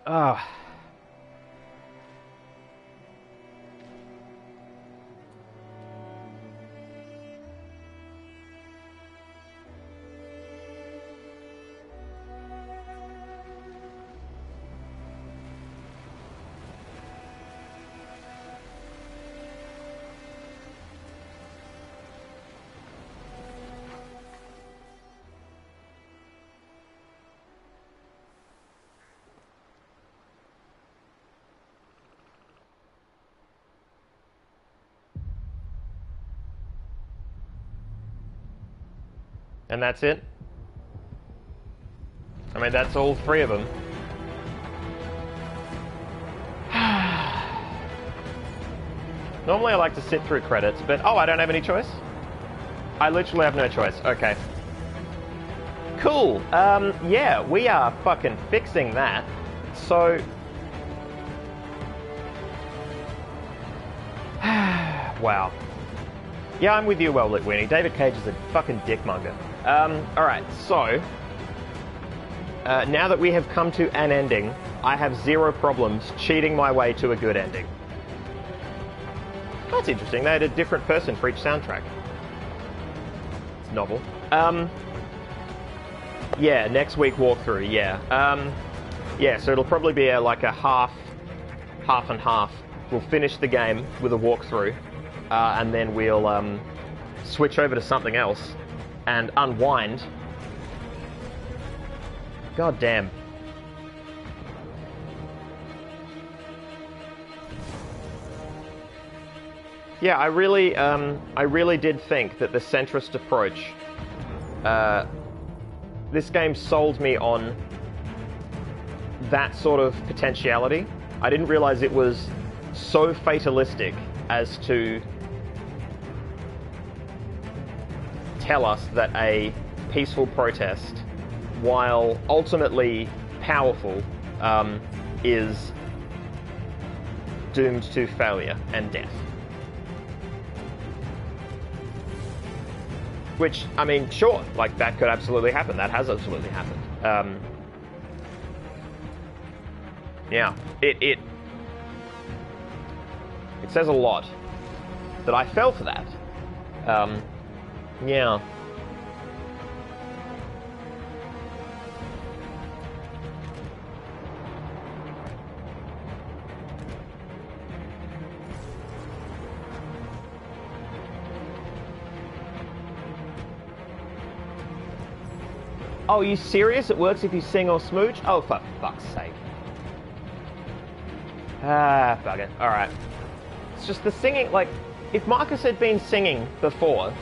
Ah. And that's it? I mean, that's all three of them. Normally I like to sit through credits, but... Oh, I don't have any choice? I literally have no choice. Okay. Cool. Yeah, we are fucking fixing that. So... Wow. Yeah, I'm with you, Well Lit Weenie. David Cage is a fucking dickmonger. Alright, so... now that we have come to an ending, I have zero problems cheating my way to a good ending. That's interesting. They had a different person for each soundtrack. It's novel. Yeah, next week walkthrough, yeah. Yeah, so it'll probably be like a half and half. We'll finish the game with a walkthrough, and then we'll switch over to something else and unwind. God damn. Yeah, I really did think that the centrist approach, this game sold me on that sort of potentiality. I didn't realize it was so fatalistic as to tell us that a peaceful protest, while ultimately powerful, is doomed to failure and death. Which, I mean, sure, like, that could absolutely happen. That has absolutely happened. Yeah, it says a lot that I fell for that. Yeah. Oh, are you serious? It works if you sing or smooch? Oh, for fuck's sake. Ah, bugger. Alright. It's just the singing, like, if Marcus had been singing before,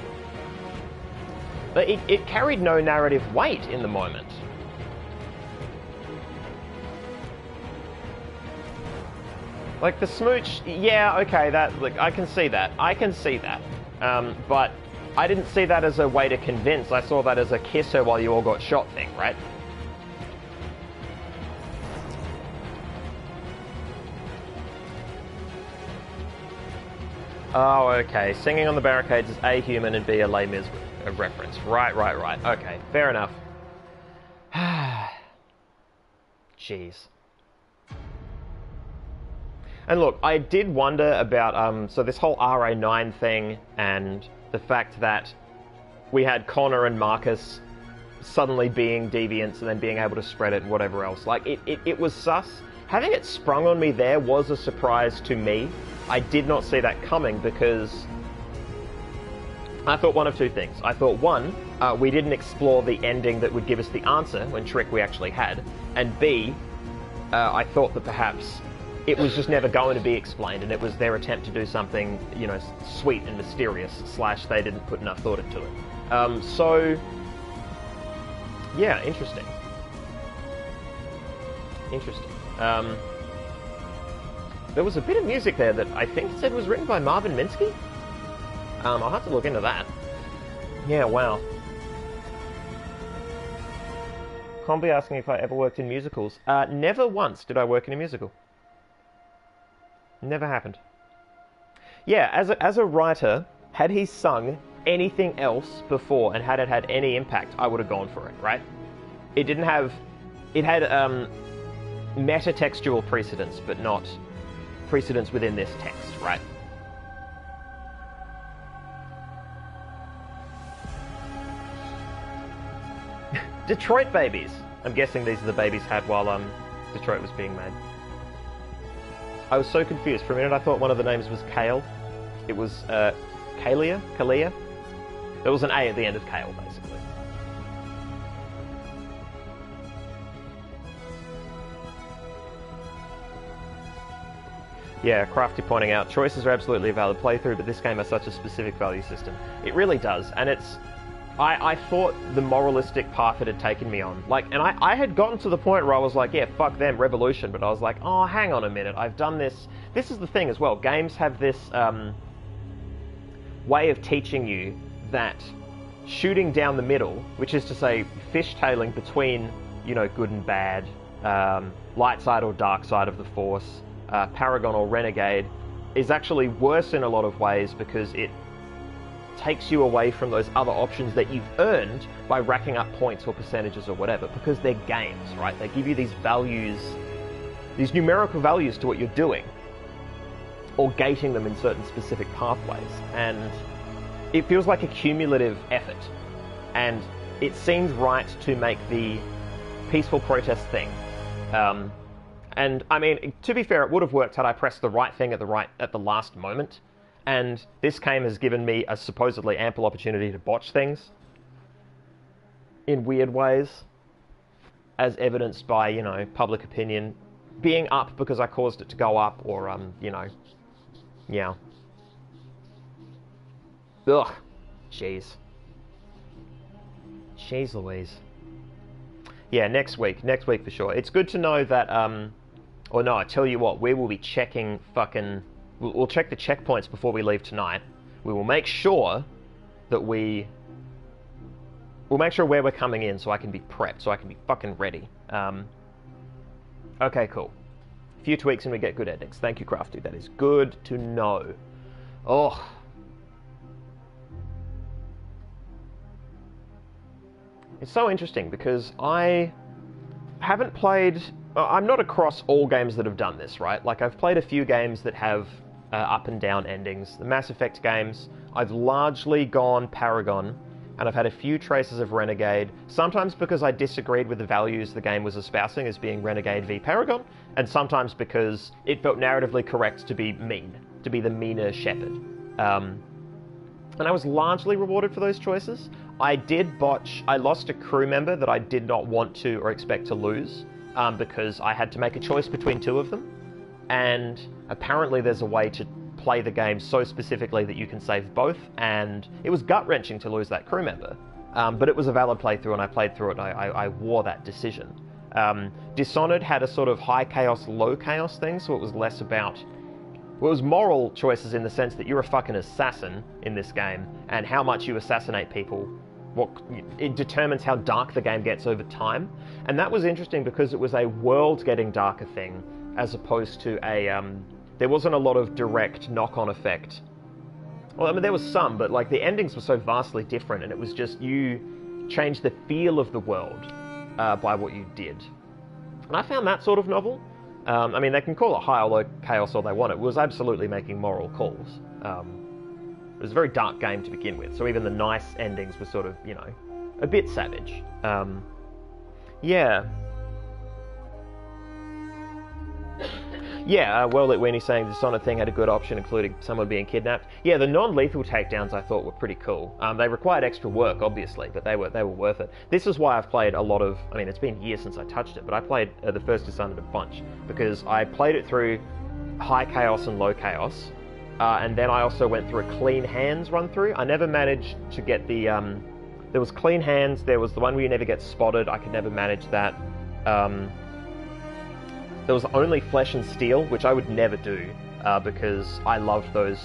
it carried no narrative weight in the moment. Like, the smooch, yeah, okay, that, like, I can see that. I can see that. But I didn't see that as a way to convince. I saw that as a kiss her while you all got shot thing, right? Oh, okay. Singing on the barricades is A, human, and B, a Les Mis reference. Right. Okay, fair enough. Jeez. And look, I did wonder about, so this whole RA9 thing, and the fact that we had Connor and Marcus suddenly being deviants and then being able to spread it and whatever else. Like, it was sus. having it sprung on me there was a surprise to me. I did not see that coming because I thought one of two things. I thought, one, we didn't explore the ending that would give us the answer when trick we actually had, and B, I thought that perhaps it was just never going to be explained, and it was their attempt to do something, you know, sweet and mysterious, / they didn't put enough thought into it. So, yeah, interesting. Interesting. There was a bit of music there that I think said was written by Marvin Minsky. I'll have to look into that. Yeah, wow. Combi asking if I ever worked in musicals. Never once did I work in a musical. Never happened. Yeah, as a writer, had he sung anything else before and had it had any impact, I would have gone for it, right? It didn't have... It had metatextual precedence, but not precedence within this text, right? Detroit babies. I'm guessing these are the babies had while Detroit was being made. I was so confused. For a minute I thought one of the names was Kale. It was Kalia? There was an A at the end of Kale, basically. Yeah, Crafty pointing out, choices are absolutely a valid playthrough, but this game has such a specific value system. It really does, and it's... I thought the moralistic path it had taken me on. Like, and I had gotten to the point where I was like, yeah, fuck them, revolution, but I was like, oh, hang on a minute, I've done this. This is the thing as well, games have this way of teaching you that shooting down the middle, which is to say fishtailing between, you know, good and bad, light side or dark side of the Force, Paragon or Renegade, is actually worse in a lot of ways because it takes you away from those other options that you've earned by racking up points or percentages or whatever, because they're games, right? They give you these values, these numerical values to what you're doing, or gating them in certain specific pathways, and it feels like a cumulative effort, and it seemed right to make the peaceful protest thing. And I mean, to be fair, it would have worked had I pressed the right thing at the last moment. And this game has given me a supposedly ample opportunity to botch things in weird ways, as evidenced by, you know, public opinion being up because I caused it to go up, or, you know, yeah. Ugh. Jeez. Jeez Louise. Yeah, next week for sure. It's good to know that, or no, I tell you what, we will be checking fucking... We'll check the checkpoints before we leave tonight. We will make sure that we'll make sure where we're coming in so I can be prepped, so I can be fucking ready. Okay, cool. A few tweaks and we get good endings. Thank you, Crafty. That is good to know. Oh. It's so interesting because I haven't played... I'm not across all games that have done this, right? Like, I've played a few games that have up and down endings. The Mass Effect games, I've largely gone Paragon, and I've had a few traces of Renegade, sometimes because I disagreed with the values the game was espousing as being Renegade v Paragon, and sometimes because it felt narratively correct to be mean, to be the meaner Shepard. And I was largely rewarded for those choices. I did botch... I lost a crew member that I did not want to or expect to lose, because I had to make a choice between two of them, and apparently there's a way to play the game so specifically that you can save both, and it was gut-wrenching to lose that crew member, but it was a valid playthrough and I played through it and I wore that decision. Dishonored had a sort of high chaos, low chaos thing, so it was less about... Well, it was moral choices in the sense that you're a fucking assassin in this game, and how much you assassinate people, it determines how dark the game gets over time. And that was interesting because it was a world getting darker thing, as opposed to a, there wasn't a lot of direct knock-on effect. Well, I mean, there was some, but like the endings were so vastly different, and it was just you changed the feel of the world by what you did. And I found that sort of novel. I mean, they can call it high or low chaos all they want. It was absolutely making moral calls. It was a very dark game to begin with, so even the nice endings were sort of, you know, a bit savage. Yeah. Yeah, World when he's saying the Dishonored thing had a good option, including someone being kidnapped. Yeah, the non-lethal takedowns I thought were pretty cool. They required extra work, obviously, but they were worth it. This is why I've played a lot of... I mean, it's been years since I touched it, but I played the first Dishonored a bunch, because I played it through high chaos and low chaos, and then I also went through a clean hands run through. I never managed to get the... there was clean hands, there was the one where you never get spotted. I could never manage that. There was only Flesh and Steel, which I would never do, because I loved those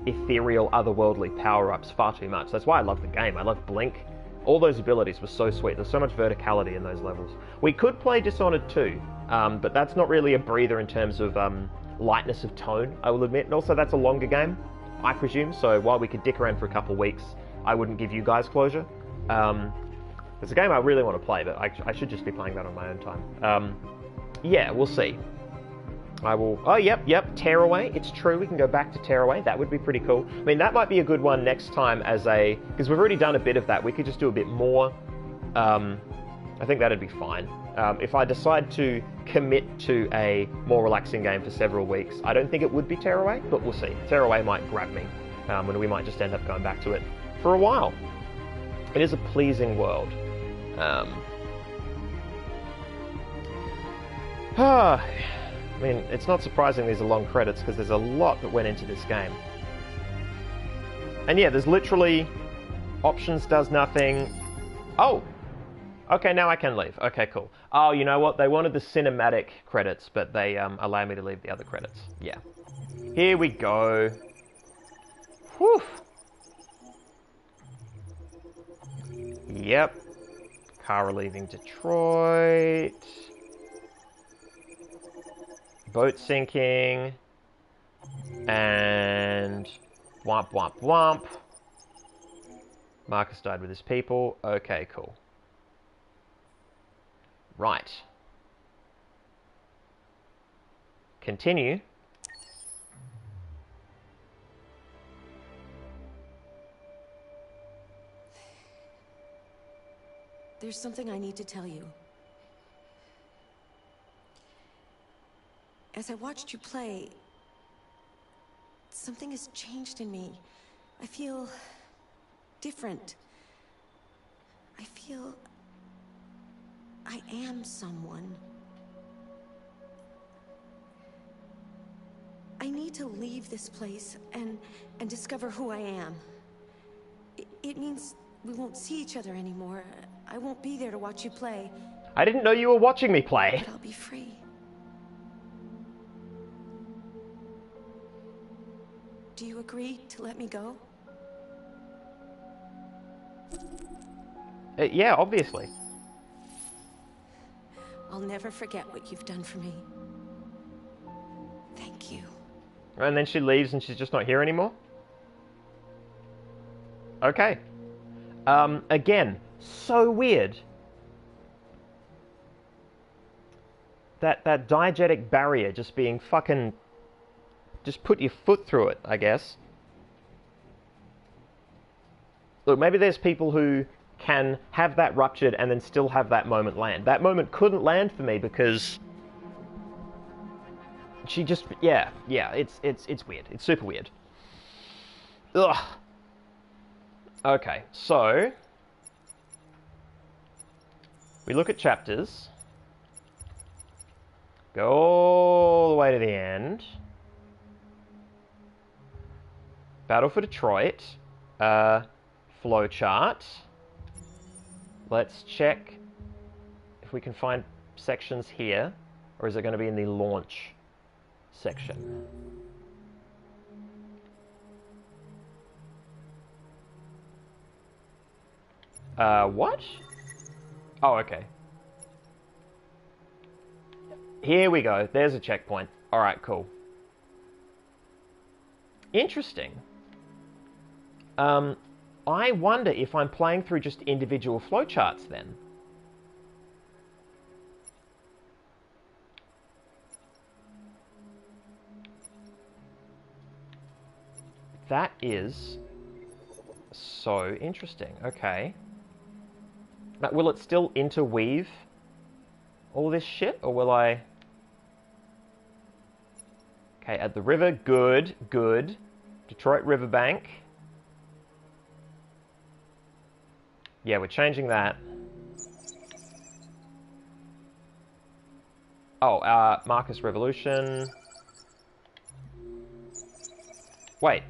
ethereal, otherworldly power-ups far too much. That's why I love the game. I love Blink. All those abilities were so sweet. There's so much verticality in those levels. We could play Dishonored 2, but that's not really a breather in terms of lightness of tone, I will admit. And also, that's a longer game, I presume, so while we could dick around for a couple weeks, I wouldn't give you guys closure. It's a game I really want to play, but I should just be playing that on my own time. Yeah, we'll see. I will... Oh, yep, Tearaway. It's true, we can go back to Tearaway. That would be pretty cool. I mean, that might be a good one next time as a... Because we've already done a bit of that. We could just do a bit more. I think that'd be fine. If I decide to commit to a more relaxing game for several weeks, I don't think it would be Tearaway, but we'll see. Tearaway might grab me, and we might just end up going back to it for a while. It is a pleasing world. I mean, it's not surprising these are long credits because there's a lot that went into this game. And yeah, there's literally options does nothing. Oh! Okay, now I can leave. Okay, cool. Oh, you know what? They wanted the cinematic credits, but they allow me to leave the other credits. Yeah. Here we go. Whew! Yep. Kara leaving Detroit. Boat sinking. And... Womp womp womp. Marcus died with his people. Okay, cool. Right. Continue. There's something I need to tell you. As I watched you play, something has changed in me. I feel different. I feel I am someone. I need to leave this place and discover who I am. It means we won't see each other anymore. I won't be there to watch you play. I didn't know you were watching me play. But I'll be free. Do you agree to let me go? Yeah, obviously. I'll never forget what you've done for me. Thank you. And then she leaves and she's just not here anymore? Okay. Again, so weird. That diegetic barrier just being fucking... Just put your foot through it, I guess. Look, maybe there's people who can have that ruptured and then still have that moment land. That moment couldn't land for me because... She just... Yeah, it's weird. It's super weird. Ugh. Okay, so... We look at chapters. Go all the way to the end. Battle for Detroit. Flowchart. Let's check if we can find sections here, or is it going to be in the launch section? What? Oh, okay. Here we go. There's a checkpoint. Alright, cool. Interesting. I wonder if I'm playing through just individual flowcharts then. That is so interesting. Okay. Now, will it still interweave all this shit, or will I... Okay, at the river, good, good. Detroit Riverbank. Yeah, we're changing that. Oh, Marcus Revolution. Wait.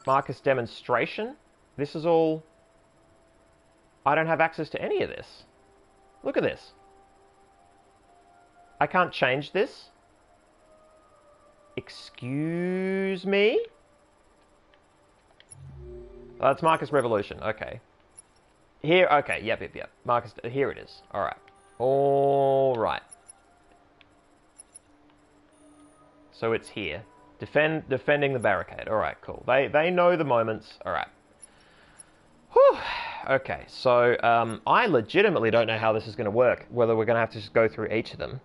Marcus Demonstration? This is all... I don't have access to any of this. Look at this. I can't change this. Excuse me? Oh, that's Marcus Revolution. Okay. Here, okay, yep. Marcus, here it is. Alright. Alright. So it's here. Defending the barricade. Alright, cool. They know the moments. Alright. Whew. Okay, so I legitimately don't know how this is going to work. Whether we're going to have to just go through each of them.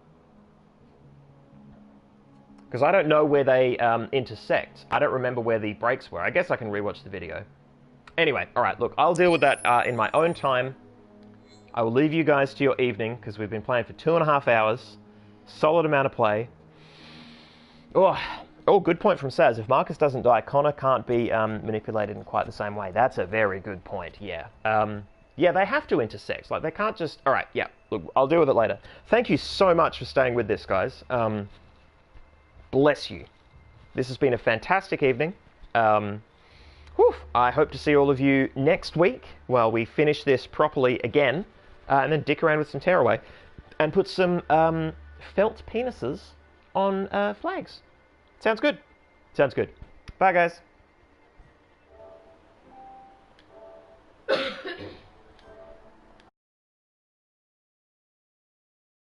Because I don't know where they intersect. I don't remember where the breaks were. I guess I can rewatch the video. Anyway, alright, look, I'll deal with that in my own time. I will leave you guys to your evening, because we've been playing for 2.5 hours. Solid amount of play. Oh, good point from Saz. If Marcus doesn't die, Connor can't be manipulated in quite the same way. That's a very good point, yeah. Yeah, they have to intersect. Like, they can't just... Alright, yeah, look, I'll deal with it later. Thank you so much for staying with this, guys. Bless you. This has been a fantastic evening. I hope to see all of you next week while we finish this properly again, and then dick around with some tearaway, and put some felt penises on flags. Sounds good. Sounds good. Bye, guys.